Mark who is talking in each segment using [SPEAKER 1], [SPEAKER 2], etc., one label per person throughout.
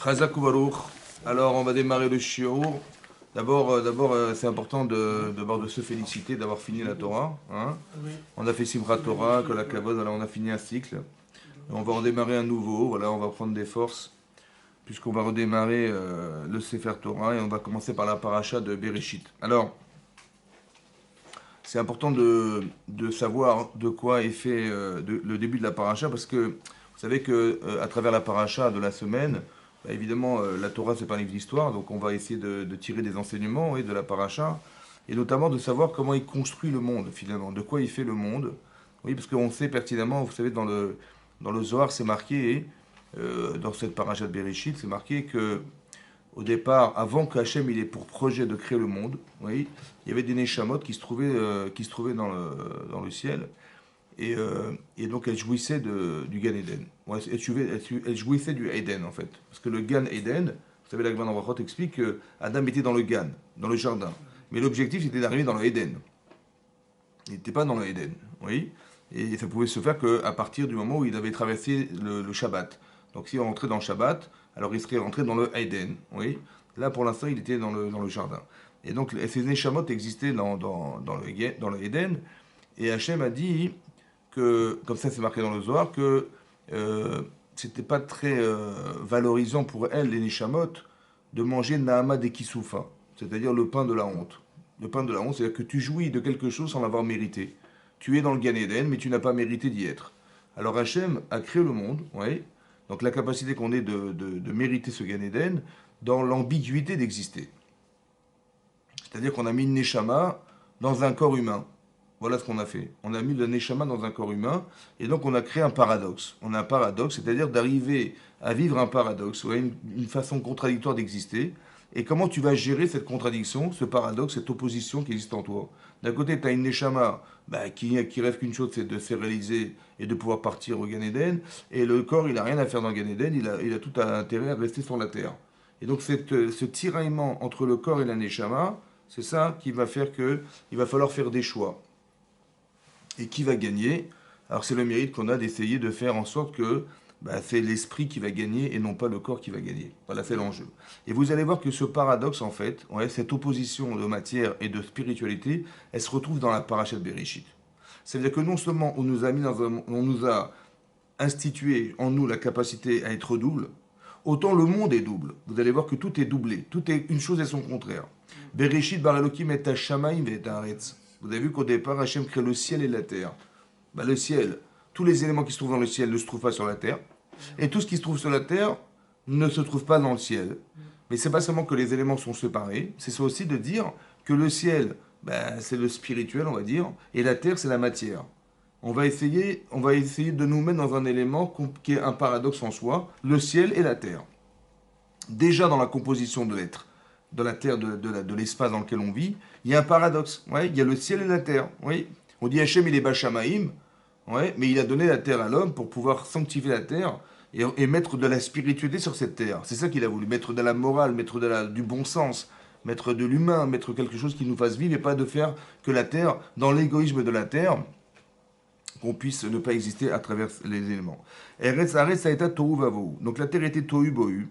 [SPEAKER 1] Chazak ou Baruch. Alors, on va démarrer le shiur. D'abord, c'est important de se féliciter d'avoir fini la Torah. Hein.
[SPEAKER 2] Oui.
[SPEAKER 1] On a fait Simchat Torah, que la Kavod, voilà, on a fini un cycle. Et on va en démarrer un nouveau. Voilà, on va prendre des forces, puisqu'on va redémarrer le Sefer Torah et on va commencer par la paracha de Bereshit. Alors, c'est important de savoir de quoi est fait le début de la paracha, parce que vous savez que à travers la paracha de la semaine, bah, évidemment, la Torah c'est pas un livre d'histoire, donc on va essayer de tirer des enseignements de la paracha, et notamment de savoir comment il construit le monde finalement, de quoi il fait le monde. Oui, parce qu'on sait pertinemment, vous savez, dans le Zohar, c'est marqué, dans cette paracha de Bereshit, c'est marqué que au départ, avant qu'Hachem il ait pour projet de créer le monde, oui, il y avait des Neshamot qui se trouvaient dans le ciel, et donc elles jouissaient du Gan Eden. Ouais, elles jouissaient du Eden en fait. Parce que le Gan Eden, vous savez, la Gemara en Brachot explique que Adam était dans le Gan, dans le jardin. Mais l'objectif c'était d'arriver dans le Eden. Il n'était pas dans le Eden, oui. Et ça pouvait se faire qu'à partir du moment où il avait traversé le Shabbat. Donc si on rentrait dans le Shabbat, alors il serait rentré dans le Eden, oui. Là pour l'instant il était dans le jardin. Et donc ces Neshamot existaient dans le Eden. Et Hachem a dit que, comme ça c'est marqué dans le Zohar, que c'était pas très valorisant pour elles, les Neshamot, de manger Nahama de Kisoufa, c'est-à-dire le pain de la honte. Le pain de la honte, c'est-à-dire que tu jouis de quelque chose sans l'avoir mérité. Tu es dans le Gan Eden, mais tu n'as pas mérité d'y être. Alors Hachem a créé le monde, ouais. Donc la capacité qu'on ait de mériter ce Gan Eden dans l'ambiguïté d'exister. C'est-à-dire qu'on a mis une Neshama dans un corps humain. Voilà ce qu'on a fait. On a mis le Neshama dans un corps humain, et donc on a créé un paradoxe. On a un paradoxe, c'est-à-dire d'arriver à vivre un paradoxe, ouais, une façon contradictoire d'exister. Et comment tu vas gérer cette contradiction, ce paradoxe, cette opposition qui existe en toi. D'un côté, tu as une Neshama qui rêve qu'une chose, c'est de se réaliser et de pouvoir partir au Gan Eden, et le corps, il n'a rien à faire dans le Gan Eden, il a tout intérêt à rester sur la terre. Et donc ce tiraillement entre le corps et la Neshama, c'est ça qui va faire que il va falloir faire des choix. Et qui va gagner? Alors c'est le mérite qu'on a d'essayer de faire en sorte que c'est l'esprit qui va gagner et non pas le corps qui va gagner. Voilà, c'est l'enjeu. Et vous allez voir que ce paradoxe, en fait, ouais, cette opposition de matière et de spiritualité, elle se retrouve dans la paracha de Bereshit. C'est-à-dire que non seulement on nous a institué en nous la capacité à être double, autant le monde est double. Vous allez voir que tout est doublé. Tout est une chose et son contraire. Bereshit bar Elokim et Hashamaim et Haaretz. Vous avez vu qu'au départ, Hachem crée le ciel et la terre. Le ciel, tous les éléments qui se trouvent dans le ciel ne se trouvent pas sur la terre. Et tout ce qui se trouve sur la terre ne se trouve pas dans le ciel. Mais c'est pas seulement que les éléments sont séparés, c'est ça aussi de dire que le ciel, c'est le spirituel, on va dire, et la terre, c'est la matière. On va essayer de nous mettre dans un élément qui est un paradoxe en soi, le ciel et la terre. Déjà dans la composition de l'être, de la terre, de l'espace dans lequel on vit, il y a un paradoxe. Ouais, il y a le ciel et la terre. Oui. On dit Hachem, il est Bachamaïm, ouais, mais il a donné la terre à l'homme pour pouvoir sanctifier la terre et mettre de la spiritualité sur cette terre. C'est ça qu'il a voulu, mettre de la morale, mettre du bon sens, mettre de l'humain, mettre quelque chose qui nous fasse vivre et pas de faire que la terre, dans l'égoïsme de la terre, qu'on puisse ne pas exister à travers les éléments. Eretz Haaretz Haïta Tohu Vavohu. Donc la terre était Tohu Bohu.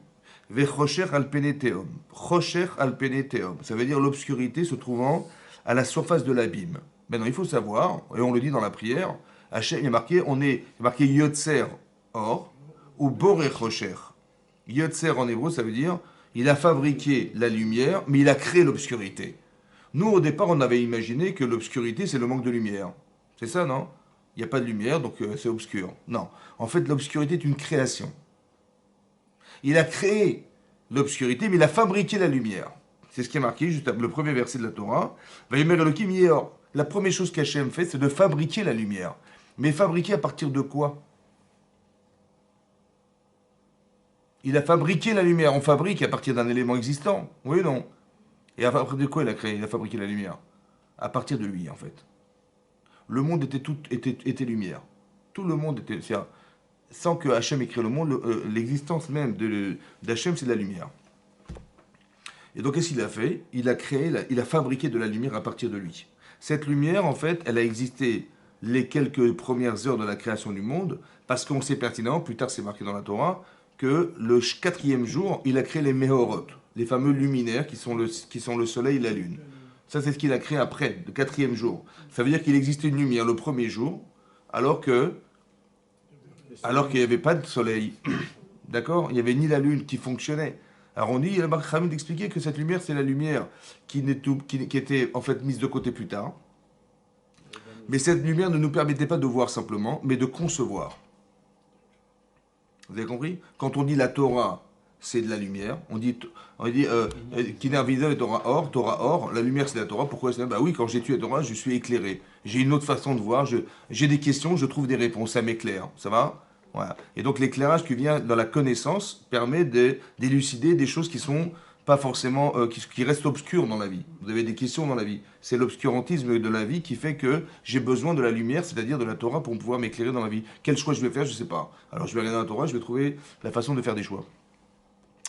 [SPEAKER 1] Vechocher al peneteum. Chocher al peneteum. Ça veut dire l'obscurité se trouvant à la surface de l'abîme. Maintenant, il faut savoir, et on le dit dans la prière, Hachem, il est marqué Yotzer, or, ou Boré Chocher. Yotzer en hébreu, ça veut dire, il a fabriqué la lumière, mais il a créé l'obscurité. Nous, au départ, on avait imaginé que l'obscurité, c'est le manque de lumière. C'est ça, non? Il n'y a pas de lumière, donc c'est obscur. Non. En fait, l'obscurité est une création. Il a créé l'obscurité, mais il a fabriqué la lumière. C'est ce qui est marqué juste le premier verset de la Torah. Vayomer Elokim Yeor. La première chose qu'Hachem fait, c'est de fabriquer la lumière. Mais fabriquer à partir de quoi? Il a fabriqué la lumière. On fabrique à partir d'un élément existant. Oui ou non? Et à partir de quoi il a fabriqué la lumière? À partir de lui, en fait. Le monde était lumière. Tout le monde était... Sans que Hachem ait créé le monde, l'existence même d'Hachem, c'est de la lumière. Et donc, qu'est-ce qu'il a fait? Il a fabriqué de la lumière à partir de lui. Cette lumière, en fait, elle a existé les quelques premières heures de la création du monde, parce qu'on sait pertinemment, plus tard c'est marqué dans la Torah, que le quatrième jour, il a créé les Mehorot, les fameux luminaires qui sont le soleil et la lune. Ça, c'est ce qu'il a créé après, le quatrième jour. Ça veut dire qu'il existait une lumière le premier jour, alors que, alors qu'il n'y avait pas de soleil. D'accord? Il n'y avait ni la lune qui fonctionnait. Alors on dit, il y a Hamid d'expliquer que cette lumière, c'est la lumière qui était en fait mise de côté plus tard. Mais cette lumière ne nous permettait pas de voir simplement, mais de concevoir. Vous avez compris? Quand on dit la Torah, c'est de la lumière. On dit Kiner Vidal et Torah or. La lumière, c'est la Torah. Pourquoi c'est là? Bah oui, quand j'étudie la Torah, je suis éclairé. J'ai une autre façon de voir. J'ai des questions, je trouve des réponses. Ça m'éclaire. Ça va? Voilà. Et donc l'éclairage qui vient dans la connaissance permet d'élucider des choses qui sont pas forcément, qui restent obscures dans la vie. Vous avez des questions dans la vie. C'est l'obscurantisme de la vie qui fait que j'ai besoin de la lumière, c'est-à-dire de la Torah, pour pouvoir m'éclairer dans la vie. Quel choix je vais faire, je ne sais pas. Alors je vais regarder dans la Torah, je vais trouver la façon de faire des choix.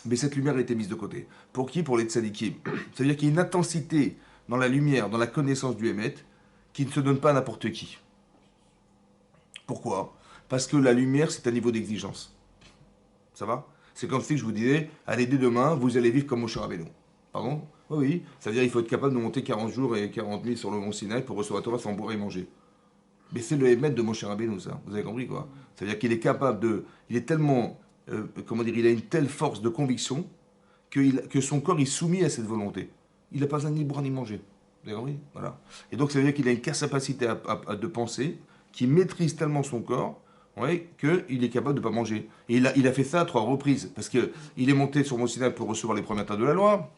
[SPEAKER 1] Mais cette lumière a été mise de côté. Pour qui? Pour les tzadikim. Ça veut dire qu'il y a une intensité dans la lumière, dans la connaissance du Hémet, qui ne se donne pas à n'importe qui. Pourquoi? Parce que la lumière, c'est un niveau d'exigence. Ça va? C'est comme si je vous disais, allez, dès demain, vous allez vivre comme Moshe Rabbeinu. Pardon? Oui, oui. Ça veut dire qu'il faut être capable de monter 40 jours et 40 000 sur le mont Sinaï pour recevoir la Torah sans boire et manger. Mais c'est le Hémet de Moshe Rabbeinu, ça. Vous avez compris, quoi? Ça veut dire qu'il est capable de... Il est tellement... comment dire? Il a une telle force de conviction que son corps est soumis à cette volonté. Il n'a pas besoin ni boire ni manger. Vous avez compris? Voilà. Et donc, ça veut dire qu'il a une capacité de penser qui maîtrise tellement son corps, ouais, qu'il est capable de ne pas manger. Et il a fait ça à 3 reprises. Parce qu'il est monté sur Mont Sinaï pour recevoir les premières tables de la loi.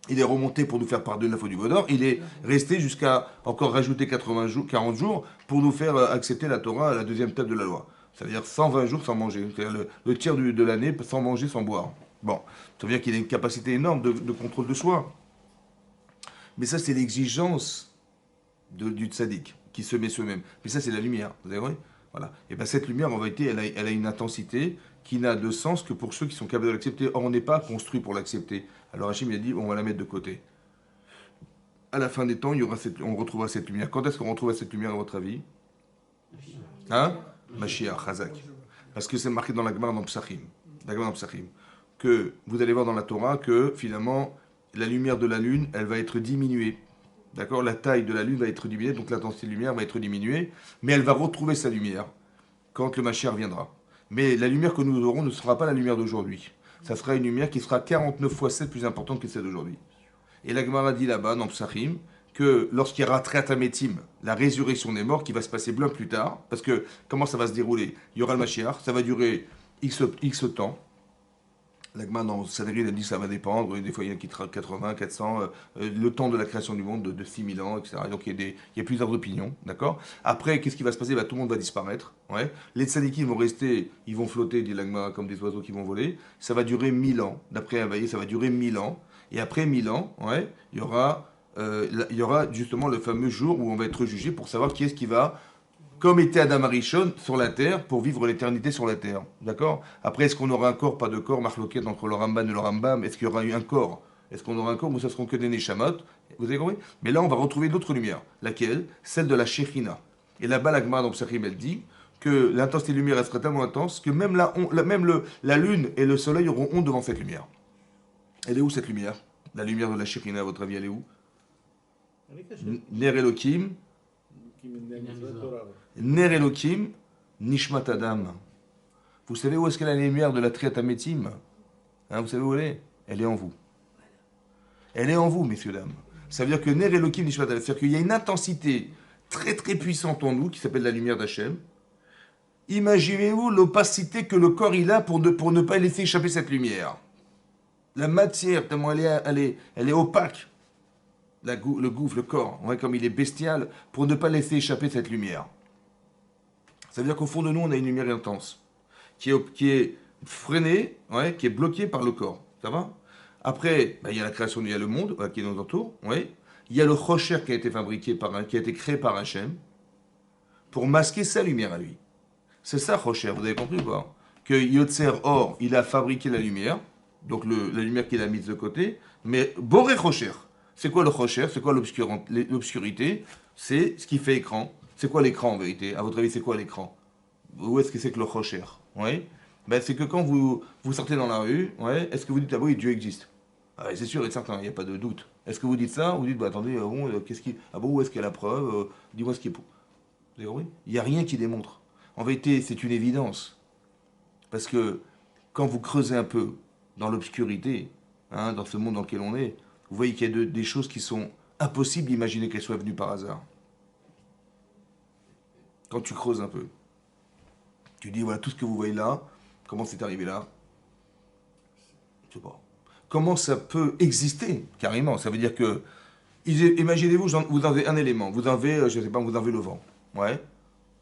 [SPEAKER 1] Il est remonté pour nous faire pardonner la faute du Vaudor. Il est resté jusqu'à encore rajouter 40 jours pour nous faire accepter la Torah à la deuxième table de la loi. C'est-à-dire 120 jours sans manger. C'est-à-dire le tiers de l'année sans manger, sans boire. Bon, ça veut dire qu'il a une capacité énorme de contrôle de soi. Mais ça, c'est l'exigence du tzaddik qui se met soi-même. Mais ça, c'est la lumière. Vous avez vu? Voilà. Et bien cette lumière, en vérité, elle a une intensité qui n'a de sens que pour ceux qui sont capables de l'accepter. Or, on n'est pas construit pour l'accepter. Alors Hachim, il a dit, on va la mettre de côté. À la fin des temps, on retrouvera cette lumière. Quand est-ce qu'on retrouvera cette lumière, à votre avis? Hein? Mashiach, Chazak. Parce que c'est marqué dans la Gemara dans Psachim. La Gemara dans Psachim. Que vous allez voir dans la Torah que, finalement, la lumière de la lune, elle va être diminuée. D'accord? La taille de la lune va être diminuée, donc l'intensité de lumière va être diminuée, mais elle va retrouver sa lumière quand le Mashiach viendra. Mais la lumière que nous aurons ne sera pas la lumière d'aujourd'hui. Ça sera une lumière qui sera 49 fois 7 plus importante que celle d'aujourd'hui. Et la Gemara dit là-bas, dans Psachim, que lorsqu'il y aura Triatametim, la résurrection des morts, qui va se passer bien plus tard, parce que comment ça va se dérouler? Il y aura le Mashiach, ça va durer X temps. L'Agma dans Sanhedrin a dit que ça va dépendre, des fois il y en a qui 80, 400, le temps de la création du monde de 6000 ans, etc. Donc il y a plusieurs opinions, d'accord? Après, qu'est-ce qui va se passer? Tout le monde va disparaître. Ouais. Les tzadikim vont rester, ils vont flotter, dit l'Agma, comme des oiseaux qui vont voler. Ça va durer 1000 ans. D'après Havaïe, ça va durer 1000 ans. Et après 1000 ans, ouais, il y aura justement le fameux jour où on va être jugé pour savoir qui est-ce qui va, comme était Adam Arishon sur la terre, pour vivre l'éternité sur la terre. D'accord? Après, est-ce qu'on aura un corps, pas de corps, marloquette entre le Ramban et le Rambam? Est-ce qu'il y aura eu un corps? Est-ce qu'on aura un corps ou ça seront que des Neshamot? Vous avez compris? Mais là, on va retrouver d'autres lumières. Laquelle? Celle de la Shekhinah. Et là-bas, la Gemara dans Psachim, elle dit que l'intensité de lumière elle sera tellement intense que même la lune et le soleil auront honte devant cette lumière. Elle est où cette lumière? La lumière de la Shekhinah, à votre avis, elle est où? Ner Elohim. Ner Elohim, Nishmat Adam. Vous savez où est-ce qu'elle a la lumière de la Triatametim? Vous savez où elle est? Elle est en vous. Elle est en vous, messieurs, dames. Ça veut dire que Ner Elohim, Nishmat Adam, c'est-à-dire qu'il y a une intensité très très puissante en nous qui s'appelle la lumière d'Hachem. Imaginez-vous l'opacité que le corps il a pour ne pas laisser échapper cette lumière. La matière, tellement elle est opaque. Le gouffre, le corps, ouais, comme il est bestial, pour ne pas laisser échapper cette lumière. Ça veut dire qu'au fond de nous, on a une lumière intense, qui est freinée, ouais, qui est bloquée par le corps. Ça va? Après, il y a la création, il y a le monde qui nous entoure. Ouais. Il y a le rocher qui a été fabriqué qui a été créé par Hachem pour masquer sa lumière à lui. C'est ça, rocher, vous avez compris quoi? Que Yotzer Or, il a fabriqué la lumière, donc la lumière qu'il a mise de côté, mais Boré rocher. C'est quoi le rocher? C'est quoi l'obscurité? C'est ce qui fait écran. C'est quoi l'écran en vérité? À votre avis, c'est quoi l'écran? Où est-ce que c'est que le rocher? Oui. Ben, c'est que quand vous sortez dans la rue, ouais, est-ce que vous dites, ah oui, Dieu existe? Ah, ouais, c'est sûr et certain, il n'y a pas de doute. Est-ce que vous dites ça ou vous dites, bah, attendez, bon, qu'est-ce qui... Ah bon, où est-ce qu'il y a la preuve? Dis-moi ce qui est pour. Vous avez compris? Il n'y a rien qui démontre. En vérité, c'est une évidence. Parce que quand vous creusez un peu dans l'obscurité, hein, dans ce monde dans lequel on est, vous voyez qu'il y a des choses qui sont impossibles d'imaginer qu'elles soient venues par hasard. Quand tu creuses un peu, tu dis, voilà, tout ce que vous voyez là, comment c'est arrivé là? Je sais pas. Comment ça peut exister, carrément? Ça veut dire que, imaginez-vous, vous avez un élément, vous avez, je sais pas, vous avez le vent. Ouais.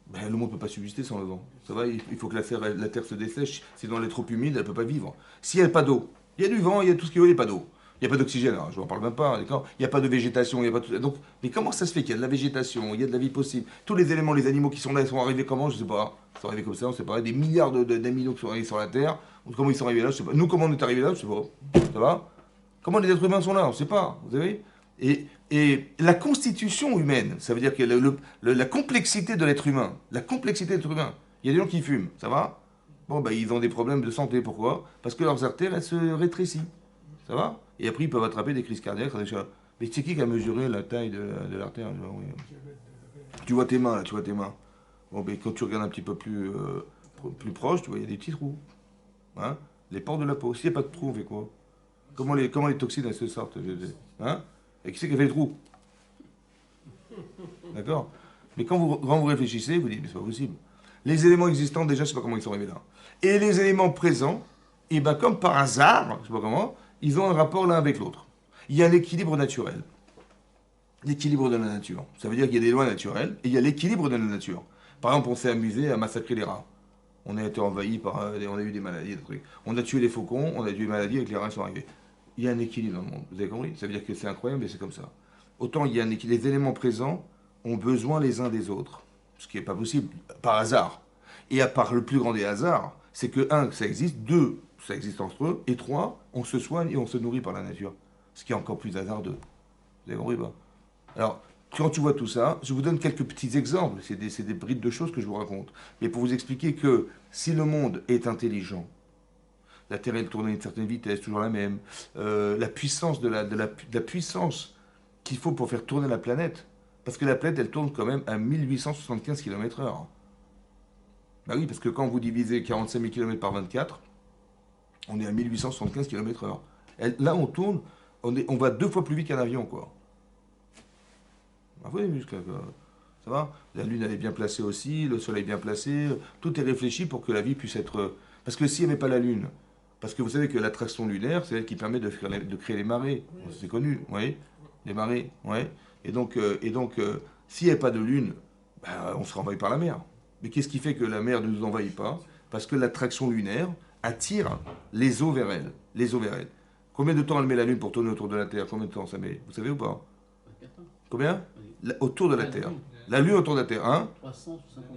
[SPEAKER 1] Ben, le monde ne peut pas subsister sans le vent. Ça va, il faut que la terre se dessèche. Sinon, elle est trop humide, elle ne peut pas vivre. S'il n'y a pas d'eau, il y a du vent, il y a tout ce qu'il y a, il n'y a pas d'eau. Il n'y a pas d'oxygène, alors, je n'en parle même pas, d'accord. Il n'y a pas de végétation, il n'y a pas tout. Donc, mais comment ça se fait qu'il y a de la végétation, il y a de la vie possible? Tous les éléments, les animaux qui sont là, ils sont arrivés comment? Je ne sais pas. Ils sont arrivés comme ça, on ne sait pas. Des milliards d'animaux qui sont arrivés sur la Terre. Comment ils sont arrivés là? Je ne sais pas. Nous, comment on est arrivés là? Je ne sais pas. Ça va? Comment les êtres humains sont là? On ne sait pas. Vous savez? Et la constitution humaine, ça veut dire que la complexité de l'être humain, la complexité de l'être humain. Il y a des gens qui fument, ça va? Bon, ben, ils ont des problèmes de santé. Pourquoi? Parce que leurs artères, elles se rétrécissent. Ça va? Et après, ils peuvent attraper des crises cardiaques. Mais c'est qui a mesuré la taille de l'artère? Oui. Tu vois tes mains, là, tu vois tes mains. Bon, ben, quand tu regardes un petit peu plus proche, tu vois, il y a des petits trous. Hein? Les pores de la peau. S'il n'y a pas de trous, on fait quoi? Comment les toxines, elles se sortent? Hein? Et qui c'est qui a fait le trou? D'accord? Mais quand vous réfléchissez, vous dites, mais c'est pas possible. Les éléments existants, déjà, je sais pas comment ils sont arrivés là. Et les éléments présents, et ben comme par hasard, je sais pas comment, ils ont un rapport l'un avec l'autre. Il y a l'équilibre naturel. L'équilibre de la nature. Ça veut dire qu'il y a des lois naturelles et il y a l'équilibre de la nature. Par exemple, on s'est amusé à massacrer les rats. On a été envahi par. On a eu des maladies, des trucs. On a tué les faucons, on a eu des maladies et que les rats sont arrivés. Il y a un équilibre dans le monde. Vous avez compris? Ça veut dire que c'est incroyable, mais c'est comme ça. Autant il y a un équilibre. Les éléments présents ont besoin les uns des autres. Ce qui n'est pas possible, par hasard. Et à part le plus grand des hasards, c'est que, un, que ça existe, deux, ça existe entre eux, et trois, on se soigne et on se nourrit par la nature. Ce qui est encore plus hasardeux. Vous avez compris pas? Alors, quand tu vois tout ça, je vous donne quelques petits exemples. C'est des brides de choses que je vous raconte. Mais pour vous expliquer que si le monde est intelligent, la Terre elle tourne à une certaine vitesse, toujours la même, la puissance de la puissance qu'il faut pour faire tourner la planète, parce que la planète elle tourne quand même à 1875 km/h. Bah oui, parce que quand vous divisez 45 000 km par 24, on est à 1875 km/h. Là on tourne, on va 2 fois plus vite qu'un avion, quoi. Ah oui, muscles, ça va? La Lune, elle est bien placée aussi, le Soleil est bien placé. Tout est réfléchi pour que la vie puisse être. Parce que s'il n'y avait pas la Lune, parce que vous savez que l'attraction lunaire, c'est elle qui permet de créer les marées. C'est connu, oui. Les marées, oui. Et donc, s'il n'y avait pas de Lune, ben, on serait envahi par la mer. Mais qu'est-ce qui fait que la mer ne nous envahit pas? Parce que l'attraction lunaire attire les eaux vers elle. Les eaux vers elle. Combien de temps elle met la Lune pour tourner autour de la Terre? Combien de temps ça met? Vous savez ou pas? Combien? Autour de la Terre. La Lune autour de la Terre, hein?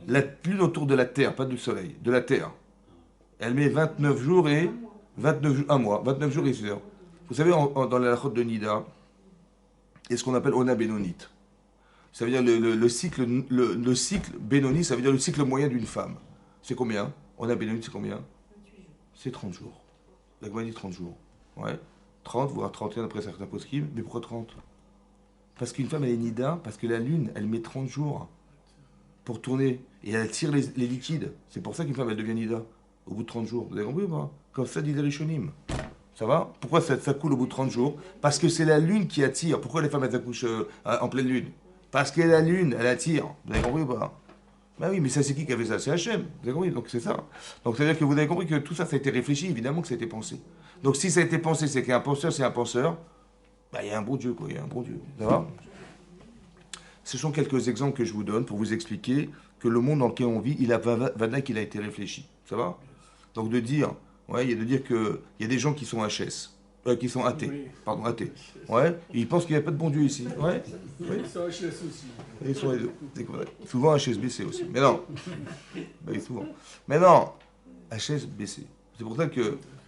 [SPEAKER 1] La Lune autour de la Terre, pas du Soleil, de la Terre. Elle met 29 jours et 29 jours, un mois, 29 jours et 6 heures. Vous savez, dans la Lachote de Nida, il y a ce qu'on appelle Ona Bénonite. Ça veut dire le cycle Bénoni, ça veut dire le cycle moyen d'une femme. C'est combien? Ona Bénonite, c'est combien? C'est 30 jours. La Gemara dit 30 jours. Ouais. 30, voire 31 après certains poskim. Mais pourquoi 30? Parce qu'une femme, elle est nida, parce que la lune, elle met 30 jours pour tourner. Et elle tire les liquides. C'est pour ça qu'une femme, elle devient nida, au bout de 30 jours. Vous avez compris ou pas? Comme ça dit les Rishonim. Ça va? Pourquoi ça coule au bout de 30 jours? Parce que c'est la lune qui attire. Pourquoi les femmes, elles accouchent en pleine lune? Parce que la lune, elle attire. Vous avez compris ou pas? Bah oui, mais ça, c'est qui a fait ça? C'est Hachem. Vous avez compris? Donc c'est ça. Donc ça veut dire que vous avez compris que tout ça, ça a été réfléchi. Évidemment que ça a été pensé. Donc si ça a été pensé, c'est qu'il y a un penseur, c'est un penseur. Bah, il y a un bon Dieu, quoi. Il y a un bon Dieu. Ça va? Ce sont quelques exemples que je vous donne pour vous expliquer que le monde dans lequel on vit, il a qu'il a été réfléchi. Ça va? Donc de dire, ouais, il y a de dire qu'il y a des gens qui sont HS, qui sont athées. Oui. Pardon, athées. Ouais, et ils pensent qu'il n'y a pas de bon Dieu ici. Ouais. Oui. Ils sont HS aussi. Ils sont les deux. Souvent HSBC aussi. Mais non. Ben, souvent. Mais non. HSBC.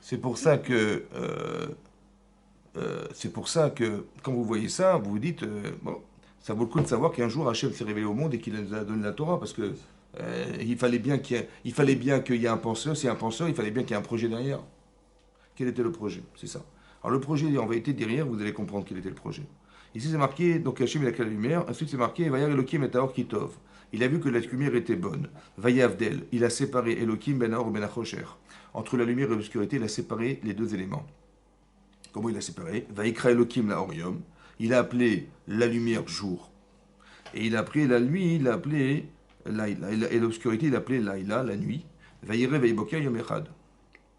[SPEAKER 1] C'est pour ça que quand vous voyez ça, vous vous dites, bon, ça vaut le coup de savoir qu'un jour Hachem s'est révélé au monde et qu'il nous a donné la Torah, parce que Il fallait bien qu'il y ait un penseur. S'il y a un penseur, il fallait bien qu'il y ait un projet derrière. Quel était le projet? C'est ça. Alors le projet, en vérité, derrière, vous allez comprendre quel était le projet. Ici, c'est marqué, donc Hachem, il a créé la lumière. Ensuite, c'est marqué, Vayar Elohim et Taor Kitov. Il a vu que la lumière était bonne. Vayavdel, il a séparé Elohim ben Or ben Achosher. Entre la lumière et l'obscurité, il a séparé les deux éléments. Comment il a séparé? Vaikra Elohim la Orium. Il a appelé la lumière jour. Et il a appelé la nuit, il a appelé Laïla. Et l'obscurité, il a appelé Laïla, la nuit. Vaïre Vaïboker Yom Echad.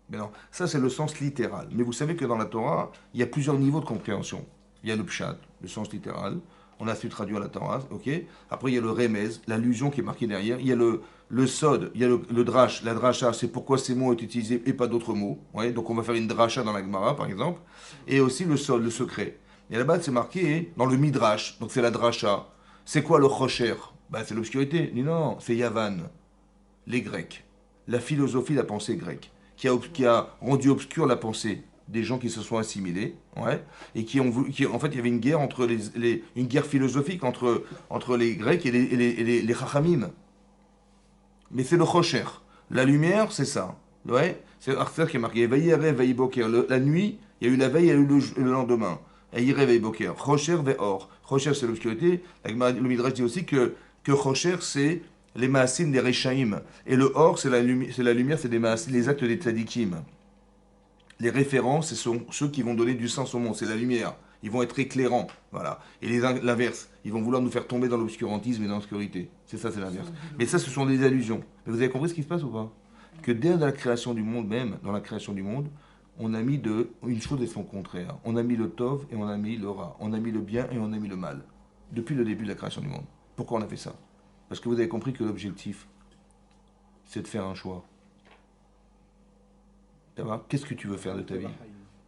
[SPEAKER 1] Mais non, ça c'est le sens littéral. Mais vous savez que dans la Torah, il y a plusieurs niveaux de compréhension. Il y a le pshat, le sens littéral. On a su traduire la Torah, ok. Après il y a le remez, l'allusion qui est marquée derrière. Il y a le sod, il y a le drash. La drasha, c'est pourquoi ces mots sont utilisés et pas d'autres mots. Ouais, donc on va faire une drasha dans la Gemara par exemple. Et aussi le sod, le secret. Et là-bas c'est marqué dans le midrash, donc c'est la drasha. C'est quoi le chosher? Ben, c'est l'obscurité. Non, c'est Yavan, les Grecs. La philosophie, la pensée grecque qui a rendu obscure la pensée des gens qui se sont assimilés, ouais, et en fait, il y avait une guerre une guerre philosophique entre les Grecs et les Chachamim. Mais c'est le Chocher. La lumière, c'est ça. Ouais, c'est Arthur qui est marqué. La nuit, il y a eu la veille, il y a eu le lendemain. Chocher ve'or. Chocher, c'est l'obscurité. Le Midrash dit aussi que Chocher, c'est les maasim des Rechaim. Et le or, c'est la lumière, c'est les actes des tzadikim. Les références, ce sont ceux qui vont donner du sens au monde, c'est la lumière. Ils vont être éclairants, voilà. Et l'inverse, ils vont vouloir nous faire tomber dans l'obscurantisme et dans l'obscurité. C'est ça, c'est l'inverse. Mais ça, ce sont des allusions. Mais vous avez compris ce qui se passe ou pas? Que dès la création du monde, même dans la création du monde, on a mis une chose et son contraire. On a mis le tov et on a mis le ra. On a mis le bien et on a mis le mal. Depuis le début de la création du monde. Pourquoi on a fait ça? Parce que vous avez compris que l'objectif, c'est de faire un choix. Qu'est-ce que tu veux faire de ta vie?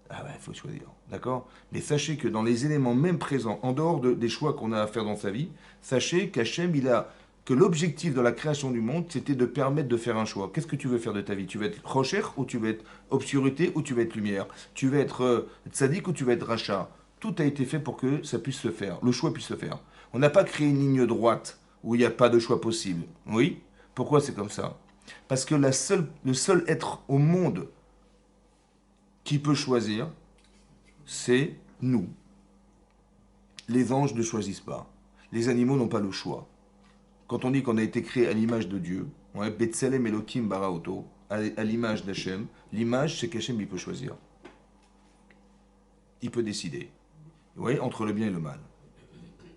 [SPEAKER 1] Ah ouais, il faut choisir. D'accord? Mais sachez que dans les éléments même présents, en dehors des choix qu'on a à faire dans sa vie, sachez qu'Hachem, que l'objectif de la création du monde, c'était de permettre de faire un choix. Qu'est-ce que tu veux faire de ta vie? Tu veux être rocher ou tu veux être obscurité ou tu veux être lumière? Tu veux être tzaddik ou tu veux être rachat? Tout a été fait pour que ça puisse se faire, le choix puisse se faire. On n'a pas créé une ligne droite où il n'y a pas de choix possible. Oui? Pourquoi c'est comme ça? Parce que le seul être au monde qui peut choisir, c'est nous. Les anges ne choisissent pas. Les animaux n'ont pas le choix. Quand on dit qu'on a été créé à l'image de Dieu, ouais, Betselem Elohim Baraoto, à l'image d'Hachem, l'image c'est qu'Hachem il peut choisir. Il peut décider. Ouais, entre le bien et le mal.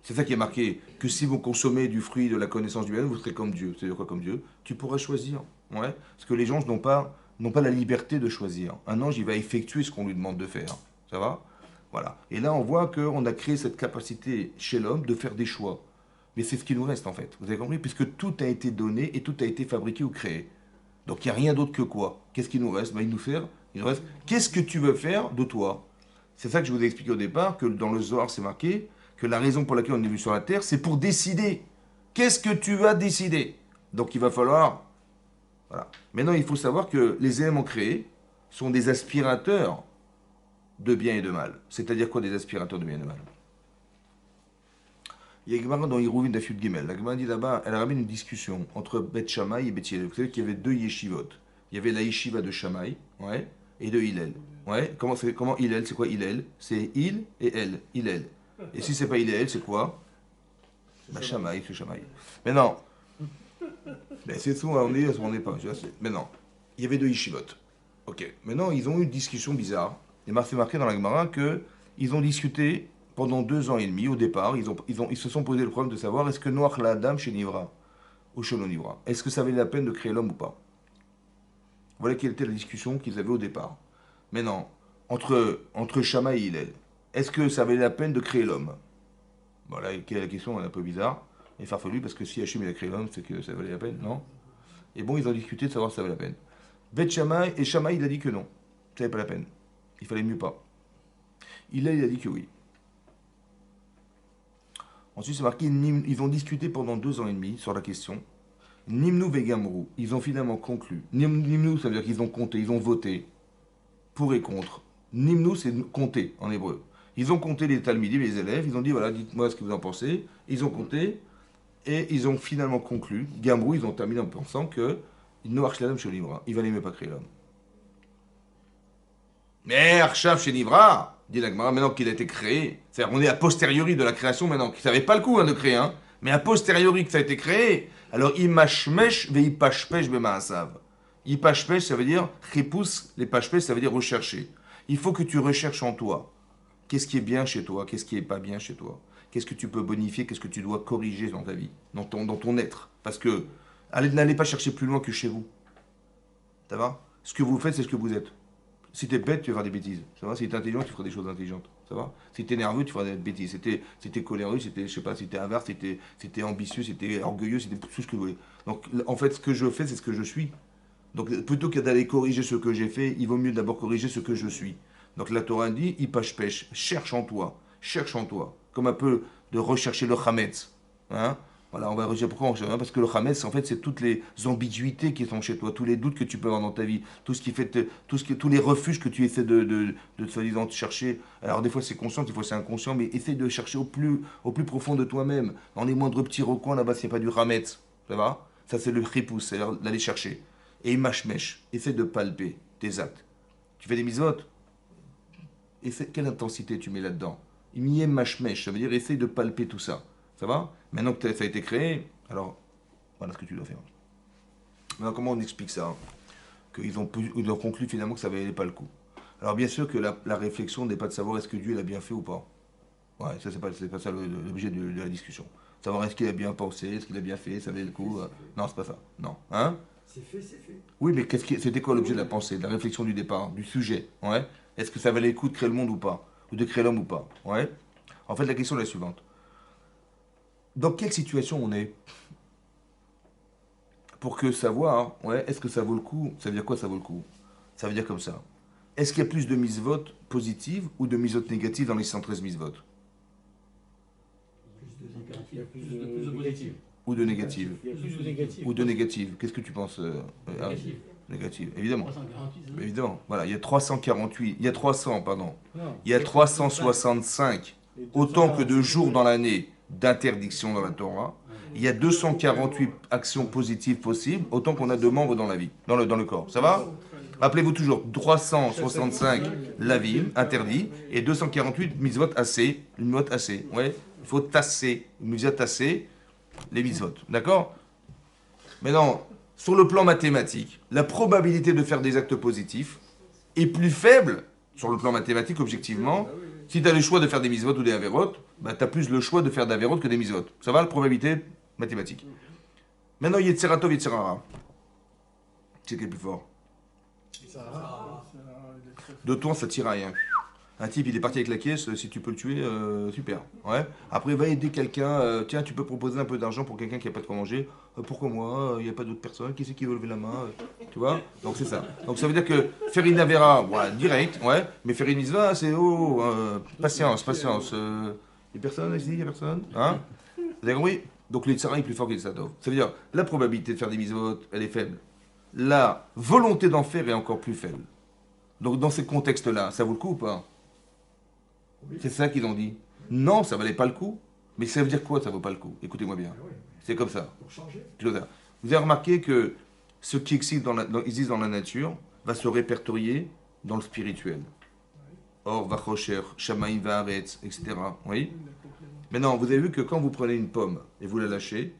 [SPEAKER 1] C'est ça qui est marqué, que si vous consommez du fruit de la connaissance du bien, vous serez comme Dieu. C'est-à-dire quoi comme Dieu? Tu pourras choisir. Ouais, parce que les anges n'ont pas la liberté de choisir. Un ange, il va effectuer ce qu'on lui demande de faire. Ça va? Voilà. Et là, on voit qu'on a créé cette capacité chez l'homme de faire des choix. Mais c'est ce qui nous reste en fait. Vous avez compris? Puisque tout a été donné et tout a été fabriqué ou créé. Donc il n'y a rien d'autre que quoi? Qu'est-ce qui nous reste? Ben, il nous reste qu'est-ce que tu veux faire de toi? C'est ça que je vous ai expliqué au départ, que dans le Zohar, c'est marqué que la raison pour laquelle on est venu sur la terre, c'est pour décider. Qu'est-ce que tu vas décider? Donc il va falloir... Voilà. Maintenant, il faut savoir que les éléments créés sont des aspirateurs de bien et de mal. C'est-à-dire quoi des aspirateurs de bien et de mal? Il y a Gemara dans Hiruvin d'Afyud Gimel. La Gemara dit là-bas, elle ramène une discussion entre Beth Shammai et Beth Hillel. Vous savez qu'il y avait deux yeshivot. Il y avait la yeshiva de Shammai, ouais, et de Hillel. Ouais, comment Hillel? C'est quoi Hillel? C'est Il et Elle, Hillel. Et si c'est pas Hillel, c'est quoi? Bah, Shammai, c'est Shammai. Mais non. Ben, c'est tout, on n'est pas. Mais non. Il y avait deux yeshivot. Ok. Maintenant, ils ont eu une discussion bizarre. Il m'a fait marquer dans la Gemara qu'ils ont discuté pendant 2 ans et demi. Au départ, ils se sont posé le problème de savoir est-ce que Noach la Adam chez Nivra ou chez Nivra, est-ce que ça valait la peine de créer l'homme ou pas? Voilà quelle était la discussion qu'ils avaient au départ. Maintenant, entre Shammai et Hillel, est-ce que ça valait la peine de créer l'homme? Voilà, quelle est la question? Elle est un peu bizarre et farfelue parce que si Hachem a créé l'homme, c'est que ça valait la peine, non? Et bon, ils ont discuté de savoir si ça valait la peine. Beth Shammai, et Shammai, il a dit que non, ça valait pas la peine. Il fallait mieux pas. Il a dit que oui. Ensuite, c'est marqué, ils ont discuté pendant 2 ans et demi sur la question. Nimnu Vegamru, ils ont finalement conclu. Nimnu, ça veut dire qu'ils ont compté, ils ont voté pour et contre. Nimnu, c'est compter en hébreu. Ils ont compté les talmidim, les élèves, ils ont dit voilà, dites-moi ce que vous en pensez. Ils ont compté, Et ils ont finalement conclu, Gamrou, ils ont terminé en pensant que Noach Shladam chez Nivra, il valait mieux pas créer l'homme. Mais Arshav chez Nivra, dit la Gemara, maintenant qu'il a été créé, c'est-à-dire on est a posteriori de la création maintenant, qui savait pas le coup de créer, hein, mais a posteriori que ça a été créé, alors imashmesh ve ipashpesh bemaasav. Ipashpesh, ça veut dire chipus, les pashpesh, ça veut dire rechercher. Il faut que tu recherches en toi. Qu'est-ce qui est bien chez toi, qu'est-ce qui est pas bien chez toi. Qu'est-ce que tu peux bonifier, qu'est-ce que tu dois corriger dans ta vie, dans ton être. Parce que n'allez pas chercher plus loin que chez vous. Ça va? Ce que vous faites, c'est ce que vous êtes. Si t'es bête, tu vas faire des bêtises. Ça va? Si t'es intelligent, tu feras des choses intelligentes. Ça va? Si t'es nerveux, tu feras des bêtises. Si t'es coléreux, je sais pas, si t'es avare, si t'es ambitieux, si t'es orgueilleux, si t'es tout ce que vous voulez. Donc, en fait, ce que je fais, c'est ce que je suis. Donc, plutôt que d'aller corriger ce que j'ai fait, il vaut mieux d'abord corriger ce que je suis. Donc, la Torah dit, pêche, cherche en toi. Cherche en toi. Comme un peu de rechercher le Hametz. Hein? Voilà, on va rechercher pourquoi on recherche. Parce que le Hametz, en fait, c'est toutes les ambiguïtés qui sont chez toi, tous les doutes que tu peux avoir dans ta vie, tout ce qui fait, tous les refuges que tu essaies de soi-disant chercher. Alors, des fois, c'est conscient, des fois, c'est inconscient, mais essaie de chercher au plus profond de toi-même. Dans les moindres petits recoins, là-bas, s'il n'y a pas du Hametz. Ça va? Ça, c'est le Chipous, c'est d'aller chercher. Et mashmesh, essaie de palper tes actes. Tu fais des mitzvot. Quelle intensité tu mets là-dedans? Miyem mashmesh, ça veut dire essaye de palper tout ça. Ça va? Maintenant que ça a été créé, alors voilà ce que tu dois faire. Maintenant, comment on explique ça, hein? Qu'ils ont conclu finalement que ça ne valait pas le coup. Alors bien sûr que la réflexion n'est pas de savoir est-ce que Dieu l'a bien fait ou pas. Ouais, ça c'est pas ça l'objet de la discussion. Savoir est-ce qu'il a bien pensé, est-ce qu'il a bien fait, ça valait le coup. Non, c'est pas ça. Non. Hein?
[SPEAKER 2] C'est fait, c'est fait.
[SPEAKER 1] Oui, mais c'était quoi l'objet de la pensée, de la réflexion du départ, du sujet? Ouais. Est-ce que ça valait le coup de créer le monde ou pas? Ou de créer l'homme ou pas? Ouais. En fait, la question est la suivante. Dans quelle situation on est pour que savoir, ouais, est-ce que ça vaut le coup? Ça veut dire quoi ça vaut le coup? Ça veut dire comme ça. Est-ce qu'il y a plus de mises-votes positives ou de mises-votes négatives dans les 113 mises-votes?
[SPEAKER 2] Il y a plus de positifs.
[SPEAKER 1] Ou de négatives?
[SPEAKER 2] Il y a plus de négatifs.
[SPEAKER 1] Ou de négatives? Qu'est-ce que tu penses
[SPEAKER 3] Négatif.
[SPEAKER 1] Négative, évidemment.
[SPEAKER 3] 348, hein.
[SPEAKER 1] Évidemment. Voilà, il y a 348, il y a 300, pardon.
[SPEAKER 2] Non.
[SPEAKER 1] Il y a 365 autant que de jours dans l'année d'interdiction dans la Torah. Il y a 248 actions positives possibles, autant qu'on a de membres dans la vie, dans le corps. Ça va? Rappelez-vous toujours, 365 la vie, interdit, et 248 mitzvot assez, une mot assez. Ouais, il faut tasser, une mitzvot tasser, les mitzvot. D'accord? Maintenant, sur le plan mathématique, la probabilité de faire des actes positifs est plus faible, sur le plan mathématique, objectivement. Si tu as le choix de faire des mitzvot ou des avérotes, bah, tu as plus le choix de faire des avérotes que des mitzvot. Ça va, la probabilité mathématique. Maintenant, Yetzeratov, Yetzerara. C'est qui est le plus fort? De toi, ça tire à rien. Un type, il est parti avec la caisse, si tu peux le tuer, super. Ouais. Après, va aider quelqu'un. Tiens, tu peux proposer un peu d'argent pour quelqu'un qui n'a pas de quoi manger. Pourquoi moi? Il n'y a pas d'autres personnes. Qui c'est qui veut lever la main? Tu vois? Donc c'est ça. Donc ça veut dire que faire une avera, voilà, direct, ouais. Mais faire une mitzvah, c'est patience, patience. Il y a personne ici? Il y a personne? Hein? Vous avez compris? Donc le tzara est plus fort que le satov. Ça veut dire la probabilité de faire des mitzvot, elle est faible. La volonté d'en faire est encore plus faible. Donc dans ces contextes-là, ça vaut le coup ou pas? C'est ça qu'ils ont dit. Non, ça valait pas le coup. Mais ça veut dire quoi, ça vaut pas le coup? Écoutez-moi bien. C'est comme ça.
[SPEAKER 2] Pour changer.
[SPEAKER 1] Vous avez remarqué que ce qui existe dans la nature va se répertorier dans le spirituel. Or, Vachocher, Shamaim, Vaaretz, etc. Oui? Maintenant, vous avez vu que quand vous prenez une pomme et vous la lâchez,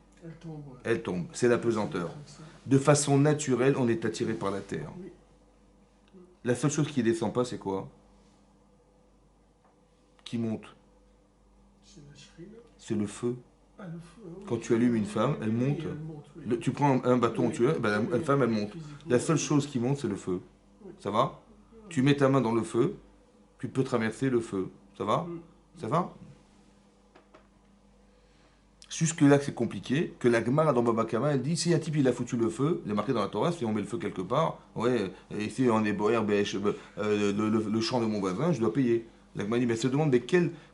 [SPEAKER 1] elle tombe. C'est la pesanteur. De façon naturelle, on est attiré par la terre. La seule chose qui ne descend pas, c'est quoi? Qui monte? C'est le feu. Quand tu allumes une femme, elle monte. Tu prends un bâton, la femme, elle monte. La seule chose qui monte, c'est le feu. Ça va? Tu mets ta main dans le feu, tu peux traverser le feu. Ça va? Ça va? Jusque-là, c'est compliqué. Que la Gemara dans Baba Kama, elle dit si un type il a foutu le feu, il est marqué dans la Torah, si on met le feu quelque part, ouais, et si on est boer, le champ de mon voisin, je dois payer. La Gemara dit mais elle se demande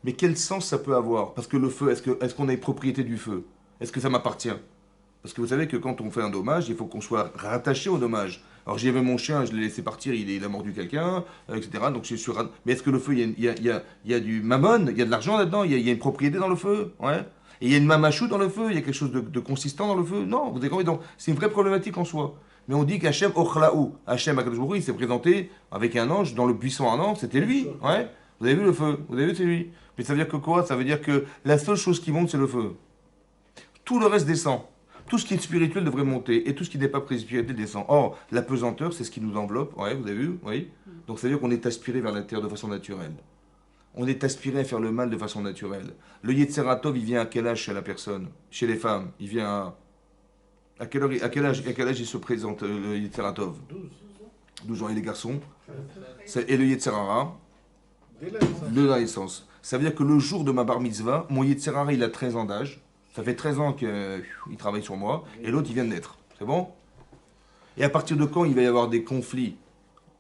[SPEAKER 1] mais quel sens ça peut avoir? Parce que le feu, est-ce qu'on a une propriété du feu? Est-ce que ça m'appartient? Parce que vous savez que quand on fait un dommage, il faut qu'on soit rattaché au dommage. Alors j'avais mon chien, je l'ai laissé partir, il a mordu quelqu'un, etc. Donc je suis mais est-ce que le feu, il y a du mammon, il y a de l'argent là-dedans, il y a une propriété dans le feu? Ouais. Et il y a une mamachou dans le feu, il y a quelque chose de consistant dans le feu. Non, vous avez compris. Donc, c'est une vraie problématique en soi. Mais on dit qu'Hachem, Ochlaou, Hachem Akadosh Baruch Hu, il s'est présenté avec un ange dans le buisson ardent, c'était lui. Ouais. Vous avez vu le feu, vous avez vu, c'est lui. Mais ça veut dire que quoi? Ça veut dire que la seule chose qui monte, c'est le feu. Tout le reste descend. Tout ce qui est spirituel devrait monter, et tout ce qui n'est pas spirituel descend. Or, la pesanteur, c'est ce qui nous enveloppe. Ouais, vous avez vu? Oui. Donc ça veut dire qu'on est aspiré vers la terre de façon naturelle. On est aspiré à faire le mal de façon naturelle. Le Yetzeratov, il vient à quel âge chez la personne? Chez les femmes, il vient à quel âge il se présente, le Yetzeratov? 12 ans. Et les garçons? Et le Yetzerara? De la naissance. Ça veut dire que le jour de ma bar mitzvah, mon Yetzerara, il a 13 ans d'âge. Ça fait 13 ans qu'il travaille sur moi. Et l'autre, il vient de naître. C'est bon? Et à partir de quand il va y avoir des conflits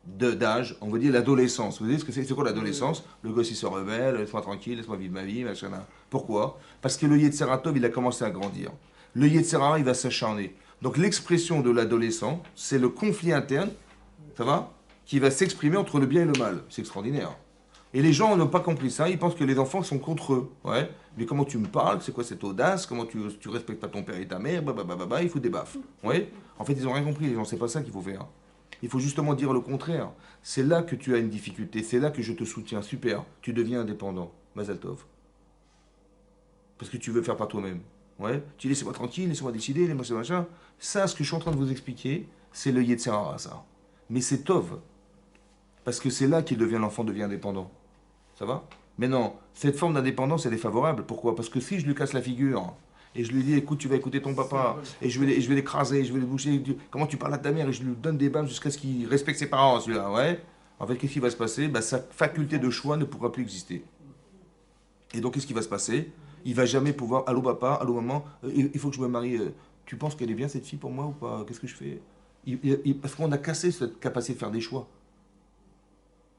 [SPEAKER 1] d'âge, on va dire l'adolescence. Vous savez ce que c'est quoi l'adolescence? Le gosse il se rebelle, laisse-moi tranquille, laisse-moi vivre ma vie, machin. Pourquoi? Parce que le Yetzeratov il a commencé à grandir. Le Yetzerara il va s'acharner. Donc l'expression de l'adolescent, c'est le conflit interne, ça va? Qui va s'exprimer entre le bien et le mal. C'est extraordinaire. Et les gens n'ont pas compris ça, ils pensent que les enfants sont contre eux. Ouais. Mais comment tu me parles? C'est quoi cette audace? Comment tu respectes pas ton père et ta mère? Il faut des baffes. Ouais. En fait, ils n'ont rien compris, les gens, c'est pas ça qu'il faut faire. Il faut justement dire le contraire. C'est là que tu as une difficulté, c'est là que je te soutiens. Super, tu deviens indépendant. Mazal Tov. Parce que tu veux faire par toi-même. Ouais. Tu dis, laissez-moi tranquille, laissez-moi décider, laissez-moi machin. Ça, ce que je suis en train de vous expliquer, c'est le Yetzirah, ça. Mais c'est Tov. Parce que c'est là qu'il devient, l'enfant devient indépendant. Ça va? Mais non, cette forme d'indépendance, elle est favorable. Pourquoi? Parce que si je lui casse la figure, et je lui dis, écoute, tu vas écouter ton papa, et je vais l'écraser, je vais le boucher, comment tu parles à ta mère, et je lui donne des balles jusqu'à ce qu'il respecte ses parents, celui-là, ouais. En fait, qu'est-ce qui va se passer? Sa faculté de choix ne pourra plus exister. Et donc, qu'est-ce qui va se passer? Il va jamais pouvoir, allô papa, allô maman, il faut que je me marie, tu penses qu'elle est bien cette fille pour moi ou pas? Qu'est-ce que je fais? Parce qu'on a cassé cette capacité de faire des choix.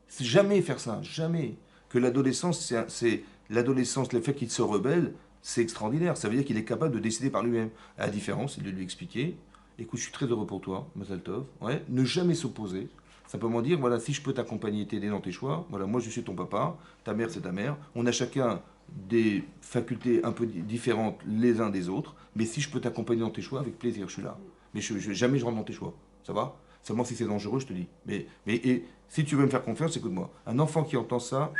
[SPEAKER 1] C'est jamais faire ça, jamais. Que l'adolescence, c'est l'adolescence, le fait qu'il se rebelle, c'est extraordinaire. Ça veut dire qu'il est capable de décider par lui-même. À la différence, c'est de lui expliquer, écoute, je suis très heureux pour toi, Mazal Tov, ouais, ne jamais s'opposer. Simplement dire, voilà, si je peux t'accompagner, t'aider dans tes choix, voilà, moi je suis ton papa, ta mère c'est ta mère, on a chacun des facultés un peu différentes les uns des autres, mais si je peux t'accompagner dans tes choix, avec plaisir, je suis là. Mais jamais je rentre dans tes choix, ça va? Seulement si c'est dangereux, je te dis. Et si tu veux me faire confiance, écoute-moi. Un enfant qui entend ça,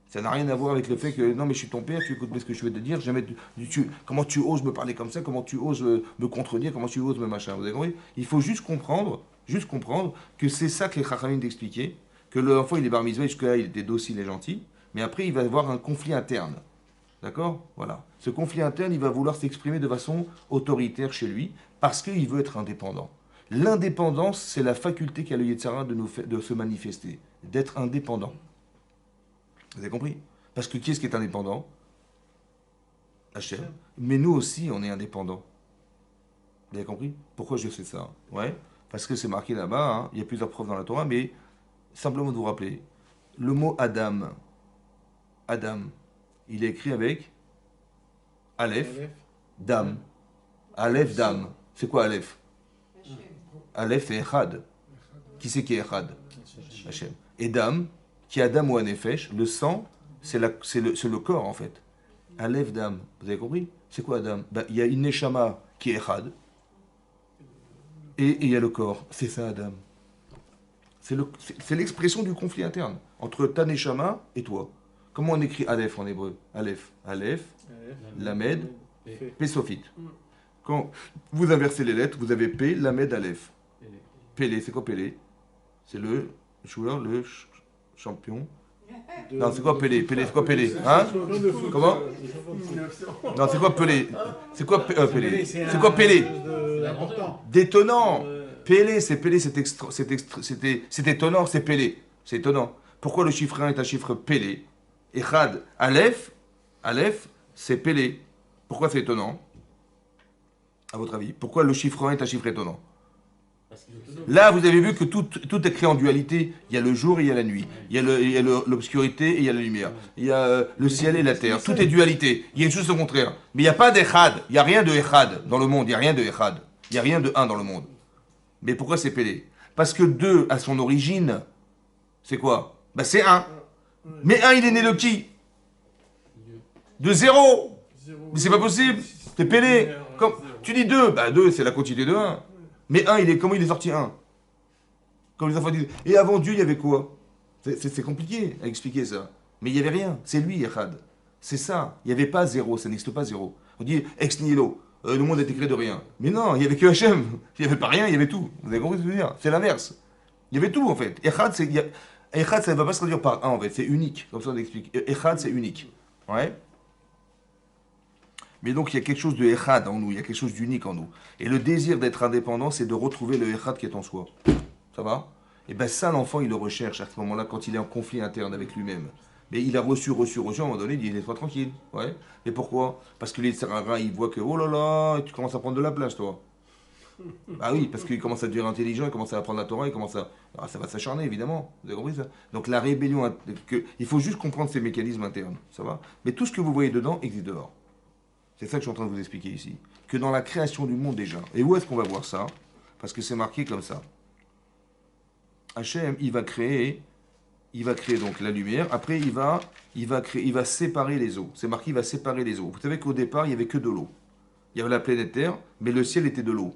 [SPEAKER 1] ça n'a rien à voir avec le fait que non, mais je suis ton père, tu écoutes bien ce que je vais te dire. Jamais comment tu oses me parler comme ça, comment tu oses me contredire, comment tu oses me machin. Vous avez compris? Il faut juste comprendre que c'est ça que les Chachamim t'expliquaient, que l'enfant il est bar mitzvah, jusque-là il était docile et gentil, mais après il va avoir un conflit interne. D'accord? Voilà. Ce conflit interne, il va vouloir s'exprimer de façon autoritaire chez lui, parce qu'il veut être indépendant. L'indépendance, c'est la faculté qu'a le Yetzirah de se manifester, d'être indépendant. Vous avez compris? Parce que qui est-ce qui est indépendant? Hachem. Mais nous aussi, on est indépendants. Vous avez compris? Pourquoi je sais ça? Ouais. Parce que c'est marqué là-bas, hein. Il y a plusieurs preuves dans la Torah, mais simplement de vous rappeler, le mot Adam, il est écrit avec Aleph, Dam. Aleph, Dam. C'est quoi Aleph? Aleph et Echad. Qui c'est qui est Echad? Hachem. Et Dam, qui est Adam ou Anefesh, le sang, c'est le corps en fait. Aleph, Dam. Vous avez compris? C'est quoi Adam? Il y a une Neshama qui est Echad. Et il y a le corps. C'est ça Adam. C'est l'expression du conflit interne entre ta Neshama et toi. Comment on écrit Aleph en hébreu? Aleph. Aleph, Lamed, Pesofit. Quand vous inversez les lettres, vous avez P, Lamed, Aleph. Pélé, c'est quoi Pélé? C'est le joueur, le champion. Non, c'est quoi Pélé? Pélé, c'est quoi Pélé? Hein? Comment? Non, c'est quoi Pélé? C'est quoi Pélé? C'est quoi Pélé? D'étonnant. Pélé, c'est étonnant, c'est Pélé. C'est étonnant. Pourquoi le chiffre 1 est un chiffre Pélé? Echad, Aleph, c'est Pélé. Pourquoi c'est étonnant? À votre avis? Pourquoi le chiffre 1 est un chiffre étonnant? Là, vous avez vu que tout est créé en dualité. Il y a le jour et il y a la nuit. Il y a l'obscurité et il y a la lumière. Il y a le ciel et la terre. Tout est dualité. Il y a une chose au contraire. Mais il n'y a pas d'Echad. Il n'y a rien de Echad dans le monde. Il n'y a rien de Echad. Il n'y a rien de 1 dans le monde. Mais pourquoi c'est Pélé? Parce que 2, à son origine, c'est quoi? C'est 1. Mais 1, il est né de qui? De 0. Mais c'est pas possible. T'es pélé. Comme, tu dis 2, bah 2 c'est la quantité de 1. Mais 1, comment il est sorti 1? Comme les enfants disent. Et avant Dieu, il y avait quoi? C'est compliqué à expliquer ça. Mais il n'y avait rien. C'est lui, Echad. C'est ça. Il n'y avait pas zéro. Ça n'existe pas zéro. On dit ex nihilo. Le monde a été créé de rien. Mais non, il n'y avait que Hachem. Il n'y avait pas rien, il y avait tout. Vous avez compris ce que je veux dire? C'est l'inverse. Il y avait tout en fait. Echad, Echad, ça ne va pas se traduire par 1 en fait. C'est unique. Comme ça on explique. Echad, c'est unique. Ouais. Mais donc il y a quelque chose de Echad en nous. Il y a quelque chose d'unique en nous. Et le désir d'être indépendant, c'est de retrouver le Echad qui est en soi. Ça va? Et bien ça, l'enfant, il le recherche à ce moment-là quand il est en conflit interne avec lui-même. Mais il a reçu, à un moment donné, il dit, laisse-moi tranquille. Ouais. Mais pourquoi? Parce que les Sarara, il voit que, oh là là, tu commences à prendre de la place, toi. Ah oui, parce qu'il commence à devenir intelligent, il commence à apprendre la Torah, il commence à... Ah, ça va s'acharner, évidemment. Vous avez compris ça? Donc la rébellion, il faut juste comprendre ces mécanismes internes, ça va? Mais tout ce que vous voyez dedans existe dehors. C'est ça que je suis en train de vous expliquer ici. Que dans la création du monde déjà. Et où est-ce qu'on va voir ça? Parce que c'est marqué comme ça. Hachem, il va créer donc la lumière. Après, il va séparer les eaux. C'est marqué, il va séparer les eaux. Vous savez qu'au départ, il n'y avait que de l'eau. Il y avait la planète Terre, mais le ciel était de l'eau.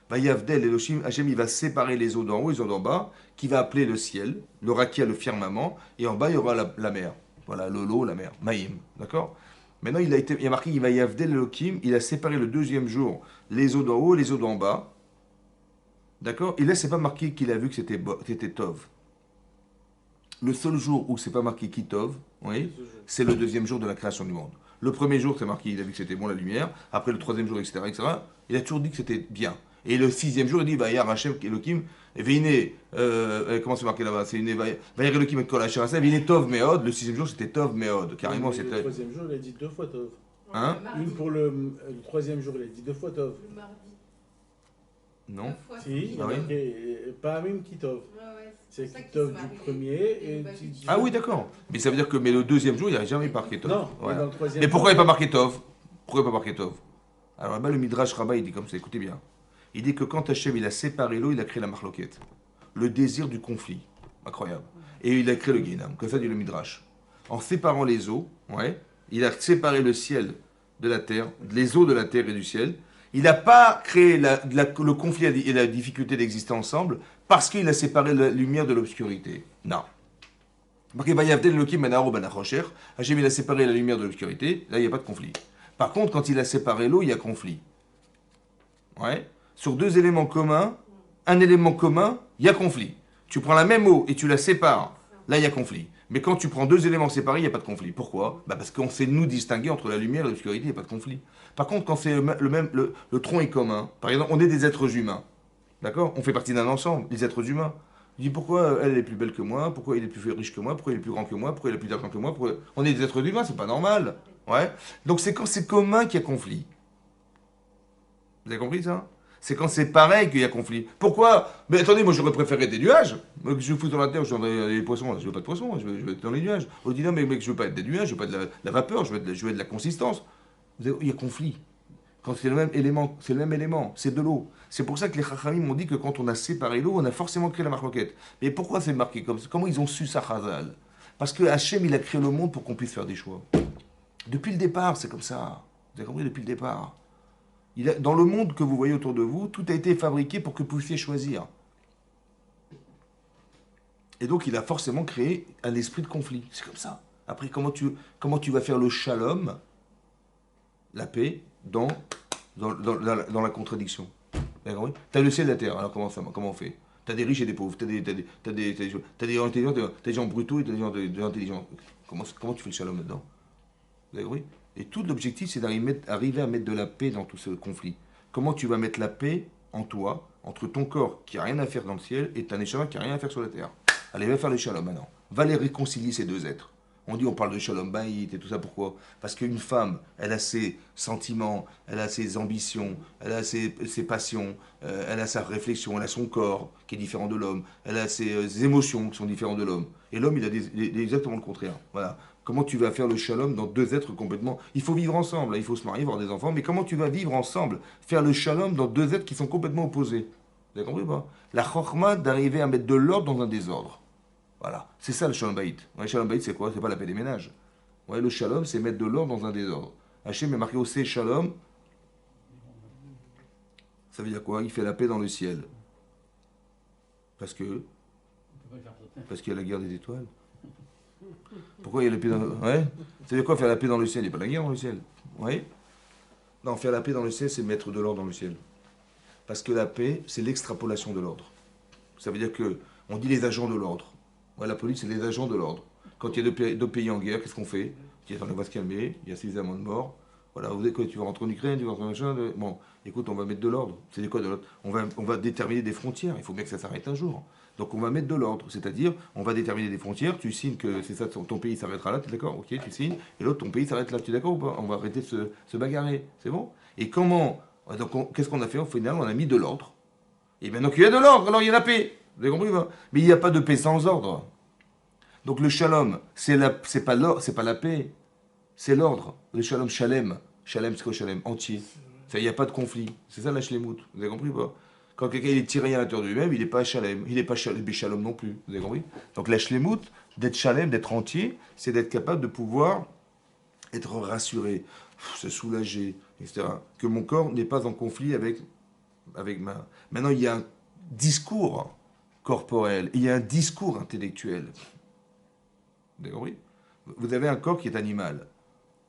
[SPEAKER 1] Vayavdel Elohim, Hachem, il va séparer les eaux d'en haut et les eaux d'en bas, qui va appeler le ciel, le rakia, le firmament, et en bas, il y aura la mer. Voilà, l'eau, la mer. Maïm. D'accord? Maintenant, il y a marqué, il va Yavdel Elohim, il a séparé le deuxième jour les eaux d'en haut et les eaux d'en bas. D'accord? Et là, c'est pas marqué qu'il a vu que c'était Tov. Le seul jour où c'est pas marqué Kitov, oui, c'est le deuxième jour de la création du monde. Le premier jour, c'est marqué, il a vu que c'était bon la lumière. Après le troisième jour, etc., etc., il a toujours dit que c'était bien. Et le sixième jour, il dit, Vayar Hashem Elohim, Veine, comment c'est marqué là-bas? C'est une Vayar Elohim et Kol Asher Aseh, Veine Tov Meod. Le sixième jour, c'était Tov Meod. Carrément, c'était.
[SPEAKER 2] Le troisième jour, il a dit 2 fois Tov.
[SPEAKER 1] Hein?
[SPEAKER 2] Une pour le troisième jour, il a dit 2 fois Tov.
[SPEAKER 3] Le mardi.
[SPEAKER 2] Non.
[SPEAKER 3] Fois
[SPEAKER 2] Si, il y a
[SPEAKER 1] Ah oui.
[SPEAKER 2] marqué pas même Kitov.
[SPEAKER 3] Ouais,
[SPEAKER 2] C'est
[SPEAKER 3] pour ça qu'il
[SPEAKER 2] Kitov
[SPEAKER 3] se
[SPEAKER 2] du
[SPEAKER 3] marie.
[SPEAKER 2] premier et
[SPEAKER 1] Ah oui, d'accord. Mais ça veut dire que mais le deuxième jour, il n'y a jamais marqué Tov.
[SPEAKER 2] Non,
[SPEAKER 1] Voilà.
[SPEAKER 2] dans le troisième
[SPEAKER 1] Mais pourquoi il
[SPEAKER 2] jour,
[SPEAKER 1] n'y a pas marqué Tov? Pourquoi il n'y a pas marqué Tov? Alors là-bas, le Midrash Rabbah, il dit comme ça, écoutez bien. Il dit que quand Hachem, il a séparé l'eau, il a créé la marloquette. Le désir du conflit. Incroyable. Et il a créé le Guénam, comme ça dit le Midrash. En séparant les eaux, ouais, il a séparé le ciel de la terre, les eaux de la terre et du ciel. Il n'a pas créé le conflit et la difficulté d'exister ensemble parce qu'il a séparé la lumière de l'obscurité. Non. Hachem, il a séparé la lumière de l'obscurité, là il n'y a pas de conflit. Par contre, quand il a séparé l'eau, il y a conflit. Ouais. Sur deux éléments communs, un élément commun, il y a conflit. Tu prends la même eau et tu la sépares, là il y a conflit. Mais quand tu prends deux éléments séparés, il n'y a pas de conflit. Pourquoi? Parce qu'on sait nous distinguer entre la lumière et l'obscurité, il n'y a pas de conflit. Par contre, quand c'est le tronc est commun, par exemple, on est des êtres humains, d'accord? On fait partie d'un ensemble, les êtres humains. Je dis pourquoi elle est plus belle que moi, pourquoi il est plus riche que moi, pourquoi il est plus grand que moi, pourquoi il a plus d'argent que moi, on est des êtres humains, c'est pas normal. Ouais. Donc c'est quand c'est commun qu'il y a conflit. Vous avez compris ça? C'est quand c'est pareil qu'il y a conflit. Pourquoi? Mais attendez, moi j'aurais préféré des nuages. Moi, que je fous dans la terre, je veux des poissons. Je veux pas de poissons, je veux être dans les nuages. On dit non, mais mec, je veux pas être des nuages, je veux pas de la vapeur, je veux de la consistance. Il y a conflit. Quand c'est le même élément, c'est de l'eau. C'est pour ça que les Chachamim m'ont dit que quand on a séparé l'eau, on a forcément créé la marloquette. Mais pourquoi c'est marqué comme ça? Comment ils ont su ça, Chazal? Parce que Hachem, il a créé le monde pour qu'on puisse faire des choix. Depuis le départ, c'est comme ça. Vous avez compris, depuis le départ. Dans le monde que vous voyez autour de vous, tout a été fabriqué pour que vous puissiez choisir. Et donc, il a forcément créé un esprit de conflit. C'est comme ça. Après, comment tu vas faire le shalom, la paix, dans la contradiction? Tu as le ciel et la terre. Alors, comment on fait? Tu as des riches et des pauvres. Tu as des gens intelligents, tu as des gens brutaux et tu as des gens intelligents. Comment tu fais le shalom là-dedans? Vous avez compris? Et tout l'objectif, c'est d'arriver à mettre de la paix dans tout ce conflit. Comment tu vas mettre la paix en toi, entre ton corps qui n'a rien à faire dans le ciel et ta neshama qui n'a rien à faire sur la terre? Allez, va faire le shalom maintenant. Va les réconcilier, ces deux êtres. On parle de shalom bayit et tout ça, pourquoi? Parce qu'une femme, elle a ses sentiments, elle a ses ambitions, elle a ses passions, elle a sa réflexion, elle a son corps qui est différent de l'homme, elle a ses émotions qui sont différentes de l'homme. Et l'homme, il a exactement le contraire. Voilà. Comment tu vas faire le shalom dans deux êtres complètement... Il faut vivre ensemble, il faut se marier, avoir des enfants, mais comment tu vas vivre ensemble, faire le shalom dans deux êtres qui sont complètement opposés? Vous avez compris ou pas? La chorma d'arriver à mettre de l'ordre dans un désordre. Voilà, c'est ça le shalom bayit. Le shalom bayit, c'est quoi? C'est pas la paix des ménages. Ouais, le shalom, c'est mettre de l'ordre dans un désordre. Hachem est marqué au C, Shalom. Ça veut dire quoi? Il fait la paix dans le ciel. Parce que Parce qu'il y a la guerre des étoiles. Pourquoi il y a la paix dans le... Ouais. Ça veut dire quoi faire la paix dans le ciel? Il n'y a pas la guerre dans le ciel. Oui. Non, faire la paix dans le ciel, c'est mettre de l'ordre dans le ciel. Parce que la paix, c'est l'extrapolation de l'ordre. Ça veut dire que on dit les agents de l'ordre. Ouais, la police, c'est les agents de l'ordre. Quand il y a deux pays en guerre, qu'est-ce qu'on fait? On dit, attends, on va se calmer, il y a suffisamment de morts. Voilà, vous êtes quoi? Tu vas rentrer en Ukraine, tu vas rentrer en machin. Bon, écoute, on va mettre de l'ordre. C'est quoi de l'ordre? On va déterminer des frontières. Il faut bien que ça s'arrête un jour. Donc on va mettre de l'ordre, c'est-à-dire on va déterminer des frontières, tu signes que c'est ça, ton pays s'arrêtera là, tu es d'accord? Ok, tu signes, et l'autre, ton pays s'arrête là, tu es d'accord ou pas? On va arrêter de se bagarrer, c'est bon? Et comment? Donc qu'est-ce qu'on a fait? Au final, on a mis de l'ordre. Et bien donc il y a de l'ordre, alors il y a la paix. Vous avez compris? Mais il n'y a pas de paix sans ordre. Donc le shalom, c'est pas l'ordre, c'est pas la paix, c'est l'ordre. Le shalom, shalem. Shalem, c'est quoi shalem? Entier. Il n'y a pas de conflit. C'est ça la shlemut. Vous avez compris ou pas? Quand quelqu'un est tiré à l'intérieur de lui-même, il n'est pas shalem. Il n'est pas shalom non plus. Vous avez compris? Donc la shlemut, d'être shalem, d'être entier, c'est d'être capable de pouvoir être rassuré, se soulager, etc. Que mon corps n'est pas en conflit avec ma... Maintenant, il y a un discours corporel, il y a un discours intellectuel. Vous avez compris? Vous avez un corps qui est animal.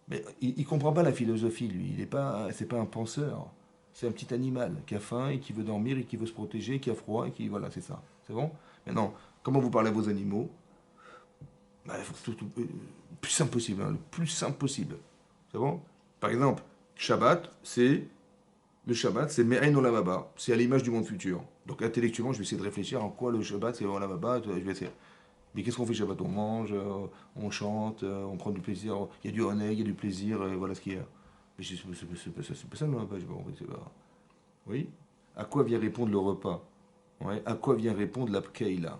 [SPEAKER 1] Mais il ne comprend pas la philosophie, lui. C'est pas un penseur. C'est un petit animal qui a faim et qui veut dormir et qui veut se protéger, qui a froid et qui... Voilà, c'est ça. C'est bon? Maintenant, comment vous parlez à vos animaux? Bah, il faut le plus simple possible. Hein, le plus simple possible. C'est bon? Par exemple, le Shabbat, c'est Me'ain Olam Haba. C'est à l'image du monde futur. Donc intellectuellement, je vais essayer de réfléchir en quoi le Shabbat, c'est Olam Haba. Je vais essayer... Mais qu'est-ce qu'on fait Shabbat? On mange, on chante, on prend du plaisir. Il y a du honneur, il y a du plaisir, voilà ce qu'il y a. Mais c'est pas ça le repas, j'ai pas compris. Oui? À quoi vient répondre le repas? Ouais? À quoi vient répondre la pkeila?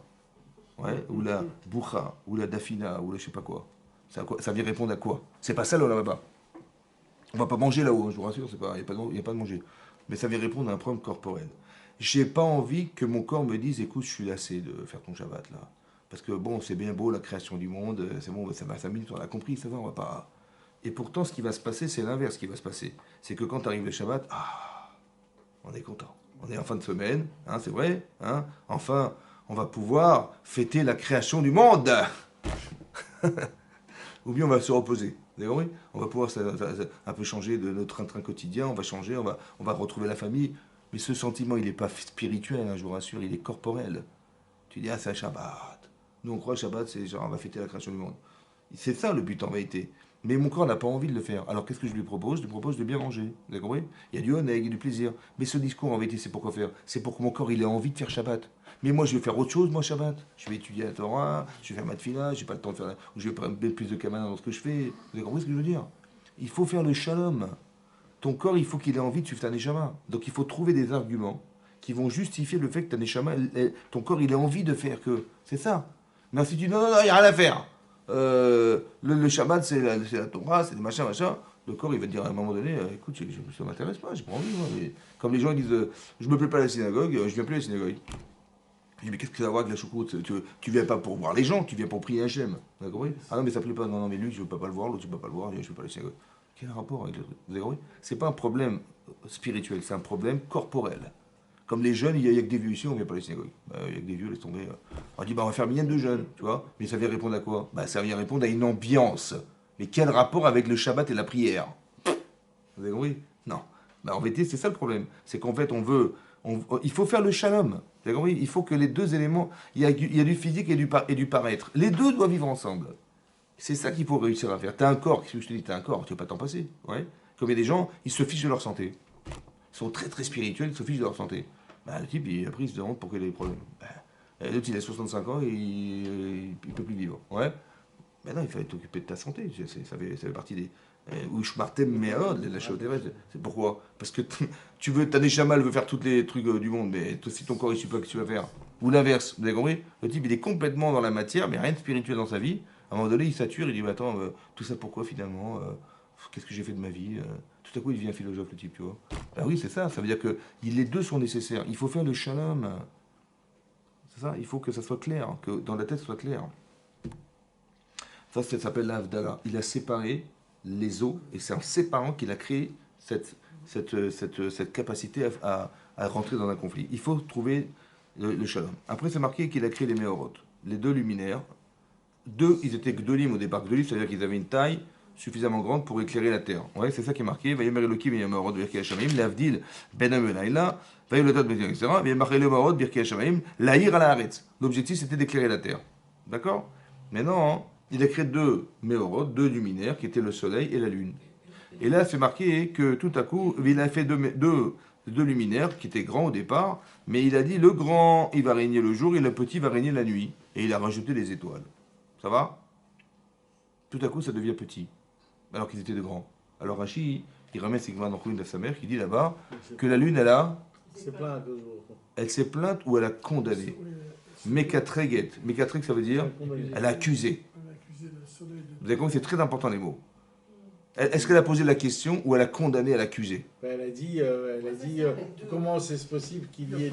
[SPEAKER 1] Ouais? Ou la boucha, ou la dafina, ou le je sais pas quoi. Ça vient répondre à quoi? C'est pas ça le repas. On va pas manger là-haut, je vous rassure, il n'y a pas de manger. Mais ça vient répondre à un problème corporel. J'ai pas envie que mon corps me dise, écoute, je suis lassé de faire ton Shabbat là. Parce que bon, c'est bien beau la création du monde, c'est bon, ça va 5 minutes, on a compris, ça va, on va pas. Et pourtant, ce qui va se passer, c'est l'inverse qui va se passer. C'est que quand arrive le Shabbat, on est content. On est en fin de semaine, hein, c'est vrai, hein. Enfin, on va pouvoir fêter la création du monde. Ou bien on va se reposer. Vous avez compris? On va pouvoir un peu changer de notre train quotidien, on va changer, on va retrouver la famille. Mais ce sentiment, il n'est pas spirituel, hein, je vous rassure, il est corporel. Tu dis, c'est un Shabbat. Nous, on croit que Shabbat, c'est genre, on va fêter la création du monde. C'est ça le but en vérité. Mais mon corps n'a pas envie de le faire. Alors qu'est-ce que je lui propose? Je lui propose de bien manger. Vous avez compris? Il y a du honneur, il y a du plaisir. Mais ce discours, en vérité, c'est pourquoi faire? C'est pour que mon corps, il ait envie de faire Shabbat. Mais moi, je vais faire autre chose, moi, Shabbat. Je vais étudier la Torah, je vais faire ma tefila, j'ai pas le temps de faire... Ou je vais mettre plus de kamana dans ce que je fais. Vous avez compris ce que je veux dire? Il faut faire le shalom. Ton corps, il faut qu'il ait envie de suivre ta neshama. Donc il faut trouver des arguments qui vont justifier le fait que ta neshama, ton corps, il ait envie de faire que... C'est ça. Mais si tu dis non, il n'y a rien à faire. Le Shabbat, c'est la Torah, c'est des machins, machin. Le corps, il va te dire à un moment donné, écoute, ça m'intéresse pas, j'ai pas envie. Moi. Mais comme les gens ils disent, je me plais pas à la synagogue, je viens plus à la synagogue. Je dis, mais qu'est-ce que ça va voir avec la choucroute? Tu viens pas pour voir les gens, tu viens pour prier Hachem. Vous avez compris? Ah non, mais ça plaît pas. Non, non, mais lui, je veux pas le voir, l'autre, je veux pas le voir, je veux pas à la synagogue. Quel rapport avec le truc? Vous avez compris? C'est pas un problème spirituel, c'est un problème corporel. Comme les jeunes, il y a que des vieux ici, on vient pas à la synagogue. Il y a que des vieux, laisse tomber. On dit, on va faire minyan de jeunes, tu vois. Mais ça vient répondre à quoi? Ça vient répondre à une ambiance. Mais quel rapport avec le Shabbat et la prière? Vous avez compris? Non. En vérité, c'est ça le problème. C'est qu'en fait, il faut faire le shalom. Vous avez compris? Il faut que les deux éléments, il y a du physique et du paraître. Les deux doivent vivre ensemble. C'est ça qu'il faut réussir à faire. Tu as un corps, qu'est-ce que je te dis? Tu as un corps, tu ne vas pas t'en passer. Ouais. Comme il y a des gens, ils se fichent de leur santé. Ils sont très très spirituels, ils se fichent de leur santé. Le type, après, il se demande pourquoi il a des problèmes. L'autre, il a 65 ans et il ne peut plus vivre. Ouais. Mais non, il fallait t'occuper de ta santé. Ça fait partie des. Ou je partais, mais la chose c'est pourquoi? Parce que tu veux, ta neshama, elle veut faire tous les trucs du monde, mais toi, si ton corps, il ne suit pas, qu'est-ce que tu vas faire? Ou l'inverse, vous avez compris? Le type, il est complètement dans la matière, mais rien de spirituel dans sa vie. À un moment donné, il sature, il dit, attends, tout ça pourquoi finalement? Qu'est-ce que j'ai fait de ma vie? Tout à coup, il devient philosophe, le type, tu vois. Oui, c'est ça, ça veut dire que les deux sont nécessaires. Il faut faire le shalom. C'est ça, il faut que ça soit clair, que dans la tête, ça soit clair. Ça s'appelle l'Havdalah. Il a séparé les eaux, et c'est en séparant qu'il a créé cette capacité à rentrer dans un conflit. Il faut trouver le shalom. Après, c'est marqué qu'il a créé les Meorot, les deux luminaires. Ils étaient Gdolim au départ. Gdolim, c'est-à-dire qu'ils avaient une taille suffisamment grande pour éclairer la terre. Ouais, c'est ça qui est marqué. Vayomer Elokim et Meorot Birkei Hashamayim, Lavdil Ben Amelayla, Vayoletot Ben etc. Vayomer Meorot Birkei Hashamayim, Lahir ala Haaretz. L'objectif, c'était d'éclairer la terre. D'accord? Maintenant, il a créé deux Meorot, deux luminaires, qui étaient le soleil et la lune. Et là, c'est marqué que tout à coup, il a fait deux luminaires qui étaient grands au départ, mais il a dit le grand, il va régner le jour et le petit va régner la nuit. Et il a rajouté des étoiles. Ça va? Tout à coup, ça devient petit, alors qu'ils étaient de grands. Alors Rashi, il remet ses mains dans le de sa mère, qui dit là-bas que la lune, elle s'est plainte ou elle a condamné. Mekatreget. Mekatreg, ça veut dire elle a accusé. Vous avez compris, c'est très important les mots. Est-ce qu'elle a posé la question ou elle a condamné, elle a accusé?
[SPEAKER 2] Elle a dit comment c'est possible qu'il y ait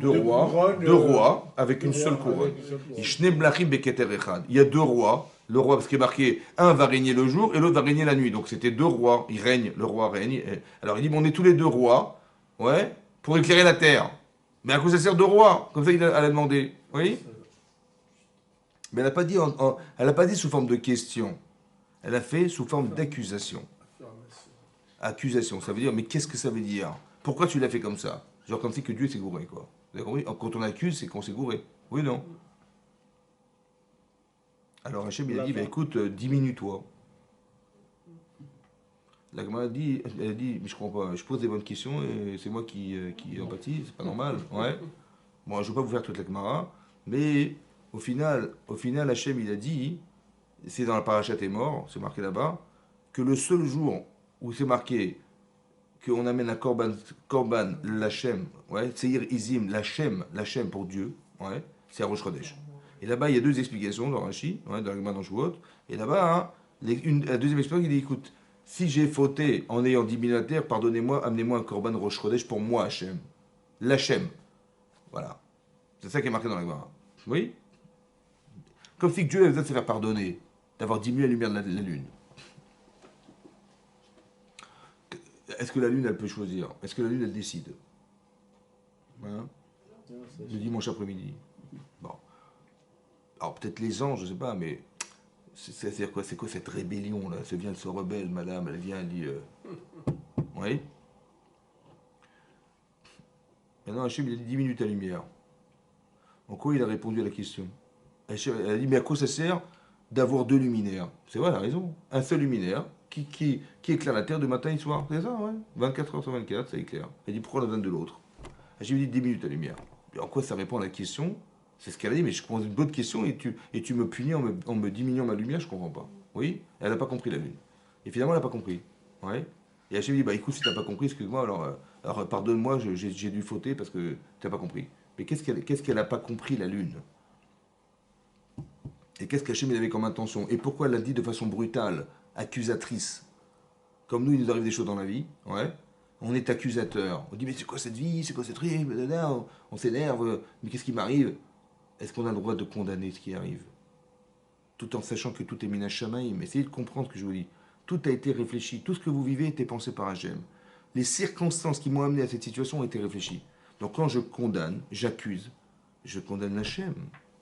[SPEAKER 1] deux rois avec une seule couronne. Il y a deux rois. Le roi, parce qu'il est marqué, un va régner le jour et l'autre va régner la nuit. Donc c'était deux rois. Ils règnent, le roi règne. Alors il dit, bon, on est tous les deux rois, ouais, pour éclairer la terre. Mais à quoi ça sert de roi? Comme ça, elle a demandé. Oui? Mais elle n'a pas dit sous forme de question. Elle a fait sous forme d'accusation. Accusation, ça veut dire, mais qu'est-ce que ça veut dire? Pourquoi tu l'as fait comme ça? Genre comme si que Dieu s'est gouré, quoi. Vous avez compris? Quand on accuse, c'est qu'on s'est gouré. Oui, non? Alors Hachem, il a dit, bah, écoute, diminue-toi. La Gemara a dit, mais je comprends pas, je pose des bonnes questions et c'est moi qui empathie, c'est pas normal. Ouais. Bon, je ne vais pas vous faire toute la Gemara, mais au final, Hachem, il a dit, c'est dans la parachat est mort, c'est marqué là-bas, que le seul jour où c'est marqué qu'on amène un korban l'Hachem, ouais, Seir Izim, l'Hachem pour Dieu, ouais, c'est à Rosh Chodesh. Et là-bas, il y a deux explications dans Rashi, ouais, dans la Gemara dans Shavuot, et là-bas, la deuxième explication, il dit, écoute, si j'ai fauté en ayant 10 000 la terre, pardonnez-moi, amenez-moi un korban Rosh Chodesh pour moi, Hachem. L'Hachem. Voilà. C'est ça qui est marqué dans la Gemara. Oui? Comme si Dieu avait besoin de se faire pardonner, d'avoir diminué la lumière de la lune. Est-ce que la lune, elle peut choisir? Est-ce que la lune, elle décide? Hein? Le dimanche après-midi. Bon. Alors peut-être les anges, je ne sais pas, mais c'est quoi cette rébellion là? Elle se rebelle, madame, elle vient, elle dit... Oui? Maintenant, Hachem, il a dit 10 minutes à lumière. En quoi il a répondu à la question? Elle a dit, mais à quoi ça sert d'avoir deux luminaires? C'est vrai, elle a raison. Un seul luminaire qui éclaire la terre de matin et soir. C'est ça, ouais. 24 heures sur 24, ça éclaire. Elle dit, pourquoi on a besoin de l'autre? J'ai dit 10 minutes à lumière. Et en quoi ça répond à la question? C'est ce qu'elle a dit, mais je pose une bonne question et tu me punis en me diminuant ma lumière, je ne comprends pas. Oui? Elle n'a pas compris la lune. Et finalement, elle n'a pas compris. Ouais. Et Hachem dit, bah écoute, si tu n'as pas compris, excuse-moi, alors pardonne-moi, j'ai dû fauter parce que tu n'as pas compris. Mais qu'est-ce qu'elle n'a pas compris, la lune? Et qu'est-ce qu'Hachem avait comme intention? Et pourquoi elle l'a dit de façon brutale, accusatrice? Comme nous, il nous arrive des choses dans la vie, ouais. On est accusateur. On dit, mais c'est quoi cette vie? C'est quoi ce truc? On s'énerve. Mais qu'est-ce qui m'arrive? Est-ce qu'on a le droit de condamner ce qui arrive? Tout en sachant que tout est Mina Shamaïm. Essayez de comprendre ce que je vous dis. Tout a été réfléchi. Tout ce que vous vivez était pensé par Hachem. Les circonstances qui m'ont amené à cette situation ont été réfléchies. Donc quand je condamne, j'accuse, je condamne Hachem.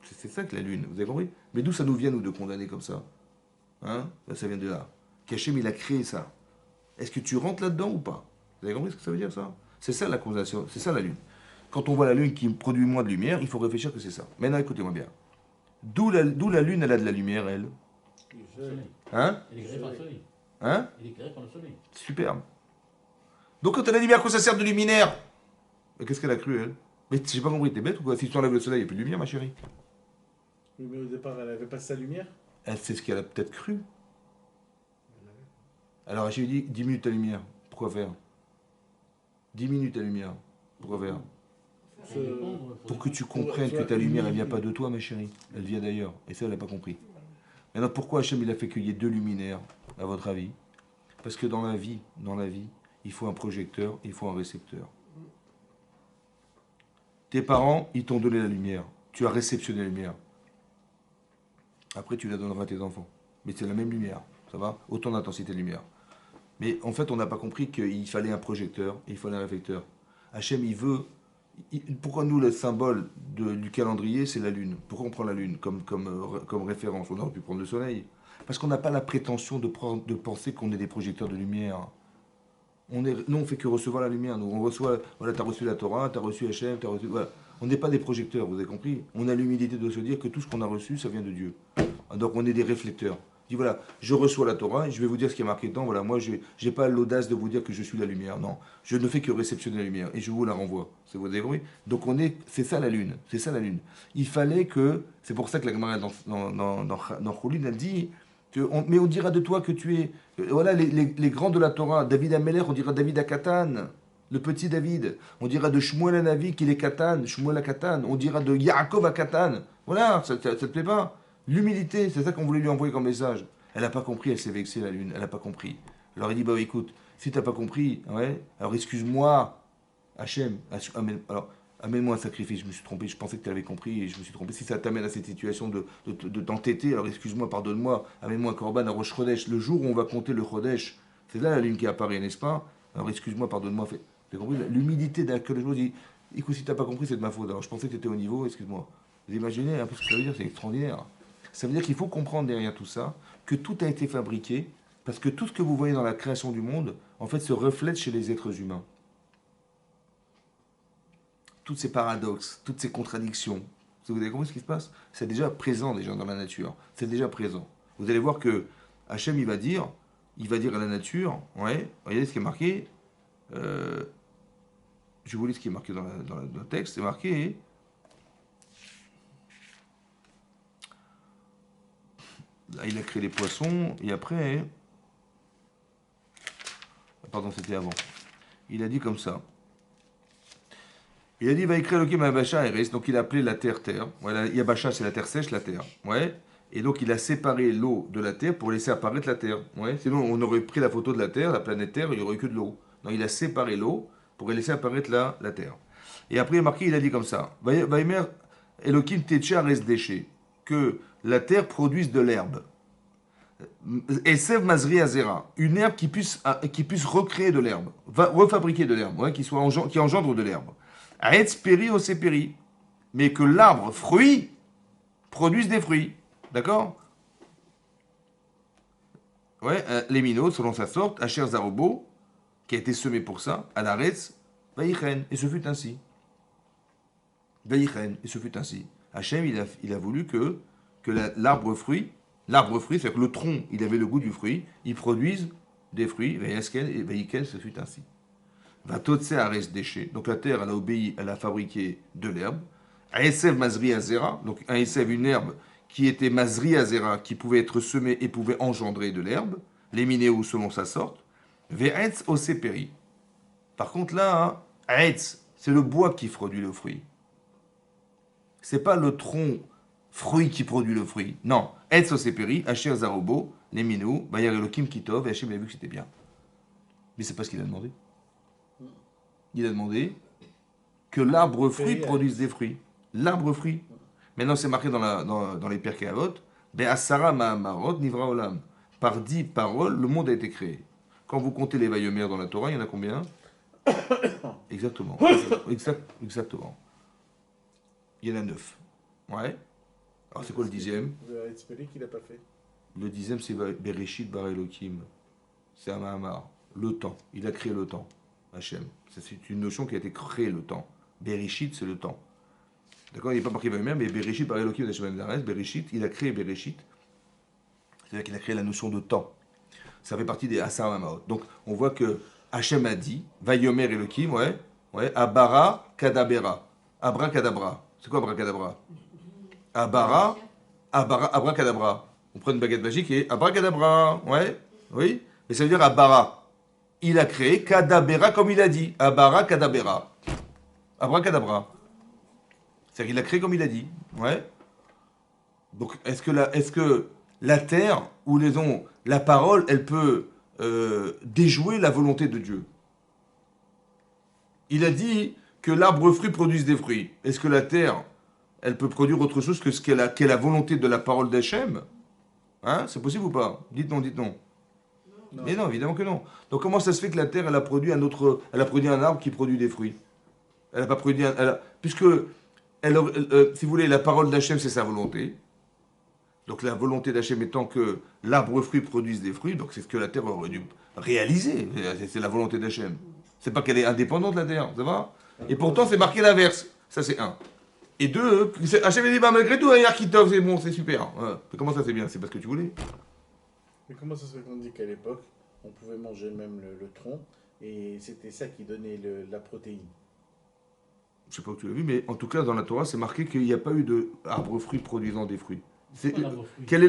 [SPEAKER 1] C'est ça que la lune, vous avez compris? Mais d'où ça nous vient, nous, de condamner comme ça? Hein? Ça vient de là. Qu'Hachem, il a créé ça. Est-ce que tu rentres là-dedans ou pas? Vous avez compris ce que ça veut dire, ça? C'est ça la condamnation, c'est ça la lune. Quand on voit la lune qui produit moins de lumière, il faut réfléchir que c'est ça. Maintenant, écoutez-moi bien. D'où la lune, elle a de la lumière, elle? Hein?
[SPEAKER 3] Elle est créée par le soleil.
[SPEAKER 1] Hein?
[SPEAKER 3] Elle est créée par le soleil.
[SPEAKER 1] Superbe. Donc quand elle a dit, mais à quoi ça sert de luminaire? Mais qu'est-ce qu'elle a cru, elle? Mais j'ai pas compris, t'es bête ou quoi? Si tu enlèves le soleil, il n'y a plus de lumière, ma chérie.
[SPEAKER 2] Oui, mais au départ, elle n'avait pas sa lumière.
[SPEAKER 1] Elle sait ce qu'elle a peut-être cru. Alors j'ai dit 10 minutes à lumière. Pourquoi faire? 10 minutes à lumière. Pourquoi faire? Pour que tu comprennes que ta lumière, elle vient pas de toi, ma chérie. Elle vient d'ailleurs. Et ça, elle n'a pas compris. Maintenant, pourquoi Hachem, il a fait qu'il y ait deux luminaires, à votre avis? Parce que dans la vie, il faut un projecteur, il faut un récepteur. Tes parents, ils t'ont donné la lumière. Tu as réceptionné la lumière. Après, tu la donneras à tes enfants. Mais c'est la même lumière. Ça va? Autant d'intensité de lumière. Mais en fait, on n'a pas compris qu'il fallait un projecteur, et il fallait un réflecteur. Hachem, il veut. Pourquoi nous, le symbole du calendrier, c'est la Lune? Pourquoi on prend la Lune comme référence? On aurait pu prendre le Soleil. Parce qu'on n'a pas la prétention de penser qu'on est des projecteurs de lumière. Nous, on fait que recevoir la lumière. Nous, on reçoit. Voilà, tu as reçu la Torah, tu as reçu Hachem, tu as reçu. Voilà. On n'est pas des projecteurs, vous avez compris? On a l'humilité de se dire que tout ce qu'on a reçu, ça vient de Dieu. Donc, on est des réflecteurs. Je dis voilà, je reçois la Torah et je vais vous dire ce qui est marqué dedans. Voilà, moi, je n'ai pas l'audace de vous dire que je suis la lumière. Non, je ne fais que réceptionner la lumière et je vous la renvoie. Vous avez compris? Donc, c'est ça la lune. C'est ça la lune. Il fallait que. C'est pour ça que la Gemara dans Choulin, elle dit. Mais on dira de toi que tu es. Voilà, les grands de la Torah. David Ameler, on dira David Akatan, le petit David. On dira de Shmuel Anavi qu'il est Katan, Shmuel Akatan. On dira de Yaakov Akatan. Voilà, ça te plaît pas? L'humilité, c'est ça qu'on voulait lui envoyer comme message. Elle n'a pas compris, elle s'est vexée la lune, elle n'a pas compris. Alors il dit, bah écoute, si tu n'as pas compris, ouais, alors excuse-moi, Hachem, alors amène-moi un sacrifice, je me suis trompé, je pensais que tu avais compris et je me suis trompé. Si ça t'amène à cette situation de t'entêter, alors excuse-moi, pardonne-moi, amène-moi un korban à Rosh Chodesh, le jour où on va compter le Chodesh, c'est là la lune qui apparaît, n'est-ce pas? Alors excuse-moi, pardonne-moi, t'as compris? L'humilité d'un que le jour dit, écoute, si tu n'as pas compris, c'est de ma faute, alors je pensais que tu étais au niveau, excuse-moi. Vous imaginez un peu ce que ça veut dire, c'est extraordinaire. Ça veut dire qu'il faut comprendre derrière tout ça que tout a été fabriqué, parce que tout ce que vous voyez dans la création du monde, en fait, se reflète chez les êtres humains. Tous ces paradoxes, toutes ces contradictions, vous avez compris ce qui se passe? C'est déjà présent déjà dans la nature. C'est déjà présent. Vous allez voir que Hachem, il va dire à la nature, ouais, regardez ce qui est marqué. Je vous lis ce qui est marqué dans le texte. C'est marqué. Là, il a créé les poissons, et après. Pardon, c'était avant. Il a dit comme ça. Il a dit, va écrire Elohim Yabasha Eres, donc il a appelé la terre terre. Voilà, Yabasha, c'est la terre sèche, la terre. Ouais. Et donc il a séparé l'eau de la terre pour laisser apparaître la terre. Ouais. Sinon, on aurait pris la photo de la terre, la planète Terre, il n'y aurait eu que de l'eau. Non, il a séparé l'eau pour laisser apparaître la terre. Et après, il a marqué, il a dit comme ça. Vaimer Elohim Techa Res Déché, que la terre produise de l'herbe. Esev Mazri Azera, une herbe qui puisse recréer de l'herbe, refabriquer de l'herbe, ouais, qui engendre de l'herbe. Aetz Peri Oseperi, mais que l'arbre fruit produise des fruits. D'accord? Ouais, les minots, selon sa sorte, Asher Zarobo, qui a été semé pour ça, à l'Aretz, Vaïchen, et ce fut ainsi. Vaïchen, et ce fut ainsi. Hachem, il a voulu que l'arbre fruit, c'est-à-dire que le tronc, il avait le goût du fruit, il produise des fruits, Vaïsken et Vaïken, ce fut ainsi. Va totse Ares déchet. Donc la terre, elle a obéi, elle a fabriqué de l'herbe. Aesev Mazri Azera, donc un Aesev, une herbe qui était Mazri Azera, qui pouvait être semée et pouvait engendrer de l'herbe, les minéos selon sa sorte. Ve'etz Oseperi. Par contre là, Aetz, c'est le bois qui produit le fruit. C'est pas le tronc fruit qui produit le fruit. Non. Etz Oseperi, Asher Zarobo, les minéos, Bayar Elohim Kitov, et Hachem a vu que c'était bien. Mais c'est pas ce qu'il a demandé. Il a demandé que l'arbre fruit produise des fruits. L'arbre fruit. Maintenant, c'est marqué dans les Pirkei Avot. Be'asara ma'amarot nivra olam. Par 10 paroles, le monde a été créé. Quand vous comptez les Vayomer dans la Torah, il y en a combien? Exactement. Exactement. Il y en a 9. Ouais. Alors, c'est quoi le 10e?
[SPEAKER 2] qu'il n'a pas fait.
[SPEAKER 1] Le 10e, c'est Bereshit Bar Elohim. C'est un Mahamar. Le temps. Il a créé le temps. Hachem. C'est une notion qui a été créée, le temps. Bereshit, c'est le temps. D'accord? Il n'est pas marqué même, mais Bereshit par Elohim d'Hachem Dares, Bereshit, il a créé Bereshit. C'est-à-dire qu'il a créé la notion de temps. Ça fait partie des Asar Mamaot. Donc, on voit que Hachem a dit, Vayomer Elohim, ouais, Abara Kadabera. Abracadabra. C'est quoi Abracadabra? Abracadabra. On prend une baguette magique et Abracadabra. Ouais, oui. Mais ça veut dire Abara. Il a créé Kadabera comme il a dit. Abara Kadabera. Abracadabra. C'est-à-dire qu'il a créé comme il a dit. Ouais. Donc, est-ce que la terre, ou la parole, elle peut déjouer la volonté de Dieu? Il a dit que l'arbre fruit produise des fruits. Est-ce que la terre, elle peut produire autre chose que ce qu'est la volonté de la parole d'Hachem? Hein? C'est possible ou pas? Dites non, dites non.
[SPEAKER 2] Non.
[SPEAKER 1] Mais non, évidemment que non. Donc comment ça se fait que la terre, elle a produit elle a produit un arbre qui produit des fruits? Elle n'a pas produit puisque, si vous voulez, la parole d'Hachem, c'est sa volonté. Donc la volonté d'Hachem étant que l'arbre fruit produise des fruits, donc c'est ce que la terre aurait dû réaliser. C'est la volonté d'Hachem. C'est pas qu'elle est indépendante, la terre, ça va? Et pourtant, c'est marqué l'inverse. Ça, c'est un. Et deux, Hachem a dit, bah, malgré tout, un Yarkitov, c'est bon, c'est super. Voilà. Mais comment ça, c'est bien? C'est parce que tu voulais.
[SPEAKER 2] Mais comment ça se fait qu'on dit qu'à l'époque, on pouvait manger même le tronc et c'était ça qui donnait la protéine?
[SPEAKER 1] Je sais pas où tu l'as vu, mais en tout cas, dans la Torah, c'est marqué qu'il n'y a pas eu d'arbre fruit produisant des fruits. Quel est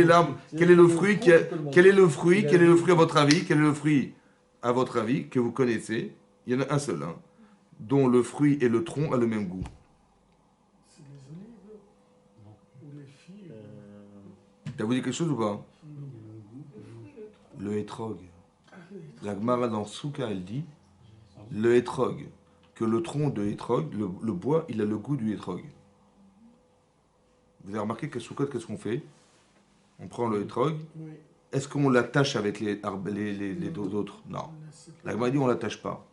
[SPEAKER 1] l'arbre, quel est le fruit, quel est le fruit, quel est le fruit à votre avis, quel est le fruit à votre avis que vous connaissez? Il y en a un seul, hein, dont le fruit et le tronc a le même goût.
[SPEAKER 3] C'est les olives ou les figues.
[SPEAKER 1] T'as vous dit quelque chose ou pas? Le hétrog. La Gemara dans Souka, elle dit le hétrog, que le tronc de hétrog, le bois, il a le goût du hétrog. Vous avez remarqué qu'à Soukot, qu'est-ce qu'on fait? On prend le hétrog.
[SPEAKER 3] Oui.
[SPEAKER 1] Est-ce qu'on l'attache avec les deux autres? Non. La Gemara dit on ne l'attache pas.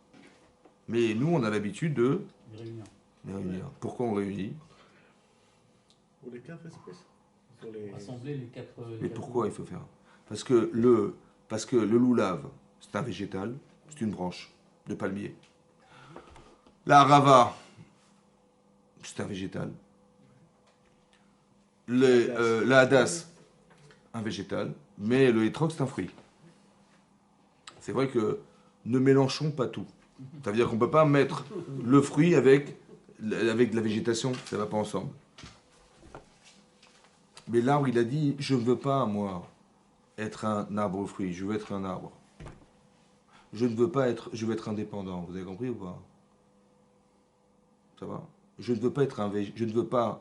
[SPEAKER 1] Mais nous, on a l'habitude de les réunir. Pourquoi on réunit?
[SPEAKER 2] Pour les 4 espèces. Pour les...
[SPEAKER 4] Rassembler les quatre.
[SPEAKER 1] Mais pourquoi il faut faire? Parce que le loulave, c'est un végétal, c'est une branche de palmier. La rava, c'est un végétal. La hadas, un végétal. Mais le hétrog, c'est un fruit. C'est vrai que ne mélangeons pas tout. Ça veut dire qu'on ne peut pas mettre le fruit avec de la végétation, ça ne va pas ensemble. Mais l'arbre, il a dit, je ne veux pas, moi, être un arbre fruit, je veux être un arbre. Je ne veux pas être, je veux être indépendant, vous avez compris ou pas? Ça va? Je ne veux pas être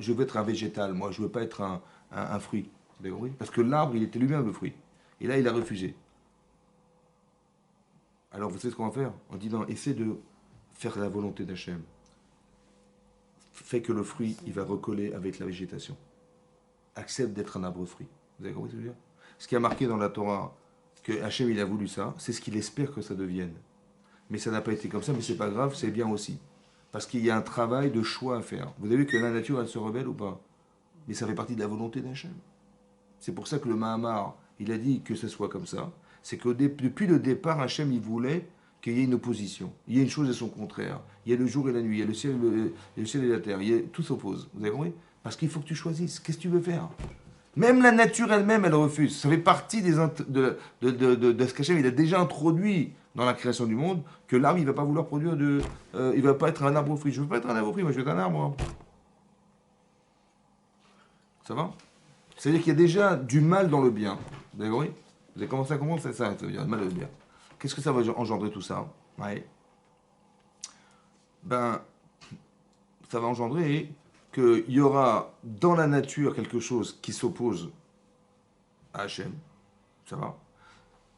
[SPEAKER 1] je veux être un végétal, moi, je ne veux pas être un fruit. Vous avez compris? Parce que l'arbre, il était lui-même le fruit. Et là, il a refusé. Alors, vous savez ce qu'on va faire? On dit, non, essaie de faire la volonté d'Hachem. Fait que le fruit, il va recoller avec la végétation. Accepte d'être un arbre fruit. Vous avez compris ce que je veux dire? Ce qui a marqué dans la Torah, que Hachem, il a voulu ça, c'est ce qu'il espère que ça devienne. Mais ça n'a pas été comme ça, mais c'est pas grave, c'est bien aussi. Parce qu'il y a un travail de choix à faire. Vous avez vu que la nature, elle se rebelle ou pas? Mais ça fait partie de la volonté d'Hachem. C'est pour ça que le Mahamar, il a dit que ce soit comme ça. C'est que depuis le départ, Hachem, il voulait qu'il y ait une opposition. Il y a une chose et son contraire. Il y a le jour et la nuit, il y a le ciel et la terre. Tout s'oppose. Vous avez compris? Parce qu'il faut que tu choisisses. Qu'est-ce que tu veux faire? Même la nature elle-même, elle refuse. Ça fait partie de ce qu'Hachem, il a déjà introduit dans la création du monde, que l'arbre, il ne va pas vouloir produire il ne va pas être un arbre fruit. Je ne veux pas être un arbre fruit, moi je veux être un arbre. Ça va? C'est-à-dire qu'il y a déjà du mal dans le bien. Vous avez compris? Vous avez commencé à comprendre, c'est ça, ça veut dire le mal dans le bien. Qu'est-ce que ça va engendrer tout ça? Ouais. Ben, ça va engendrer qu'il y aura dans la nature quelque chose qui s'oppose à Hachem. Ça va?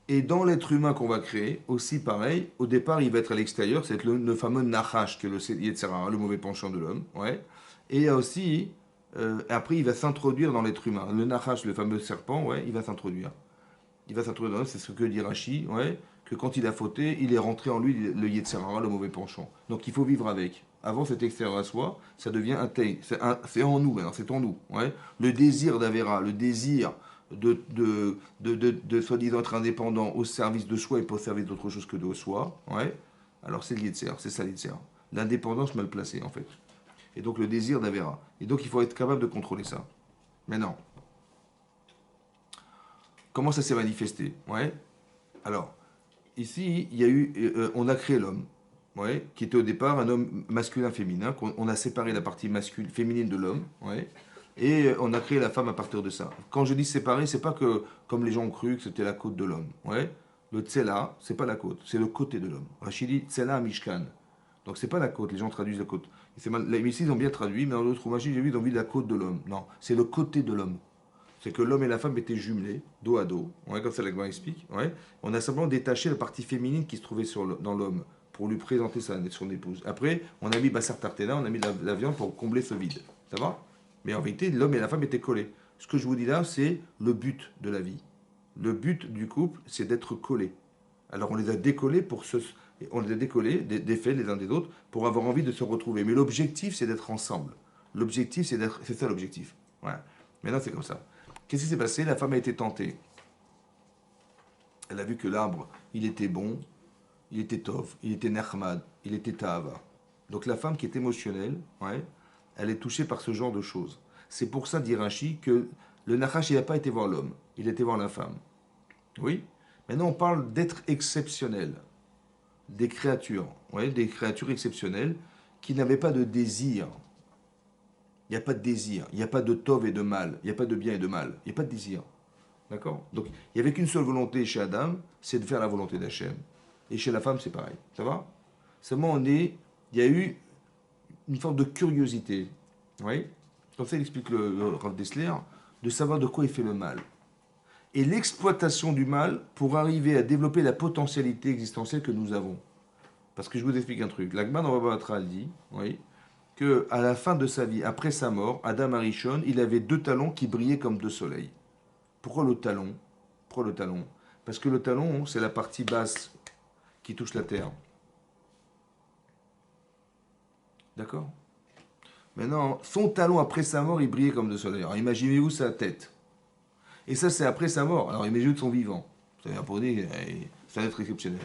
[SPEAKER 1] Et dans l'être humain qu'on va créer, aussi pareil, au départ, il va être à l'extérieur, c'est le fameux Nachash, qui est le Yetzirah, le mauvais penchant de l'homme. Ouais. Et il y a aussi, après, il va s'introduire dans l'être humain. Le Nachash, le fameux serpent, ouais, il va s'introduire. Il va s'introduire dans l'homme, c'est ce que dit Rashi, ouais, que quand il a fauté, il est rentré en lui le Yetzirah, le mauvais penchant. Donc il faut vivre avec. Avant, c'est extérieur à soi, ça devient un teil. C'est en nous, maintenant, c'est en nous. Ouais. Le désir d'Avera, le désir de soi-disant être indépendant au service de soi et pas au service d'autre chose que de soi, ouais. Alors c'est l'Yetzer, c'est ça l'Yetzer. L'indépendance mal placée en fait. Et donc le désir d'Avera. Et donc il faut être capable de contrôler ça. Maintenant, comment ça s'est manifesté? Ouais. Alors, ici, il y a eu, on a créé l'homme, ouais, qui était au départ un homme masculin-féminin, on a séparé la partie masculine, féminine de l'homme, ouais. Et on a créé la femme à partir de ça. Quand je dis séparé, c'est pas que, comme les gens ont cru, que c'était la côte de l'homme. Ouais. Le tsela, c'est pas la côte, c'est le côté de l'homme. Rachid dit tsela mishkan. Donc c'est pas la côte, les gens traduisent la côte. Ici, ils ont bien traduit, mais dans d'autres machines, j'ai vu, ils ont vu la côte de l'homme. Non, c'est le côté de l'homme. C'est que l'homme et la femme étaient jumelés, dos à dos. Ouais, comme ça, la Gemara explique. Ouais. On a simplement détaché la partie féminine qui se trouvait dans l'homme pour lui présenter son épouse. Après, on a mis Bassar Tartena, on a mis la viande pour combler ce vide. Ça va? Mais en vérité, l'homme et la femme étaient collés. Ce que je vous dis là, c'est le but de la vie. Le but du couple, c'est d'être collés. Alors on les a décollés on les a décollés, défaits les uns des autres, pour avoir envie de se retrouver. Mais l'objectif, c'est d'être ensemble. L'objectif, c'est ça l'objectif. Voilà. Maintenant, c'est comme ça. Qu'est-ce qui s'est passé? La femme a été tentée. Elle a vu que l'arbre, il était bon, il était tov, il était nechmad, il était ta'ava. Donc la femme qui est émotionnelle, ouais, elle est touchée par ce genre de choses. C'est pour ça, dit Rashi, que le Nachash, il n'a pas été voir l'homme, il a été voir la femme. Oui. Maintenant, on parle d'être exceptionnel, des créatures, ouais, des créatures exceptionnelles qui n'avaient pas de désir. Il n'y a pas de désir, il n'y a pas de tov et de mal, il n'y a pas de bien et de mal, il n'y a pas de désir. D'accord? Donc, il n'y avait qu'une seule volonté chez Adam, c'est de faire la volonté d'Hachem. Et chez la femme, c'est pareil. Ça va? Seulement, il y a eu une forme de curiosité. Oui? Comme ça, il explique le Rav Dessler, de savoir de quoi il fait le mal. Et l'exploitation du mal pour arriver à développer la potentialité existentielle que nous avons. Parce que je vous explique un truc. L'Agman dans Baba Batra dit, oui, que à la fin de sa vie, après sa mort, Adam Arishon, il avait 2 talons qui brillaient comme 2 soleils. Pourquoi le talon? Pourquoi le talon? Parce que le talon, c'est la partie basse qui touche la terre. D'accord? Maintenant, son talon après sa mort, il brillait comme 2 soleils. Alors imaginez-vous sa tête. Et ça, c'est après sa mort. Alors imaginez-vous son vivant. Ça veut dire pour dire, c'est un être exceptionnel.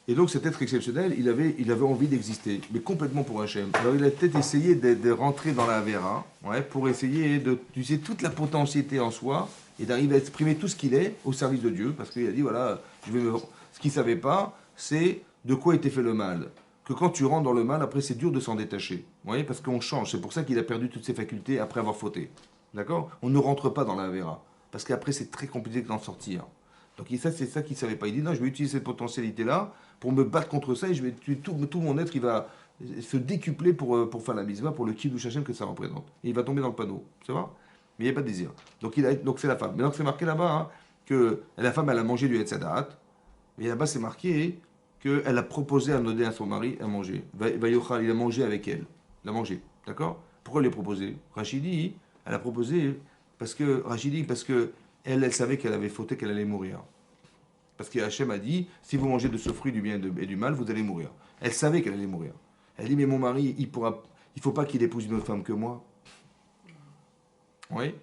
[SPEAKER 1] Et donc cet être exceptionnel, il avait envie d'exister, mais complètement pour Hachem. Alors il a peut-être essayé de rentrer dans la Vera, ouais, pour essayer d'utiliser toute la potentialité en soi et d'arriver à exprimer tout ce qu'il est au service de Dieu, parce qu'il a dit, voilà, ce qu'il ne savait pas, c'est de quoi était fait le mal. Que quand tu rentres dans le mal, après c'est dur de s'en détacher. Vous voyez, parce qu'on change. C'est pour ça qu'il a perdu toutes ses facultés après avoir fauté. D'accord? On ne rentre pas dans la Vera, parce qu'après c'est très compliqué d'en sortir. Donc ça, c'est ça qu'il ne savait pas. Il dit, non, je vais utiliser cette potentialité-là pour me battre contre ça et je vais tuer tout mon être, il va se décupler pour faire la mitzvah, pour le kiddush Hashem que ça représente. Et il va tomber dans le panneau, c'est vrai? Mais il n'y a pas de désir. Donc c'est la femme. Maintenant c'est marqué là-bas hein, que la femme, elle a mangé du Hetzadat, mais là-bas c'est marqué qu'elle a proposé à donner à son mari à manger. Vayochal, il a mangé avec elle. Il a mangé, d'accord? Pourquoi il l'a proposé? Rachidi, elle a proposé parce que elle savait qu'elle avait fauté, qu'elle allait mourir. Parce que Hachem a dit, si vous mangez de ce fruit du bien et du mal, vous allez mourir. Elle savait qu'elle allait mourir. Elle dit, mais mon mari, il ne faut pas qu'il épouse une autre femme que moi. Oui.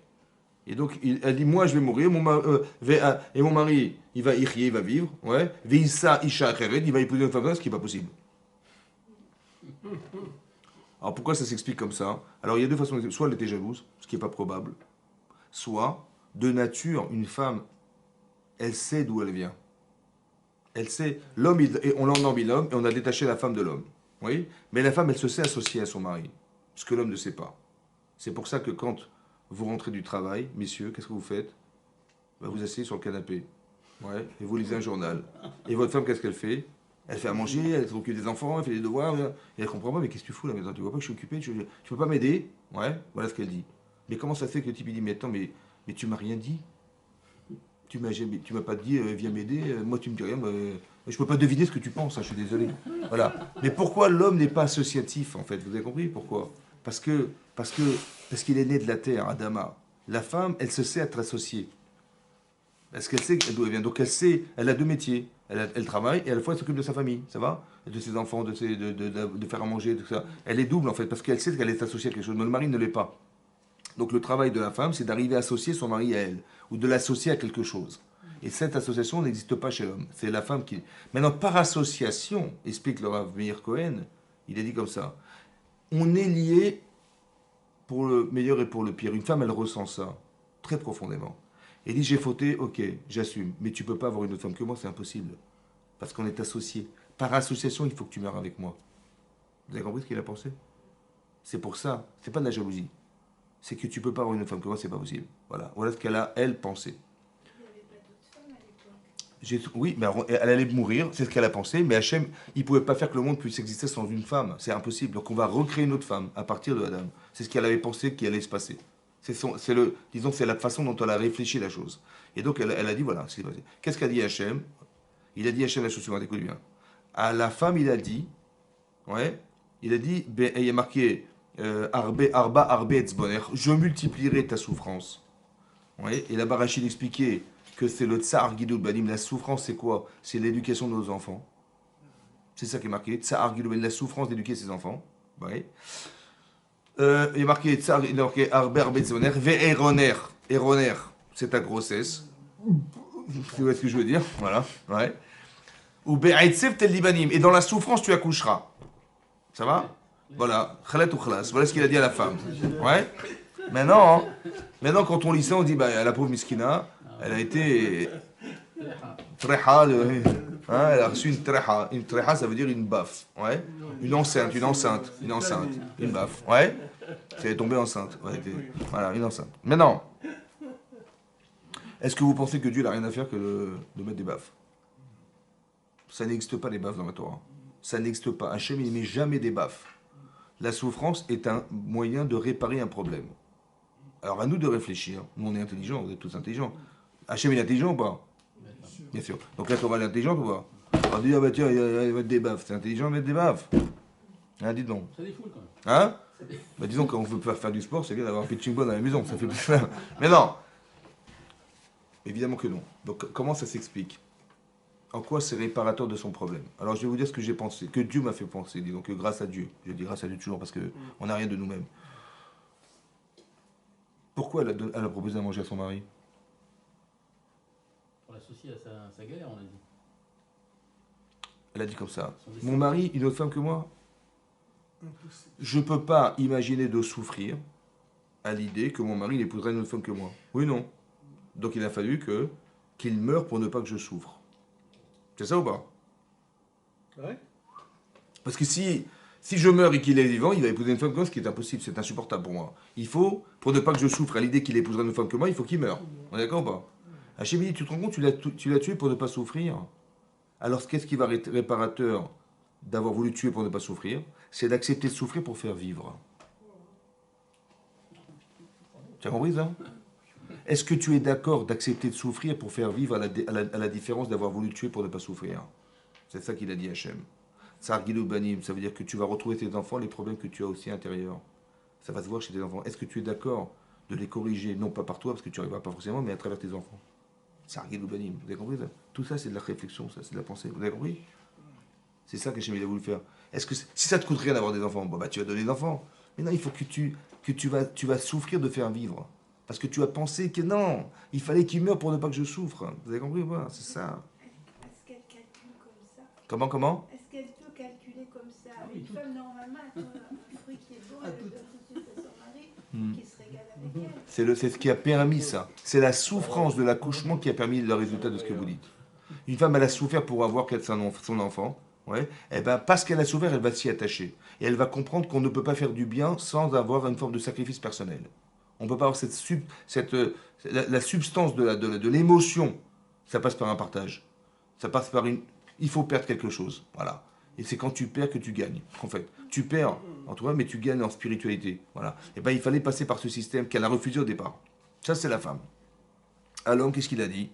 [SPEAKER 1] Et donc, elle dit, moi, je vais mourir, et mon mari, il va vivre, ouais. Veissa isha acheret, il va épouser une femme, ce qui n'est pas possible. Alors, pourquoi ça s'explique comme ça? Alors, il y a 2 façons. Soit elle était jalouse, ce qui n'est pas probable. Soit, de nature, une femme, elle sait d'où elle vient. Elle sait, l'homme, on l'a endormi l'homme et on a détaché la femme de l'homme. Oui. Mais la femme, elle se sait associée à son mari. Ce que l'homme ne sait pas. C'est pour ça que quand vous rentrez du travail, messieurs, qu'est-ce que vous faites? Vous asseyez sur le canapé. Ouais, et vous lisez un journal. Et votre femme, qu'est-ce qu'elle fait? Elle fait à manger, elle s'occupe des enfants, elle fait les devoirs. Et elle comprend pas, mais qu'est-ce que tu fous là maintenant? Tu vois pas que je suis occupé? Tu peux pas m'aider? Ouais, voilà ce qu'elle dit. Mais comment ça se fait que le type il dit, mais attends, mais tu m'as rien dit? Tu m'as pas dit, viens m'aider, moi tu me dis rien, je peux pas deviner ce que tu penses, hein, je suis désolé. Voilà. Mais pourquoi l'homme n'est pas associatif, en fait? Vous avez compris pourquoi? Parce qu'il est né de la terre, Adama. La femme, elle se sait être associée. Parce qu'elle sait d'où elle vient. Donc elle sait, elle a 2 métiers. Elle travaille et à la fois elle s'occupe de sa famille, ça va? De ses enfants, de faire à manger, tout ça. Elle est double en fait, parce qu'elle sait qu'elle est associée à quelque chose. Mais le mari ne l'est pas. Donc le travail de la femme, c'est d'arriver à associer son mari à elle, ou de l'associer à quelque chose. Et cette association n'existe pas chez l'homme. C'est la femme qui... Maintenant, par association, explique le Rav Meir Cohen, il a dit comme ça, on est lié pour le meilleur et pour le pire. Une femme, elle ressent ça très profondément. Elle dit, j'ai fauté, ok, j'assume, mais tu peux pas avoir une autre femme que moi, c'est impossible. Parce qu'on est associés. Par association, il faut que tu meurs avec moi. Vous avez compris ce qu'il a pensé? C'est pour ça, c'est pas de la jalousie. C'est que tu peux pas avoir une autre femme que moi, c'est pas possible. Voilà ce qu'elle a, elle, pensé.
[SPEAKER 4] Il n'y avait pas d'autres femmes à l'époque.
[SPEAKER 1] Oui, mais elle allait mourir, c'est ce qu'elle a pensé, mais Hachem, il pouvait pas faire que le monde puisse exister sans une femme. C'est impossible. Donc on va recréer une autre femme à partir de Adam. C'est ce qu'elle avait pensé qui allait se passer. C'est la façon dont elle a réfléchi la chose. Et donc elle a dit, voilà ce qui s'est passé. Qu'est-ce qu'a dit Hachem? Il a dit Hachem la chose suivante, écoute bien. À la femme, il a dit, ouais, il a dit, il y a marqué, arba etzboner, je multiplierai ta souffrance. Ouais, et là-bas, Rachid expliquait que c'est le tsar Gidul Banim. La souffrance, c'est quoi? C'est l'éducation de nos enfants. C'est ça qui est marqué. Tsar Gidul Banim, la souffrance d'éduquer ses enfants. Ouais. Il est marqué tsar, il est marqué arbe etzboner, ve'eroner. Eroner, c'est ta grossesse. Tu vois ce que je veux dire? Voilà. Ouais. Ou be'aitsev tel libanim. Et dans la souffrance, tu accoucheras. Ça va? Voilà. Khalat ou khlas. Voilà ce qu'il a dit à la femme. Ouais. Maintenant, quand on lit ça, on dit, bah, la pauvre Miskina, elle a été treha, elle a reçu une treha. Une treha, ça veut dire une baffe. Ouais. Une enceinte, une baffe. Ouais. Elle est tombée enceinte. Ouais, voilà, une enceinte. Maintenant, est-ce que vous pensez que Dieu n'a rien à faire que de mettre des baffes? Ça n'existe pas les baffes dans la Torah. Ça n'existe pas. Hachem, il ne met jamais des baffes. La souffrance est un moyen de réparer un problème. Alors à nous de réfléchir. Nous on est intelligents, vous êtes tous intelligents. Hachem il est intelligent ou pas? Bien sûr. Donc la Torah elle est intelligente ou pas? On dit, ah bah tiens, il va mettre des baffes. C'est intelligent de mettre des baffes? Hein, dites donc.
[SPEAKER 3] Ça défoule quand même.
[SPEAKER 1] Hein? Bah disons quand on veut pas faire du sport, c'est bien d'avoir un pitching ball à la maison, ça fait plus mal. Mais non. Évidemment que non. Donc comment ça s'explique? En quoi c'est réparateur de son problème? Alors je vais vous dire ce que j'ai pensé, que Dieu m'a fait penser, disons que grâce à Dieu. Je dis grâce à Dieu toujours parce qu'on n'a rien de nous-mêmes. Pourquoi elle a proposé à manger à son mari?
[SPEAKER 3] Pour l'associer à sa galère, on a dit.
[SPEAKER 1] Elle a dit comme ça. Mon mari, une autre femme que moi? Je ne peux pas imaginer de souffrir à l'idée que mon mari épouserait une autre femme que moi. Oui, non. Donc il a fallu qu'il meure pour ne pas que je souffre. C'est ça ou pas?
[SPEAKER 2] Ouais.
[SPEAKER 1] Parce que si je meurs et qu'il est vivant, il va épouser une femme comme moi, ce qui est impossible, c'est insupportable pour moi. Il faut, pour ne pas que je souffre à l'idée qu'il épouserait une femme que moi, il faut qu'il meure. On est d'accord ou pas? Hachem dit, tu te rends compte, tu l'as tué pour ne pas souffrir. Alors qu'est-ce qui va être réparateur d'avoir voulu tuer pour ne pas souffrir? C'est d'accepter de souffrir pour faire vivre. Tu as compris ça? Est-ce que tu es d'accord d'accepter de souffrir pour faire vivre à la différence d'avoir voulu tuer pour ne pas souffrir? C'est ça qu'il a dit Hachem. Tsar Gilou Banim, ça veut dire que tu vas retrouver tes enfants les problèmes que tu as aussi intérieurs. Ça va se voir chez tes enfants. Est-ce que tu es d'accord de les corriger, non pas par toi, parce que tu n'y arriveras pas forcément, mais à travers tes enfants? Tsar Gilou Banim, vous avez compris ça? Tout ça, c'est de la réflexion, ça, c'est de la pensée. Vous avez compris? C'est ça qu'Hachem a voulu faire. Est-ce que si ça te coûte rien d'avoir des enfants, bon, bah, tu vas donner des enfants. Mais non, il faut que tu vas souffrir de faire vivre. Parce que tu as pensé que non, il fallait qu'il meure pour ne pas que je souffre. Vous avez compris ou pas? C'est ça.
[SPEAKER 4] Est-ce qu'elle calcule comme ça?
[SPEAKER 1] Comment?
[SPEAKER 4] Est-ce qu'elle peut calculer comme ça? Une femme, normalement, elle trouve un fruit qui est bon, elle le donne tout de suite à son mari, qui se régale avec elle.
[SPEAKER 1] C'est ce qui a permis ça. C'est la souffrance de l'accouchement qui a permis le résultat de ce que vous dites. Une femme, elle a souffert pour avoir son enfant. Ouais. Et ben, parce qu'elle a souffert, elle va s'y attacher. Et elle va comprendre qu'on ne peut pas faire du bien sans avoir une forme de sacrifice personnel. On ne peut pas avoir la substance de l'émotion. Ça passe par un partage. Ça passe par il faut perdre quelque chose. Voilà. Et c'est quand tu perds que tu gagnes, en fait. Tu perds en toi, mais tu gagnes en spiritualité. Voilà. Et ben, il fallait passer par ce système qu'elle a refusé au départ. Ça, c'est la femme. À l'homme, qu'est-ce qu'il a dit?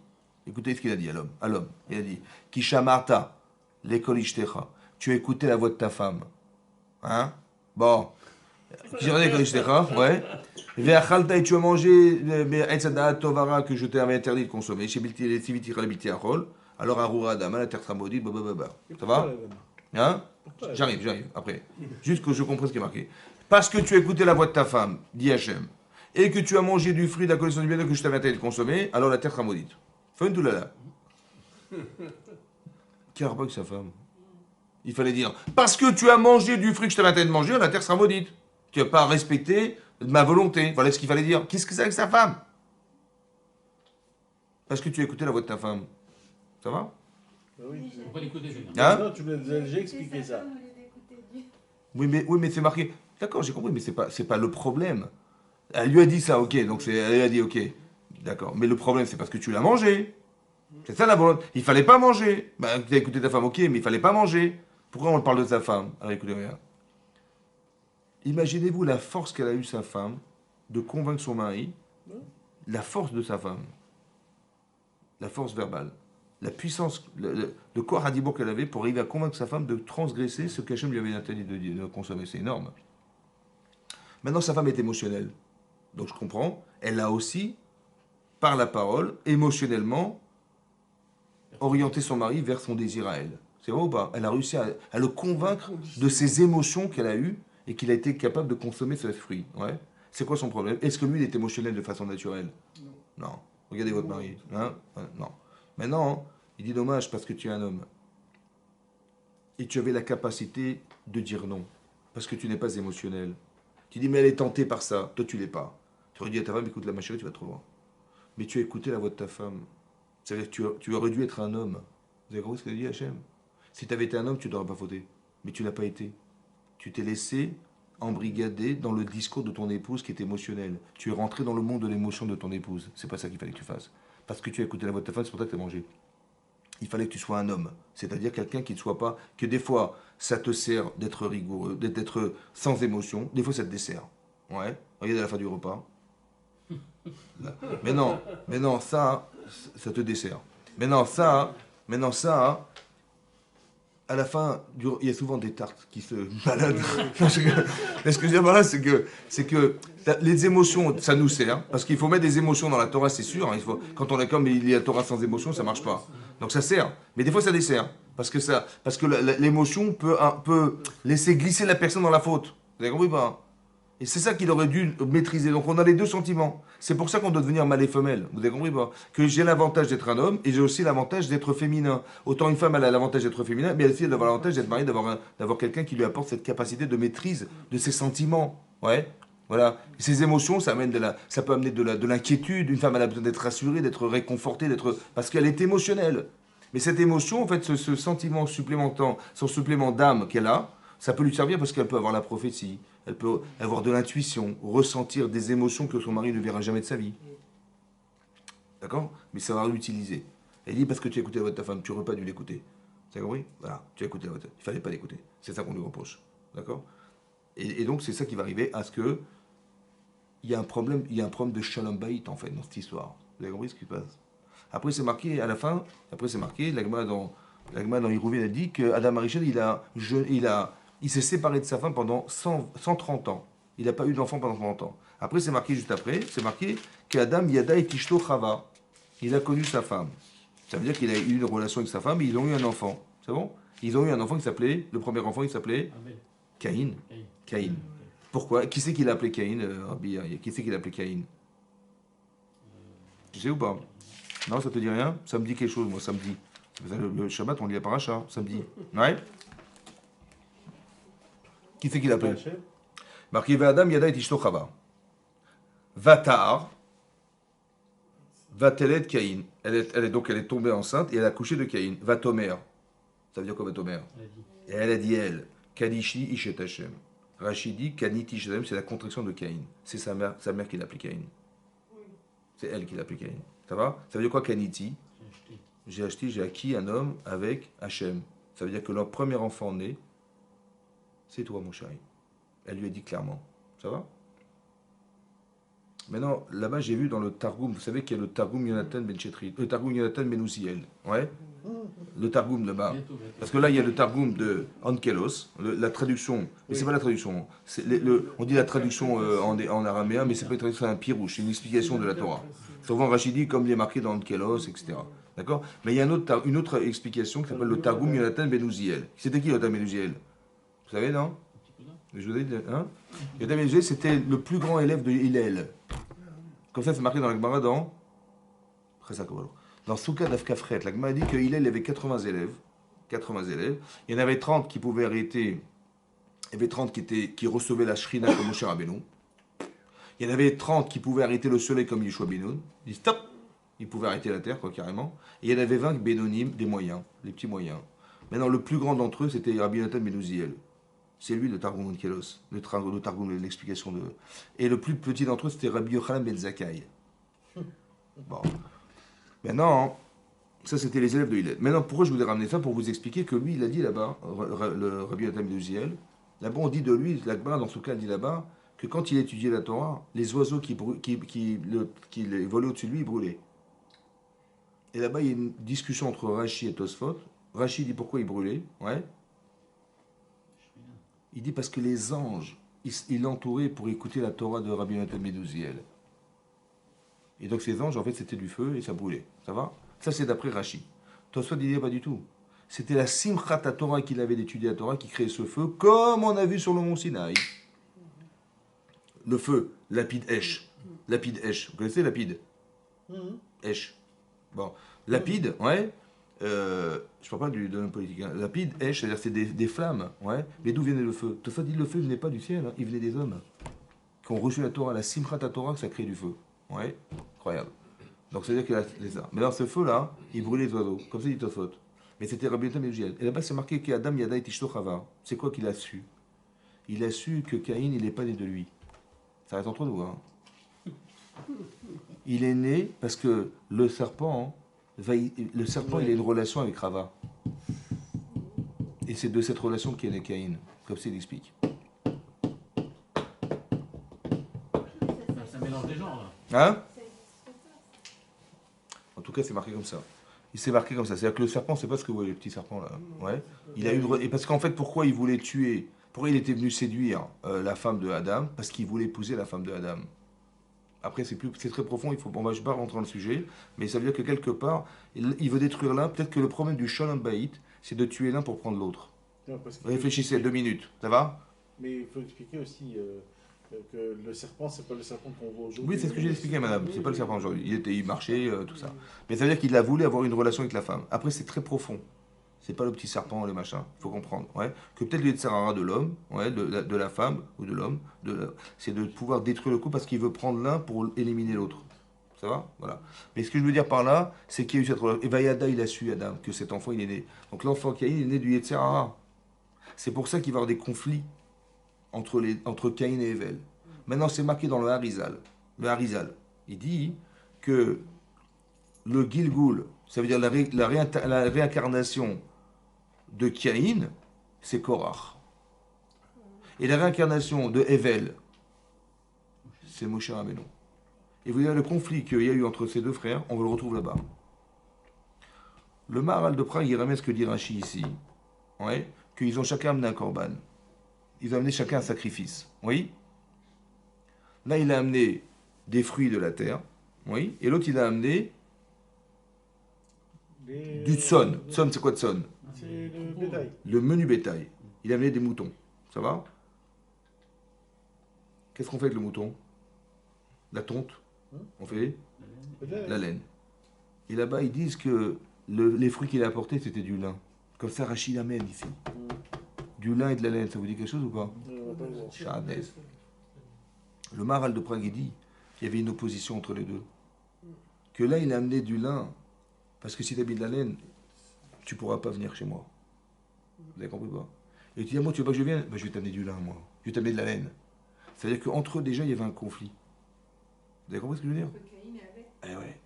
[SPEAKER 1] Écoutez ce qu'il a dit à l'homme. À l'homme, il a dit Kisha Marta, l'école Ishtecha. Tu as écouté la voix de ta femme. Hein? Bon. Kisha l'école Ishtecha, ouais. Et tu as mangé Tovara que je t'avais interdit de consommer. Alors, Arura Adama, la terre sera maudite. Ça va? Hein? J'arrive, après. Juste que je comprenne ce qui est marqué. Parce que tu as écouté la voix de ta femme, dit Hachem, et que tu as mangé du fruit de la connaissance du bien que je t'avais interdit de consommer, alors la terre sera maudite. Fin de là. Qui a rapport avec sa femme? Il fallait dire, parce que tu as mangé du fruit que je t'avais interdit de manger, la terre sera maudite. Tu n'as pas respecté ma volonté. Voilà ce qu'il fallait dire. Qu'est-ce que c'est avec sa femme? Parce que tu as écouté la voix de ta femme. Ça va?
[SPEAKER 2] Oui,
[SPEAKER 3] On va l'écouter, c'est bien.
[SPEAKER 1] Hein?
[SPEAKER 2] non, tu l'as déjà expliqué ça.
[SPEAKER 1] Oui, mais c'est marqué. D'accord, j'ai compris, mais c'est pas le problème. Elle lui a dit ça, ok, donc elle lui a dit ok. D'accord, mais le problème c'est parce que tu l'as mangé. C'est ça la volonté. Il fallait pas manger. Ben, tu as écouté ta femme, ok, mais il fallait pas manger. Pourquoi on parle de sa femme? Alors écoutez, regarde. Imaginez-vous la force qu'elle a eue sa femme de convaincre son mari, la force de sa femme, la force verbale, la puissance, le corps radibour qu'elle avait pour arriver à convaincre sa femme de transgresser ce qu'Hachem lui avait interdit de consommer. C'est énorme. Maintenant, sa femme est émotionnelle. Donc je comprends. Elle a aussi, par la parole, émotionnellement, orienté son mari vers son désir à elle. C'est vrai ou pas? Elle a réussi à le convaincre de ses émotions qu'elle a eues et qu'il a été capable de consommer ce fruit. Ouais. C'est quoi son problème? Est-ce que lui, il est émotionnel de façon naturelle? Non. Regardez votre mari. Hein? Non. Maintenant, il dit dommage parce que tu es un homme. Et tu avais la capacité de dire non. Parce que tu n'es pas émotionnel. Tu dis, mais elle est tentée par ça. Toi, tu l'es pas. Tu aurais dit à ta femme, écoute, ma chérie, tu vas te revoir. Mais tu as écouté la voix de ta femme. C'est-à-dire que tu aurais dû être un homme. Vous avez compris ce que dit Hachem? Si tu avais été un homme, tu n'aurais pas fauté. Mais tu l'as pas été. Tu t'es laissé embrigader dans le discours de ton épouse qui est émotionnel. Tu es rentré dans le monde de l'émotion de ton épouse. C'est pas ça qu'il fallait que tu fasses. Parce que tu as écouté la voix de ta femme, c'est pour ça que tu as mangé. Il fallait que tu sois un homme. C'est-à-dire quelqu'un qui ne soit pas... Que des fois, ça te sert d'être rigoureux, d'être sans émotion. Des fois, ça te dessert. Ouais. Regardez à la fin du repas. Là. Mais non, ça te dessert. Maintenant, ça, à la fin, il y a souvent des tartes qui se baladent. Mais ce que je veux dire par là, c'est que les émotions, ça nous sert. Parce qu'il faut mettre des émotions dans la Torah, c'est sûr. Quand on est comme il y a la Torah sans émotion, ça marche pas. Donc ça sert. Mais des fois, ça dessert. Parce que l'émotion peut laisser glisser la personne dans la faute. Vous avez compris pas? Et c'est ça qu'il aurait dû maîtriser. Donc on a les deux sentiments. C'est pour ça qu'on doit devenir mâle et femelle. Vous avez compris pas? Que j'ai l'avantage d'être un homme et j'ai aussi l'avantage d'être féminin. Autant une femme, elle a l'avantage d'être féminin, mais elle aussi elle a l'avantage d'être mariée, d'avoir quelqu'un qui lui apporte cette capacité de maîtrise de ses sentiments. Ouais. Voilà. Ces émotions, ça peut amener de l'inquiétude. Une femme, elle a besoin d'être rassurée, d'être réconfortée, parce qu'elle est émotionnelle. Mais cette émotion, en fait, ce sentiment supplémentaire, son supplément d'âme qu'elle a, ça peut lui servir parce qu'elle peut avoir la prophétie, elle peut avoir de l'intuition, ressentir des émotions que son mari ne verra jamais de sa vie. D'accord? Mais ça va l'utiliser. Elle dit parce que tu as écouté la voix de ta femme, tu n'aurais pas dû l'écouter. Tu as compris? Voilà, tu as écouté la voix de ta femme. Il ne fallait pas l'écouter. C'est ça qu'on lui reproche. D'accord? Et donc c'est ça qui va arriver à ce que il y a un problème de shalom bayit en fait dans cette histoire. Vous avez compris ce qui se passe? Après c'est marqué à la fin, l'Agma dans Hérouville a dit que Adam Arishon il s'est séparé de sa femme pendant 130 ans. Il n'a pas eu d'enfant pendant 30 ans. Après, c'est marqué juste après, c'est marqué qu'Adam Yada et Tishto Chava. Il a connu sa femme. Ça veut dire qu'il a eu une relation avec sa femme et ils ont eu un enfant. C'est bon? Ils ont eu un enfant qui s'appelait, le premier enfant il s'appelait Caïn. Caïn. Pourquoi? Qui c'est qui l'a appelé Caïn, Rabbi? Qui c'est qui l'a appelé Caïn? Tu sais ou pas? Non, ça te dit rien? Ça me dit quelque chose, moi, ça me dit. Le Shabbat, on lit la paracha, samedi. Ouais? Qui c'est qui l'appelle? Marqué Adam Yada et Ishto Chava. Vatar. Vatelet Caïn. Elle est tombée enceinte et elle a couché de Caïn. Vatomer. Ça veut dire quoi Vatomer? Et elle a dit elle. Kanishi Ishet Hashem. Rachidi Kaniti Ishet Hashem, c'est la contraction de Caïn. C'est sa mère qui l'a appelé Caïn. C'est elle qui l'a appelé Caïn. Ça va? Ça veut dire quoi Kaniti? J'ai acquis un homme avec Hachem. Ça veut dire que leur premier enfant né, c'est toi, mon chéri. Elle lui a dit clairement. Ça va? Maintenant, là-bas, j'ai vu dans le Targum, vous savez qu'il y a le Targum Yonatan Ben Chetri, le Targum Yonatan Ben Uziel. Ouais? Le Targum là-bas. Parce que là, il y a le Targum de Ankelos, la traduction. Mais c'est pas la traduction. On dit la traduction en araméen, mais c'est pas une traduction, c'est un pirouche, c'est une explication de la Torah. Souvent, Rachidi, comme il est marqué dans Ankelos, etc. D'accord? Mais il y a une autre explication qui s'appelle le Targum Yonatan Ben Uziel. C'était qui Yonatan Ben Uziel? Vous savez, non? Je vous ai dit, hein? Yonatan Ben Uziel, c'était le plus grand élève de Hillel. Comme ça, c'est marqué dans la Gemara dans Souka d'Afkafret. La Gemara dit que Hillel avait 80 élèves. 80 élèves. Il y en avait 30 qui pouvaient arrêter. Il y avait 30 qui recevaient la Shrina comme Moshe Rabbeinu. Il y en avait 30 qui pouvaient arrêter le soleil comme Yeshua Benoun. Ils disent stop! Ils pouvaient arrêter la terre, quoi, carrément. Et il y en avait 20 Bénonim, des moyens, des petits moyens. Maintenant, le plus grand d'entre eux, c'était Rabbi Nathan Ben Uziel. C'est lui le Targum Kelos, le Targum, l'explication de. Et le plus petit d'entre eux, c'était Rabbi Yochanan Ben Zakkai. Bon. Maintenant, ça c'était les élèves de Hillel. Maintenant, pourquoi je vous ai ramené ça? Pour vous expliquer que lui, il a dit là-bas, le Rabbi Yochanan Ben Uziel, là-bas on dit de lui, l'Agma dans ce cas, il dit là-bas, que quand il étudiait la Torah, les oiseaux qui volaient au-dessus de lui, ils brûlaient. Et là-bas, il y a une discussion entre Rashi et Tosfot. Rashi dit pourquoi ils brûlaient. Ouais. Il dit parce que les anges, il l'entourait pour écouter la Torah de Rabbi Nathan ben Uziel. Et donc ces anges, en fait, c'était du feu et ça brûlait. Ça va? Ça, c'est d'après Rashi. Tosfot disait pas du tout. C'était la Simchat Torah qu'il avait d'étudier la Torah qui créait ce feu, comme on a vu sur le mont Sinaï. Le feu, lapide Esh. Lapide Esh. Vous connaissez lapide? Esh. Bon. Lapide, ouais. Je parle pas de l'homme politique. Hein. Lapide, Esh, c'est-à-dire c'est des flammes. Ouais. Mais d'où venait le feu? Tosfot dit le feu ne venait pas du ciel, hein. Il venait des hommes qui ont reçu la Torah, la Simchat Torah, que ça crée du feu. Ouais. Incroyable. Donc c'est-à-dire qu'il a ça. Mais alors ce feu-là, il brûlait les oiseaux. Comme ça dit Tosfot. Mais c'était Rabbi Nathan ben Uziel. Et là-bas, c'est marqué qu'Adam Yada et Tishto Chava. C'est quoi qu'il a su? Il a su que Caïn, il n'est pas né de lui. Ça reste entre nous. Hein. Il est né parce que le serpent, il a une relation avec Rava. Et c'est de cette relation qu'est né Caïn. Comme ça, il explique.
[SPEAKER 3] Ça mélange des genres, là.
[SPEAKER 1] Hein? En tout cas, c'est marqué comme ça. Il s'est marqué comme ça. C'est-à-dire que le serpent, c'est pas ce que vous voyez, le petit serpent là. Ouais. Il a et parce qu'en fait, pourquoi il voulait tuer? Pourquoi il était venu séduire la femme de Adam? Parce qu'il voulait épouser la femme de Adam. Après, c'est très profond. Je ne vais pas rentrer dans le sujet, mais ça veut dire que quelque part, il veut détruire l'un. Peut-être que le problème du Shalom Bayit, c'est de tuer l'un pour prendre l'autre. Réfléchissez 2 minutes. Ça va?
[SPEAKER 2] Mais il faut expliquer aussi que le serpent, c'est pas le serpent qu'on voit aujourd'hui.
[SPEAKER 1] Oui, c'est ce que j'ai expliqué, madame. C'est pas le serpent aujourd'hui. Il marchait, tout ça. Mais ça veut dire qu'il a voulu avoir une relation avec la femme. Après, c'est très profond. C'est pas le petit serpent, les machins. Il faut comprendre. Ouais. Que peut-être le Yetzirara de l'homme, ouais, de la femme ou de l'homme, c'est de pouvoir détruire le couple parce qu'il veut prendre l'un pour éliminer l'autre. Ça va? Voilà. Mais ce que je veux dire par là, c'est qu'il y a eu cette relation. Et Vayada, il a su, Adam, que cet enfant, il est né. Donc l'enfant Caïn, il est né du Yetzirara. C'est pour ça qu'il va y avoir des conflits entre Caïn et Evel. Maintenant, c'est marqué dans le Harizal. Le Harizal, il dit que le Gilgul, ça veut dire la réincarnation de Caïn, c'est Korach. Et la réincarnation de Evel, c'est Moshe Rabbeinu. Et vous voyez le conflit qu'il y a eu entre ces deux frères, on le retrouve là-bas. Le Maharal de Prague, il ramène ce que dit Rashi ici, ouais, qu'ils ont chacun amené un korban. Ils ont amené chacun un sacrifice. Oui. Là, il a amené des fruits de la terre. Oui. Et l'autre, il a amené du tson. Tson, c'est quoi tson?
[SPEAKER 2] C'est le bétail.
[SPEAKER 1] Le menu bétail. Il a amené des moutons. Ça va? Qu'est-ce qu'on fait avec le mouton? La tonte. On fait la laine. Et là-bas, ils disent que les fruits qu'il a apportés, c'était du lin. Comme ça, Rachid amène ici. Du lin et de la laine, ça vous dit quelque chose ou pas? Chardez. Le Maharal de Prague, il dit qu'il y avait une opposition entre les deux. Que là, il a amené du lin, parce que si tu as mis de la laine, tu ne pourras pas venir chez moi. Vous avez compris pas? Et tu dis, moi, tu veux pas que je vienne? Ben, je vais t'amener du lin, moi. Je vais t'amener de la laine. C'est-à-dire qu'entre eux, déjà, il y avait un conflit. Vous avez compris ce que je veux dire? Eh ouais.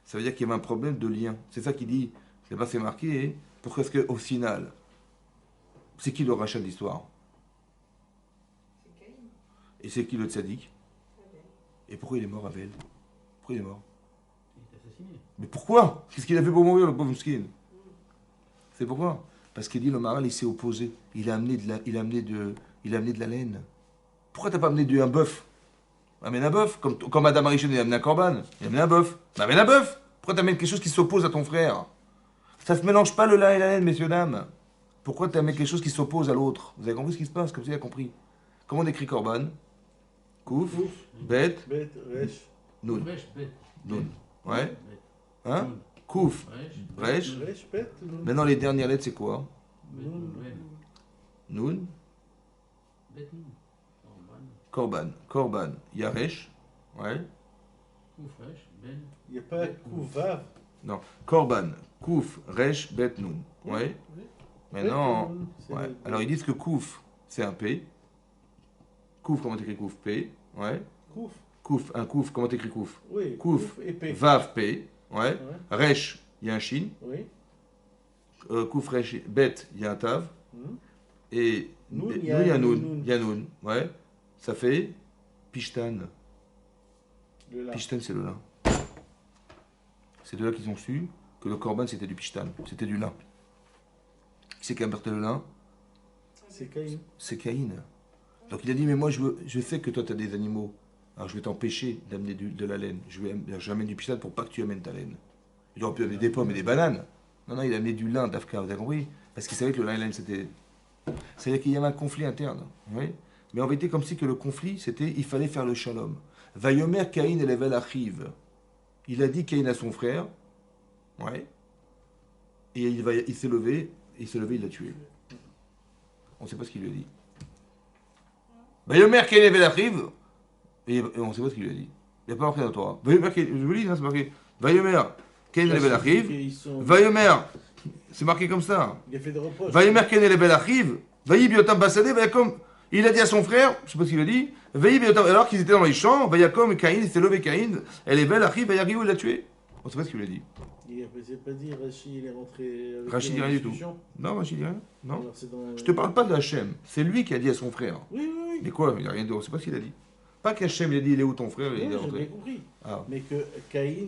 [SPEAKER 1] Ça veut dire qu'il y avait un problème de lien. C'est ça qu'il dit. C'est pas c'est marqué. Hein. Pourquoi est-ce qu'au final, c'est qui le rachat de l'histoire? Et c'est qui le tzaddik? Et pourquoi il est mort, Abel? Pourquoi il est mort?
[SPEAKER 3] Il est assassiné.
[SPEAKER 1] Mais pourquoi? Qu'est-ce qu'il a fait pour mourir, le pauvre Mskin? C'est pourquoi? Parce qu'il dit le Maharal, il s'est opposé. Il a amené de la laine. Pourquoi t'as pas amené un bœuf? Amène un bœuf. Comme Adam Arishon, il a amené un korban. Il a amené un bœuf. Amène un bœuf. Pourquoi t'amènes quelque chose qui s'oppose à ton frère? Ça ne se mélange pas le lin et la laine, messieurs, dames. Pourquoi t'amènes quelque chose qui s'oppose à l'autre? Vous avez compris ce qui se passe? Comme ça, il a compris. Comment on écrit korban? Kouf, bet,
[SPEAKER 2] resh.
[SPEAKER 1] nun.
[SPEAKER 3] Resh, bet.
[SPEAKER 1] Nun. Ouais.
[SPEAKER 3] Bet.
[SPEAKER 1] Hein?
[SPEAKER 3] Nun.
[SPEAKER 1] Kouf,
[SPEAKER 3] Resh.
[SPEAKER 1] resh.
[SPEAKER 2] Resh, bet.
[SPEAKER 1] Maintenant, les dernières lettres, c'est quoi?
[SPEAKER 3] Bet, nun.
[SPEAKER 1] Nun,
[SPEAKER 3] Bet, nun.
[SPEAKER 1] korban. Korban, yaresh. Ouais.
[SPEAKER 3] Kouf, resh, ben.
[SPEAKER 2] Il n'y a pas Kouvav.
[SPEAKER 1] Non. Korban, kouf, resh, bet, nun. Ouais. Maintenant, ouais. Alors ils disent que kouf, c'est un P. Kouf, comment t'écris kouf? P. Ouais.
[SPEAKER 2] Kouf.
[SPEAKER 1] Kouf, un kouf, comment t'écris kouf?
[SPEAKER 2] Oui.
[SPEAKER 1] Kouf,
[SPEAKER 2] et P.
[SPEAKER 1] vav, P. Ouais.
[SPEAKER 2] Ouais.
[SPEAKER 1] Resh, il y a un shin.
[SPEAKER 2] Oui.
[SPEAKER 1] Kouf, resh, bet, il y a un tav. Et
[SPEAKER 2] Nun,
[SPEAKER 1] il
[SPEAKER 2] il
[SPEAKER 1] y
[SPEAKER 2] y
[SPEAKER 1] a
[SPEAKER 2] a
[SPEAKER 1] nun.
[SPEAKER 2] nun.
[SPEAKER 1] Il y a nun. Ouais. Ça fait pishtan.
[SPEAKER 2] Le lin.
[SPEAKER 1] Pishtan, c'est le lin. C'est de là qu'ils ont su que le korban, c'était du pishtan. C'était du lin. Qui c'est qui a apporté le lin?
[SPEAKER 2] C'est Caïn.
[SPEAKER 1] C'est Caïn. Donc il a dit, mais moi je sais que toi tu as des animaux. Alors je vais t'empêcher d'amener de la laine. J'amène du pissenlit pour pas que tu amènes ta laine. Il aurait pu amener des pommes et des bananes. Non, non, il a amené du lin d'Afka, vous avez compris? Parce qu'il savait que le lin et la laine c'était. C'est-à-dire qu'il y avait un conflit interne. Oui. Mais en vérité, comme si que le conflit, c'était, il fallait faire le shalom. Vayomer Caïn et Level Achiv. Il a dit Caïn à son frère. Ouais. Et il s'est levé, il l'a tué. On ne sait pas ce qu'il lui a dit. Vayomer Caïn et Level Achiv. Et on ne sait pas ce qu'il lui a dit. Il n'y a pas marqué dans la Torah. Vayomer Caïn, je vous lis, c'est marqué. Vayomer Caïn et Level Achiv. Vayomer, c'est marqué comme ça.
[SPEAKER 2] Il a fait des reproches.
[SPEAKER 1] Vayomer Caïn et Level Achiv. Vayi biotam basade, vayakom. Il a dit à son frère, je ne sais pas ce qu'il a dit, Vayi biotam, alors qu'ils étaient dans les champs, vayakom et Caïn, il s'est levé Caïn, et Level Achiv, vayariou, il l'a tué. On ne sait pas ce qu'il lui a dit.
[SPEAKER 2] Il n'a pas dit, Rachid, il est rentré avec
[SPEAKER 1] Rachid dit
[SPEAKER 2] lui en
[SPEAKER 1] rien du tout.
[SPEAKER 2] discussion.
[SPEAKER 1] Non, Rachid dit rien. Non.
[SPEAKER 2] Alors, c'est dans-
[SPEAKER 1] Je te parle pas de Hachem. C'est lui qui a dit à son frère.
[SPEAKER 2] Oui, oui, oui.
[SPEAKER 1] Mais quoi? Il n'a rien dit. On ne sait pas ce qu'il a dit. Pas qu'Hachem, il a dit, il est où ton frère? Et
[SPEAKER 2] Oui,
[SPEAKER 1] il est
[SPEAKER 2] j'ai bien
[SPEAKER 1] rentré.
[SPEAKER 2] compris.
[SPEAKER 1] Ah.
[SPEAKER 2] Mais que Caïn,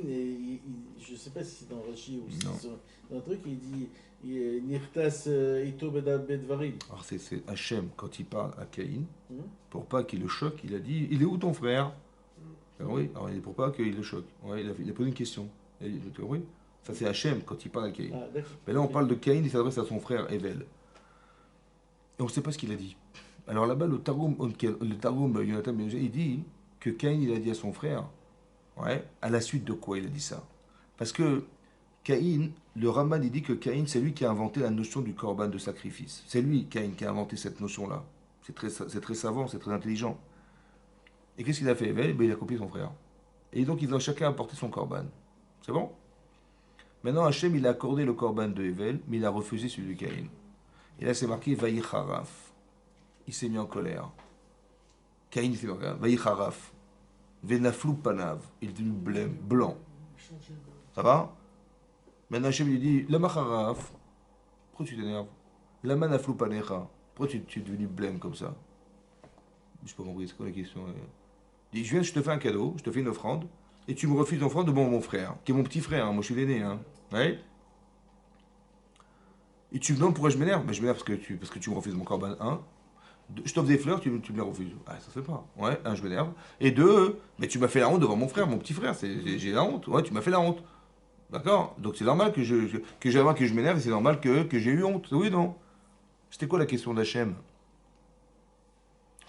[SPEAKER 2] je ne sais pas si c'est dans Rachid ou si
[SPEAKER 1] Non.
[SPEAKER 2] c'est dans un truc, il dit Nirtas Ito Bedvarim.
[SPEAKER 1] Alors c'est Hachem, quand il parle à Caïn,
[SPEAKER 2] Hmm.
[SPEAKER 1] pour pas qu'il le choque, il a dit, il est où ton frère? Alors oui, alors il est pour pas qu'il le choque. Ouais, il a posé une question. Oui. Ça c'est Hachem quand il parle à Caïn.
[SPEAKER 2] Ah, d'accord.
[SPEAKER 1] Mais là on parle de Caïn, il s'adresse à son frère Evel. Et on ne sait pas ce qu'il a dit. Alors là-bas, le Targum Yonatan Ben Yosef, il dit que Caïn, il a dit à son frère, ouais, à la suite de quoi il a dit ça? Parce que Caïn, le Raman, il dit que Caïn, c'est lui qui a inventé la notion du korban de sacrifice. C'est lui, Caïn, qui a inventé cette notion-là. C'est très savant, c'est très intelligent. Et qu'est-ce qu'il a fait? Ben, il a copié son frère. Et donc, ils ont chacun apporté son korban. C'est bon? Maintenant, Hachem, il a accordé le korban de Evel, mais il a refusé celui de Caïn. Et là, c'est marqué Vaïcharaf. Il s'est mis en colère. Caïn s'est mis en colère. Vaïcharaf. Venaflou panav. Il est devenu blanc. Ça va? Maintenant, Hachem lui dit Lama charaf. Pourquoi tu t'énerves? Lama naflou panecha. Pourquoi tu es devenu blême comme ça? Je n'ai pas compris, c'est quoi la question? Il dit je te fais un cadeau, je te fais une offrande, et tu me refuses l'offrande de mon frère, qui est mon petit frère, hein, moi je suis l'aîné. Hein. Ouais? Et tu me demandes pourquoi je m'énerve? Mais je m'énerve parce que tu me refuses mon corban 1. Je t'offre des fleurs, tu me les refuses. Ah, ça se fait pas. Ouais, un, je m'énerve. Et deux, mais tu m'as fait la honte devant mon frère, mon petit frère. J'ai la honte. Ouais, tu m'as fait la honte. D'accord? Donc c'est normal que je m'énerve et c'est normal que j'ai eu honte. Oui, non? C'était quoi la question d'Hachem?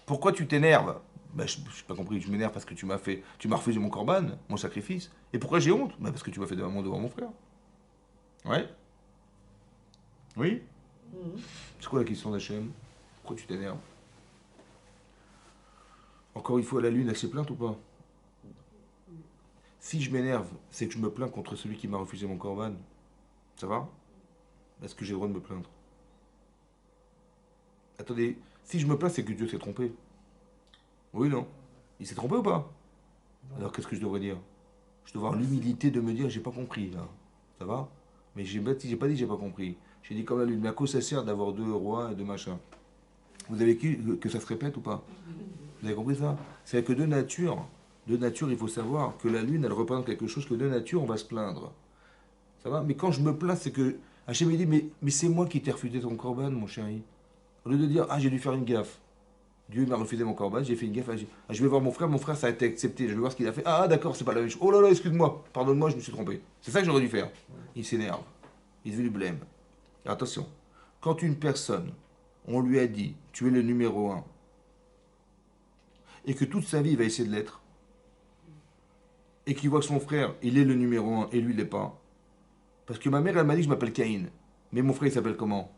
[SPEAKER 1] Pourquoi tu t'énerves? Ben, je n'ai pas compris. Je m'énerve parce que tu m'as refusé mon corban, mon sacrifice. Et pourquoi j'ai honte? Ben, parce que tu m'as fait de la honte devant mon frère. Ouais? Oui? C'est quoi la question d'Hachem? Pourquoi tu t'énerves? Encore une fois, la lune, elle s'est plainte ou pas? Si je m'énerve, c'est que je me plains contre celui qui m'a refusé mon corban. Ça va? Est-ce que j'ai le droit de me plaindre? Attendez, si je me plains, c'est que Dieu s'est trompé. Oui, non? Il s'est trompé ou pas? Alors qu'est-ce que je devrais dire? Je dois avoir l'humilité de me dire, j'ai pas compris, là. Ça va? Mais j'ai pas dit j'ai pas compris. J'ai dit comme la lune, mais à quoi ça sert d'avoir deux rois et deux machins? Vous avez vu que ça se répète ou pas? Vous avez compris ça? C'est que de nature, il faut savoir que la lune, elle représente quelque chose que de nature, on va se plaindre. Ça va? Mais quand je me plains, c'est que Hachem me dit, mais c'est moi qui t'ai refusé ton corban, mon chéri. Au lieu de dire, ah, j'ai dû faire une gaffe. Dieu m'a refusé mon corban, j'ai fait une gaffe. Je vais voir mon frère, ça a été accepté. Je vais voir ce qu'il a fait. Ah, d'accord, c'est pas la même chose. Oh là là, excuse-moi, pardonne-moi, je me suis trompé. C'est ça que j'aurais dû faire. Il s'énerve. Il est devenu blême. Alors, attention, quand une personne, on lui a dit, tu es le numéro 1, et que toute sa vie, il va essayer de l'être, et qu'il voit que son frère, il est le numéro 1, et lui, il l'est pas. Parce que ma mère, elle m'a dit que je m'appelle Caïn. Mais mon frère, il s'appelle comment?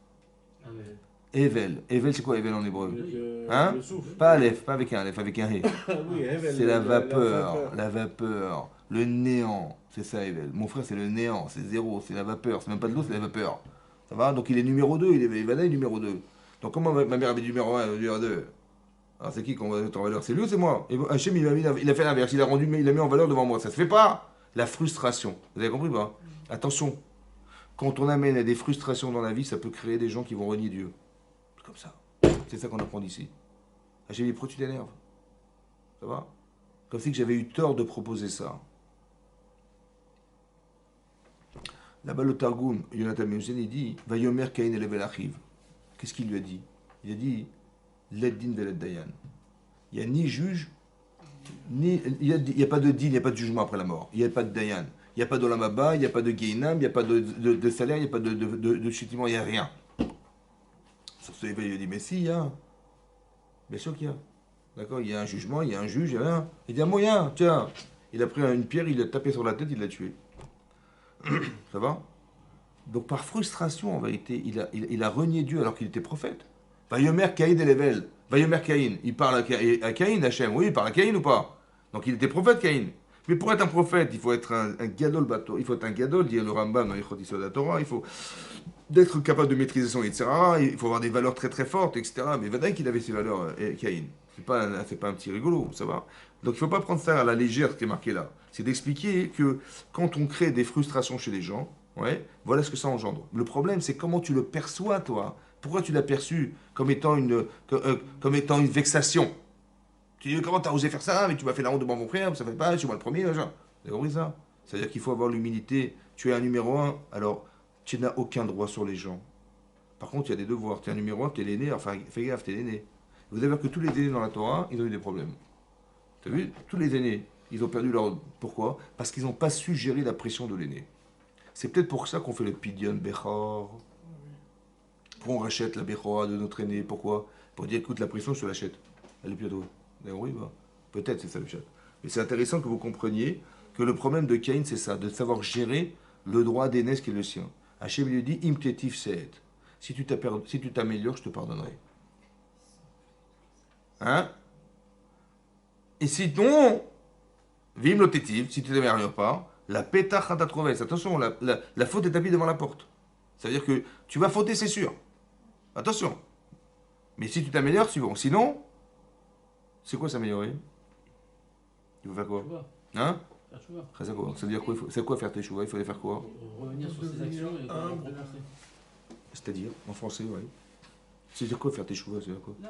[SPEAKER 1] Evel. Evel, c'est quoi Evel en hébreu? Hein?
[SPEAKER 2] Le souffle.
[SPEAKER 1] Pas Aleph, pas avec un Aleph, avec un He.
[SPEAKER 2] Oui, Hevel,
[SPEAKER 1] C'est la vapeur, le néant. C'est ça, Evel. Mon frère, c'est le néant, c'est zéro, c'est la vapeur. C'est même pas de l'eau, c'est la vapeur. Ça va? Donc il est numéro 2, Ivana est numéro 2. Donc comment ma mère avait numéro 1 et numéro 2? Alors c'est qui qu'on va mettre en valeur? C'est lui ou c'est moi? Et Hachem, il a fait l'inverse, il a mis en valeur devant moi. Ça se fait pas. La frustration. Vous avez compris pas? Attention. Quand on amène à des frustrations dans la vie, ça peut créer des gens qui vont renier Dieu. C'est comme ça. C'est ça qu'on apprend d'ici. Hachem dit, pourquoi tu t'énerves? Ça va? Comme si que j'avais eu tort de proposer ça. Là-bas, le Targum, Yonatan Ben Yosef, il dit Vayomer Caïn et Level Achiv. Qu'est-ce qu'il lui a dit? Il a dit Leddin velet dayan. Il n'y a ni juge, il y a pas de din, il n'y a pas de jugement après la mort. Il n'y a pas de dayan. Il n'y a pas d'olamaba, il n'y a pas de geinam, il n'y a pas de salaire, il n'y a pas de châtiment, il n'y a rien. Sur ce éveil, il dit, mais si, il y a. Bien sûr qu'il y a. D'accord, il y a un jugement, il y a un juge, il y a rien. Il dit un moyen, tiens. Il a pris une pierre, il l'a tapé sur la tête, il l'a tué. Ça va? Donc par frustration, en vérité, il a renié Dieu alors qu'il était prophète. Vayomer Caïn et Level. Vayomer Caïn. Il parle à Caïn, Hachem. Oui, il parle à Caïn ou pas? Donc il était prophète, Caïn. Mais pour être un prophète, il faut être un gadol bateau. Il faut être un gadol, dit le Rambam dans les Chotis de la Torah. Il faut d'être capable de maîtriser son etc. Il faut avoir des valeurs très très fortes, etc. Mais Vadaï qu'il avait ces valeurs, Caïn. C'est pas un petit rigolo, ça va. Donc il ne faut pas prendre ça à la légère, ce qui est marqué là. C'est d'expliquer que quand on crée des frustrations chez les gens, ouais, voilà ce que ça engendre. Le problème, c'est comment tu le perçois, toi. Pourquoi tu l'as perçu comme étant comme étant une vexation? Tu dis, comment t'as osé faire ça? Mais tu m'as fait la honte devant mon frère, ça fait pas, je suis moi le premier, machin. Vous avez compris ça? C'est-à-dire qu'il faut avoir l'humilité. Tu es un numéro un, alors tu n'as aucun droit sur les gens. Par contre, il y a des devoirs. Tu es un numéro un, tu es l'aîné, enfin fais gaffe, tu es l'aîné. Vous allez voir que tous les aînés dans la Torah, ils ont eu des problèmes. Tu as vu? Tous les aînés, ils ont perdu leur... Pourquoi? Parce qu'ils n'ont pas su gérer la pression de l'aîné. C'est peut-être pour ça qu'on fait le Pidyon Bechor. Pourquoi on rachète la Bechora de notre aîné? Pourquoi? Pour dire, écoute, la pression, je te l'achète. Elle est plus à toi. Oui, bah, peut-être c'est ça le chat. Mais c'est intéressant que vous compreniez que le problème de Caïn, c'est ça, de savoir gérer le droit d'aîné qui est le sien. Hachem lui dit, imtetif seet. Si tu t'améliores, je te pardonnerai. Hein? Et sinon, vim lotetiv, si tu ne t'améliores pas, la pétach à ta trovesse. Attention, la faute est tapée devant la porte. C'est-à-dire que tu vas fauter, c'est sûr. Attention. Mais si tu t'améliores, c'est bon. Sinon, c'est quoi s'améliorer? Il faut faire quoi? Hein? Ça veut dire quoi? C'est quoi faire tes chouvas? Il faut aller faire quoi?
[SPEAKER 5] Revenir sur ses actions et recommencer.
[SPEAKER 1] C'est-à-dire, en français, oui. C'est-à-dire quoi faire tes chouvas?
[SPEAKER 5] Non,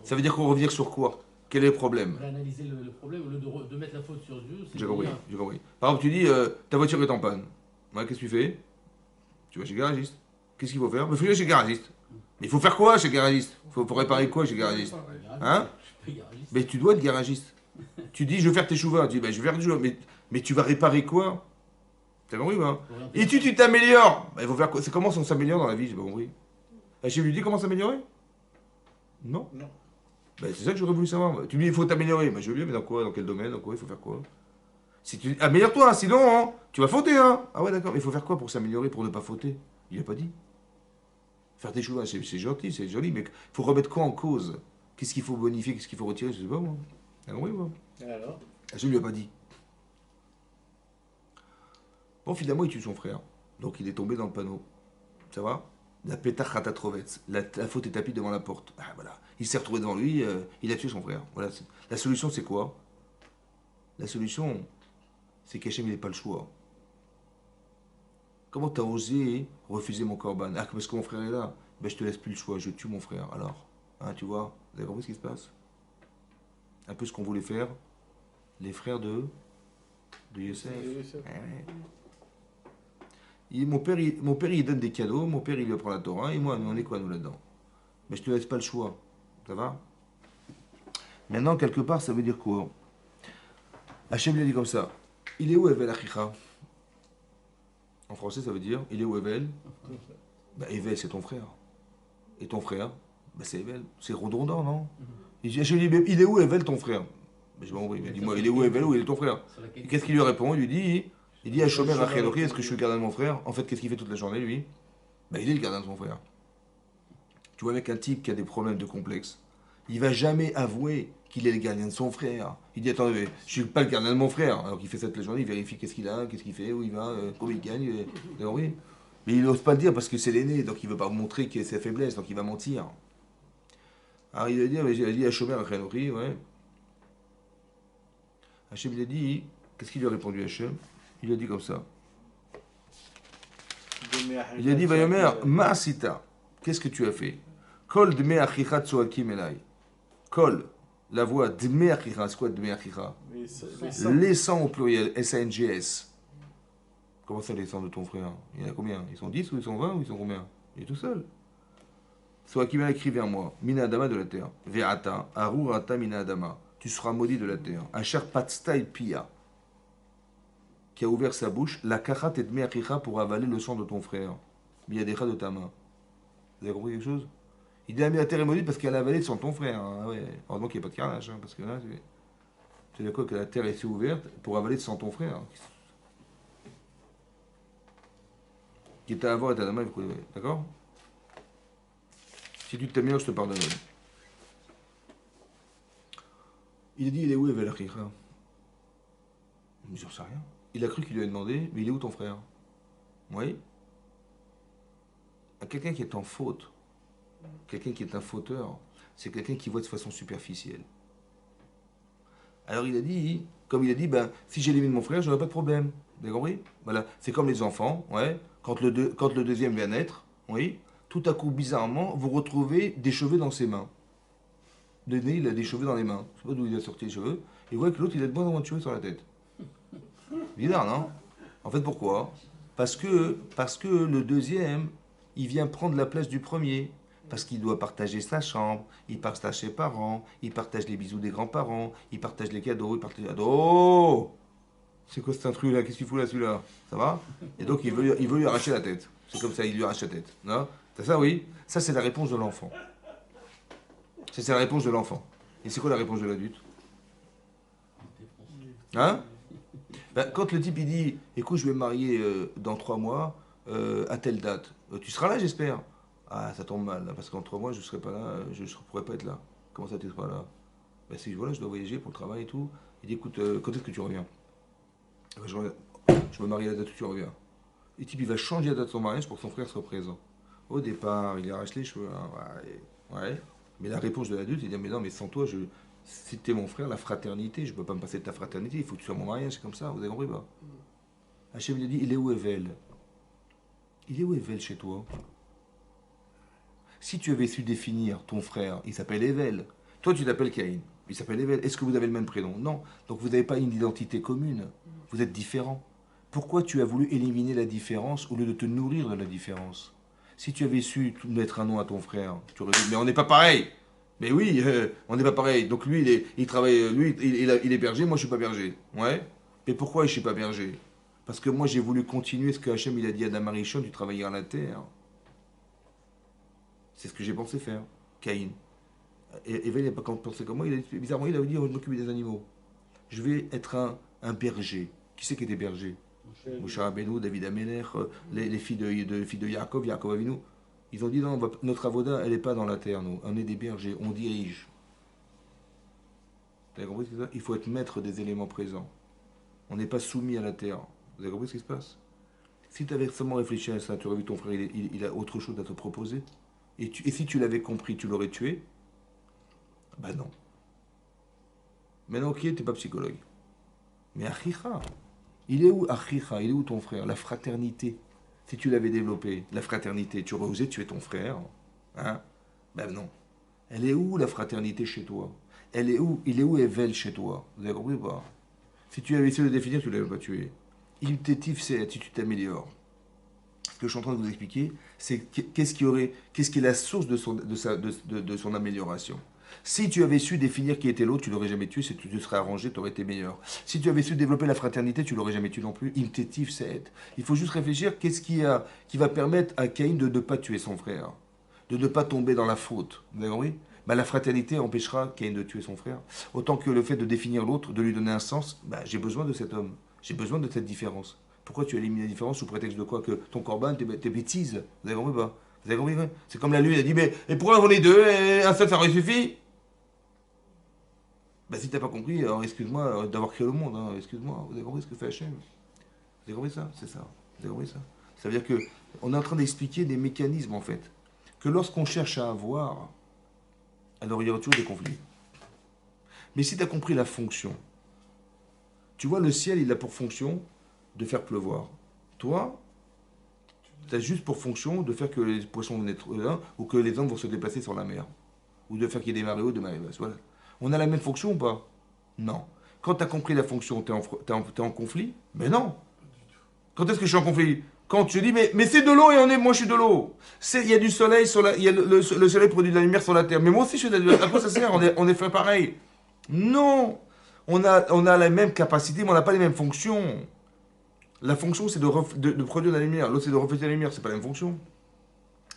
[SPEAKER 1] ça veut dire qu'on revenir sur quoi? Quel est le problème?
[SPEAKER 5] Réanalyser le problème, au lieu de mettre la faute sur Dieu.
[SPEAKER 1] J'ai compris. Par exemple, tu dis, ta voiture est en panne. Ouais, qu'est-ce que tu fais? Tu vas chez le garagiste. Qu'est-ce qu'il faut faire? Il faut aller chez le garagiste. Mais il faut faire quoi chez le garagiste? Il faut réparer quoi chez le garagiste? Hein? Mais tu dois être garagiste. Tu dis, je vais faire tes chouvas. Tu dis, ben, je vais faire tes chouvas. Mais tu vas réparer quoi? T'as compris ou pas? Et tu t'améliores. Ben, il faut faire quoi? C'est comment on s'améliore dans la vie? J'ai pas compris. Je lui dis comment s'améliorer? Non.
[SPEAKER 2] Non.
[SPEAKER 1] Ben, c'est ça que j'aurais voulu savoir. Tu me dis, il faut t'améliorer. Ben, je veux bien, mais dans quoi? Dans quel domaine? Dans quoi? Il faut faire quoi? Si tu améliore-toi, sinon, hein, tu vas fauter, hein. Ah ouais, d'accord. Mais il faut faire quoi pour s'améliorer, pour ne pas fauter? Il n'a pas dit. Faire tes chouvas, c'est gentil, c'est joli, mais il faut remettre quoi en cause? Qu'est-ce qu'il faut bonifier? Qu'est-ce qu'il faut retirer? Je sais pas, moi. Ah oui, moi.
[SPEAKER 2] Alors?
[SPEAKER 1] Je ne lui ai pas dit. Bon, finalement, il tue son frère. Donc, il est tombé dans le panneau. Ça va? La pétach ratatrovetz. La faute est tapie devant la porte. Ah, voilà. Il s'est retrouvé devant lui, il a tué son frère. Voilà. La solution, c'est quoi? La solution, c'est qu'Hachem, il n'a pas le choix. Comment t'as osé refuser mon corban? Ah, parce que mon frère est là. Ben, je te laisse plus le choix, je tue mon frère. Alors, hein, tu vois, vous avez compris ce qui se passe? Un peu ce qu'on voulait faire les frères de Youssef. Mon père, il donne des cadeaux, mon père, il lui apprend la Torah, et moi, on est quoi, nous, là-dedans? Mais je te laisse pas le choix. Ça va? Maintenant, quelque part, ça veut dire quoi? Hachem lui a dit comme ça. Il est où Evel Achicha? En français, ça veut dire, il est où Evel? Ben, Evel, c'est ton frère. Et ton frère, ben, c'est Evel. C'est redondant, non? Hachem lui dit, il est où Evel, ton frère? Ben, je m'en vais. Dis-moi, il est où Evel, où il est ton frère? Et qu'est-ce qu'il lui répond? Il lui dit, à Shomer Achelochi, est-ce que je suis le gardien de mon frère? En fait, qu'est-ce qu'il fait toute la journée, lui? Ben, il est le gardien de son frère. Tu vois, avec un type qui a des problèmes de complexe, il va jamais avouer qu'il est le gardien de son frère. Il dit, attendez, je suis pas le gardien de mon frère. Alors qu'il fait ça toute la journée, il vérifie qu'est-ce qu'il a, qu'est-ce qu'il fait, où il va, combien il gagne. Oui. Mais il n'ose pas le dire parce que c'est l'aîné, donc il veut pas montrer qu'il a ses faiblesses, donc il va mentir. Alors il va dire, il a dit à Shomer Achelochi, ouais. Hachem lui a dit, qu'est-ce qu'il lui a répondu Hachem? Il lui a dit comme ça. Il a dit, Vayomer, Ma'asita, qu'est-ce que tu as fait? Kol dme achicha tzoakim elai. Kol, la voix dme achicha, c'est quoi dme achicha? Les sangs au pluriel, S-A-N-G-S. Comment ça, les sangs de ton frère? Il y en a combien? Ils sont 10 ou ils sont 20 ou ils sont combien? Il est tout seul. soit qui m'a écrit vers moi, mina adama de la terre, ve'ata, arurata mina adama, tu seras maudit de la terre. Asher patsta et pia, qui a ouvert sa bouche, la kachat et meachicha pour avaler le sang de ton frère, biadecha de ta main. Vous avez compris quelque chose? Il dit la terre est maudite parce qu'elle a avalé le sang de ton frère. Hein. Ouais. Heureusement qu'il n'y a pas de carnage, hein, parce que là, tu sais quoi que la terre est si ouverte pour avaler le sang de ton frère. Hein. Qui est à avoir et à la main, d'accord? Si tu t'améliores, je te pardonne. Il a dit, il est où Evel Achicha? Il dit, j'en sais rien. Il a cru qu'il lui a demandé, mais il est où ton frère? Oui. À quelqu'un qui est en faute, quelqu'un qui est un fauteur, c'est quelqu'un qui voit de façon superficielle. Alors il a dit, comme il a dit, ben, si j'ai éliminé mon frère, j'aurais pas de problème. Vous avez compris? Voilà. C'est comme les enfants, ouais. Quand le deuxième vient naître, oui, tout à coup, bizarrement, vous retrouvez des cheveux dans ses mains. Le nez, il a des cheveux dans les mains. Je ne sais pas d'où il a sorti les cheveux. Et vous voyez que l'autre, il a de moins de cheveux sur la tête. Bizarre, non? En fait, pourquoi? Parce que le deuxième, il vient prendre la place du premier. Parce qu'il doit partager sa chambre, il partage ses parents, il partage les bisous des grands-parents, il partage les cadeaux, il partage les cadeaux. Oh! C'est quoi cet intrus là? Qu'est-ce qu'il fout là, celui-là? Ça va? Et donc, il veut lui arracher la tête. C'est comme ça, il lui arrache la tête. Non? C'est ça, oui? Ça, c'est la réponse de l'enfant. C'est la réponse de l'enfant. Et c'est quoi la réponse de l'adulte? Hein? Ben, quand le type il dit, écoute, je vais me marier dans 3 mois, à telle date, tu seras là, j'espère. Ah, ça tombe mal, là, parce qu'en 3 mois, je ne serai pas là, je ne pourrai pas être là. Comment ça, tu ne seras pas là? Ben, si voilà, je dois voyager pour le travail et tout. Il dit, écoute, quand est-ce que tu reviens? Ben, je me marie à la date où tu reviens. Et le type, il va changer la date de son mariage pour que son frère soit présent. Au départ, il arrache les cheveux. Hein, ouais. Mais la réponse de l'adulte, il dit, mais non, mais sans toi, si t'es mon frère, la fraternité, je ne peux pas me passer de ta fraternité, il faut que tu sois mon mariage, c'est comme ça, vous avez compris pas? Hachem lui a dit, il est où Evel? Il est où Evel chez toi? Si tu avais su définir ton frère, il s'appelle Evel. Toi, tu t'appelles Caïn. Il s'appelle Evel. Est-ce que vous avez le même prénom? Non. Donc vous n'avez pas une identité commune. Vous êtes différents. Pourquoi tu as voulu éliminer la différence au lieu de te nourrir de la différence? Si tu avais su mettre un nom à ton frère, tu aurais dit, mais on n'est pas pareil. Mais oui, on n'est pas pareil. Donc lui, il travaille, lui, il est berger, moi je suis pas berger. Ouais. Mais pourquoi je suis pas berger? Parce que moi j'ai voulu continuer ce que Hachem il a dit à Adam Arishon, tu travailleras la terre. C'est ce que j'ai pensé faire, Caïn. Et Evel n'a pas pensé comme moi, bizarrement il a dit, je m'occupe des animaux. Je vais être un berger. Qui c'est qui était berger? Moshe Rabbeinu, David Amelech, les filles de Yaakov Avinu. Ils ont dit non, notre avoda, elle n'est pas dans la terre, nous. On est des bergers, on dirige. Vous avez compris ce que c'est ça? Il faut être maître des éléments présents. On n'est pas soumis à la terre. Vous avez compris ce qui se passe? Si tu avais seulement réfléchi à ça, tu aurais vu ton frère, il a autre chose à te proposer. Et si tu l'avais compris, tu l'aurais tué? Ben non. Maintenant, ok, tu n'es pas psychologue. Mais Achicha, il est où Achicha? Il est où ton frère? La fraternité. Si tu l'avais développée, la fraternité, tu aurais osé tuer ton frère? Hein? Ben non. Elle est où la fraternité chez toi? Elle est où? Il est où Evel chez toi? Vous avez compris ou pas? Si tu avais essayé de le définir, tu ne l'avais pas tué. Il t'étif, c'est si tu t'améliores. Ce que je suis en train de vous expliquer, c'est qu'est-ce qui est la source de son amélioration. Si tu avais su définir qui était l'autre, tu l'aurais jamais tué, tu te serais arrangé, tu aurais été meilleur. Si tu avais su développer la fraternité, tu l'aurais jamais tué non plus. Il faut juste réfléchir, qu'est-ce qui va permettre à Caïn de ne pas tuer son frère, de ne pas tomber dans la faute. Vous avez compris? La fraternité empêchera Caïn de tuer son frère. Autant que le fait de définir l'autre, de lui donner un sens, j'ai besoin de cet homme, j'ai besoin de cette différence. Pourquoi tu élimines la différence sous prétexte de quoi? Que ton corban, tes bêtises. Vous avez compris pas? Vous avez compris? C'est comme la lune, elle a dit, mais et pourquoi on est deux et un seul, ça aurait suffi? Si t'as pas compris, alors excuse-moi d'avoir créé le monde, hein, excuse-moi. Vous avez compris ce que fait Hachem? Vous avez compris ça? C'est ça. Vous avez compris ça? Ça veut dire que on est en train d'expliquer des mécanismes, en fait. Que lorsqu'on cherche à avoir, alors il y aura toujours des conflits. Mais si tu as compris la fonction, tu vois, le ciel, il a pour fonction de faire pleuvoir. Toi, tu as juste pour fonction de faire que les poissons vont naître là, ou que les hommes vont se déplacer sur la mer. Ou de faire qu'il y ait des marées hautes, des marées basses. Voilà. On a la même fonction ou pas? Non. Quand tu as compris la fonction, tu es en conflit? Mais non. Quand est-ce que je suis en conflit? Quand tu dis, mais c'est de l'eau et moi je suis de l'eau. Il y a du soleil, il y a le soleil produit de la lumière sur la terre. Mais moi aussi je suis de la lumière. À quoi ça sert? On est fait pareil. Non. On a la même capacité, mais on n'a pas les mêmes fonctions. La fonction, c'est de produire de la lumière. L'autre, c'est de refléter la lumière. C'est pas la même fonction.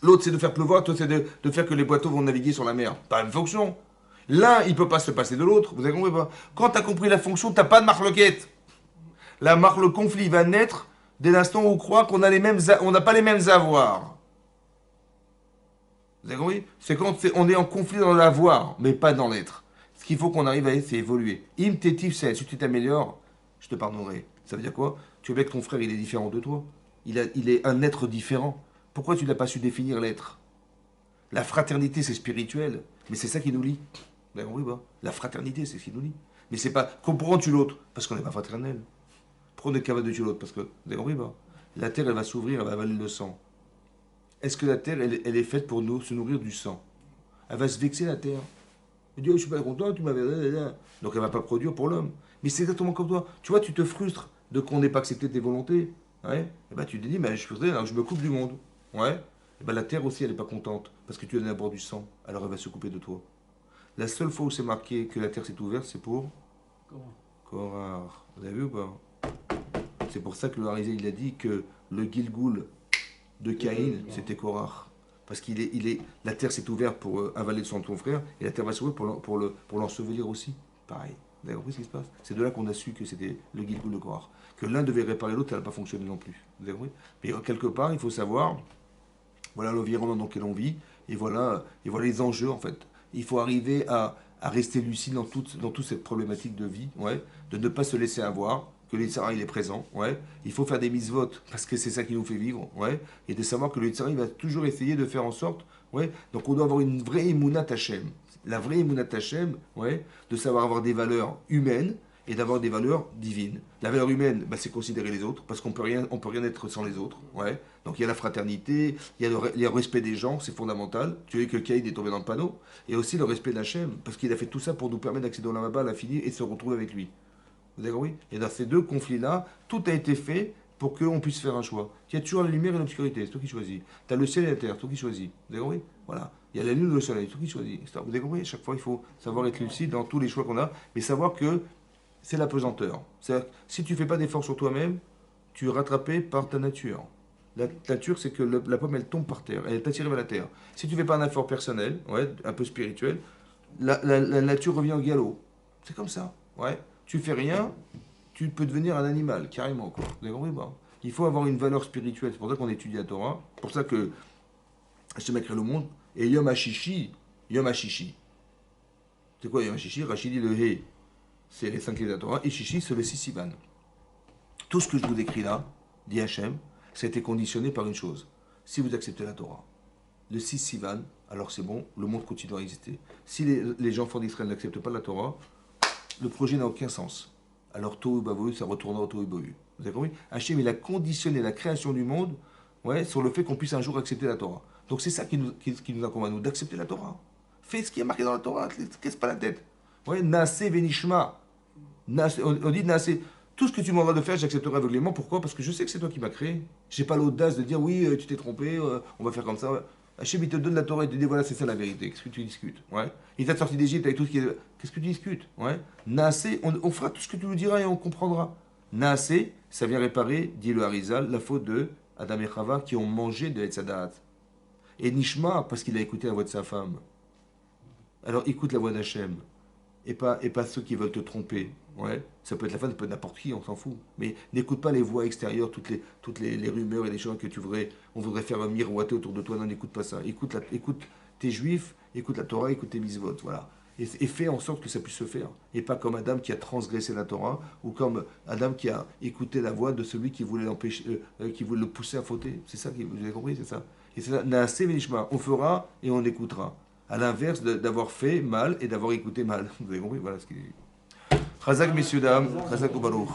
[SPEAKER 1] L'autre, c'est de faire pleuvoir. Toi, c'est de faire que les bateaux vont naviguer sur la mer. Pas la même fonction. L'un, il ne peut pas se passer de l'autre. Vous avez compris pas? Quand tu as compris la fonction, tu n'as pas de marloquette. Le conflit va naître dès l'instant où on croit qu'on n'a pas les mêmes avoirs. Vous avez compris? C'est quand on est en conflit dans l'avoir, mais pas dans l'être. Ce qu'il faut qu'on arrive à, c'est évoluer. Im tetif, c'est si tu t'améliores, je te pardonnerai. Ça veut dire quoi? Tu veux que ton frère, il est différent de toi. Il est un être différent. Pourquoi tu n'as pas su définir l'être? La fraternité, c'est spirituel, mais c'est ça qui nous lie. Vous avez compris pas? La fraternité, c'est ce qui nous lie. Mais c'est pas pourquoi on tue l'autre? Parce qu'on n'est pas fraternel. Pourquoi on est capable de tuer l'autre? Parce que, vous avez compris pas? La terre, elle va s'ouvrir, elle va avaler le sang. Est-ce que la terre, elle est faite pour se nourrir du sang? Elle va se vexer, la terre. Elle dit, oh, je suis pas content, tu m'avais... Donc elle va pas produire pour l'homme. Mais c'est exactement comme toi. Tu vois, tu te frustres de qu'on n'ait pas accepté tes volontés. Ouais. Et ben tu te dis, mais je suis frustré, alors je me coupe du monde. Ouais. Et ben la terre aussi, elle n'est pas contente. Parce que tu as d'abord du sang. Alors elle va se couper de toi. La seule fois où c'est marqué que la terre s'est ouverte, c'est pour Korah. Vous avez vu ou pas? C'est pour ça que le Harizé, il a dit que le Gilgoul de Caïn, c'était Korah. Parce la terre s'est ouverte pour avaler le sang de ton frère, et la terre va s'ouvrir pour l'ensevelir aussi. Pareil. Vous avez compris ce qui se passe? C'est de là qu'on a su que c'était le Gilgoul de Korah. Que l'un devait réparer l'autre, ça n'a pas fonctionné non plus. Vous avez compris? Mais quelque part, il faut savoir, voilà l'environnement dans lequel on vit, et voilà les enjeux en fait. Il faut arriver à rester lucide dans toute cette problématique de vie, ouais, de ne pas se laisser avoir, que le Yitzhara, il est présent, ouais. Il faut faire des mitzvot, parce que c'est ça qui nous fait vivre, ouais. Et de savoir que le Yitzhara, il va toujours essayer de faire en sorte, ouais. Donc on doit avoir une vraie Emunat Hashem. La vraie Emunat Hashem, ouais, de savoir avoir des valeurs humaines et d'avoir des valeurs divines. La valeur humaine, bah, c'est considérer les autres, parce qu'on peut rien être sans les autres, ouais. Donc il y a la fraternité, il y a le respect des gens, c'est fondamental. Tu vois que Caïd est tombé dans le panneau, et aussi le respect d'Hachem, parce qu'il a fait tout ça pour nous permettre d'accéder au Lamaba à l'infini et se retrouver avec lui. Vous avez compris? Et dans ces deux conflits-là, tout a été fait pour qu'on puisse faire un choix. Il y a toujours la lumière et l'obscurité, c'est toi qui choisis. Tu as le ciel et la terre, c'est toi qui choisis. Vous avez compris? Voilà. Il y a la lune et le soleil, c'est toi qui choisis. Vous avez compris? À chaque fois, il faut savoir être lucide dans tous les choix qu'on a, mais savoir que c'est la pesanteur. C'est-à-dire, si tu ne fais pas d'effort sur toi-même, tu es rattrapé par ta nature. La nature, c'est que la pomme, elle tombe par terre, elle est attirée vers la terre. Si tu ne fais pas un effort personnel, ouais, un peu spirituel, la nature revient au galop. C'est comme ça, ouais. Tu fais rien, tu peux devenir un animal, carrément, quoi. Vous avez compris, bah. Il faut avoir une valeur spirituelle. C'est pour ça qu'on étudie la Torah. C'est pour ça que Hachem a créé le monde. Et Yom HaShishi. C'est quoi Yom HaShishi? Rachid dit le He, c'est les 5 clés de la Torah. Et Shishi, c'est le 6 Sivan. Tout ce que je vous décris là, dit Hachem, ça a été conditionné par une chose. Si vous acceptez la Torah, le 6 Sivan, alors c'est bon, le monde continue à exister. Si les enfants d'Israël n'acceptent pas la Torah, le projet n'a aucun sens. Alors Tohu Bavohu, ça retournera au Tohu Bavohu. Vous avez compris? Hachem, il a conditionné la création du monde, ouais, sur le fait qu'on puisse un jour accepter la Torah. Donc c'est ça qui nous incombe à nous, d'accepter la Torah. Fais ce qui est marqué dans la Torah, ne te casse pas la tête. Ouais, Naaseh Venishma. On dit Naaseh. Tout ce que tu m'en vas de faire, j'accepterai aveuglément. Pourquoi? Parce que je sais que c'est toi qui m'as créé. J'ai pas l'audace de dire oui, tu t'es trompé, on va faire comme ça. Hachem, il te donne la Torah et te dit voilà, c'est ça la vérité. Qu'est-ce que tu discutes? Ouais. Il t'a sorti d'Égypte avec tout ce qui est. Qu'est-ce que tu discutes? Ouais. Naaseh, on fera tout ce que tu nous diras et on comprendra. Naaseh, ça vient réparer, dit le Harizal, la faute de Adam et Chava qui ont mangé de Etzadat. Et Nishma, parce qu'il a écouté la voix de sa femme. Alors écoute la voix d'Hachem. Et pas ceux qui veulent te tromper. Ouais. Ça peut être la femme, ça peut être n'importe qui, on s'en fout. Mais n'écoute pas les voix extérieures, toutes les rumeurs et les choses que on voudrait faire miroiter autour de toi. Non, n'écoute pas ça. Écoute tes juifs, écoute la Torah, écoute tes mitzvot. Voilà. Et fais en sorte que ça puisse se faire. Et pas comme Adam qui a transgressé la Torah, ou comme Adam qui a écouté la voix de celui qui voulait qui voulait le pousser à fauter. C'est ça, vous avez compris, c'est ça. Et c'est ça, Naaseh Venishma, on fera et on écoutera. À l'inverse d'avoir fait mal et d'avoir écouté mal. Vous avez compris? Voilà ce qu'il dit. Chazak, messieurs, dames. Chazak ou Baruch.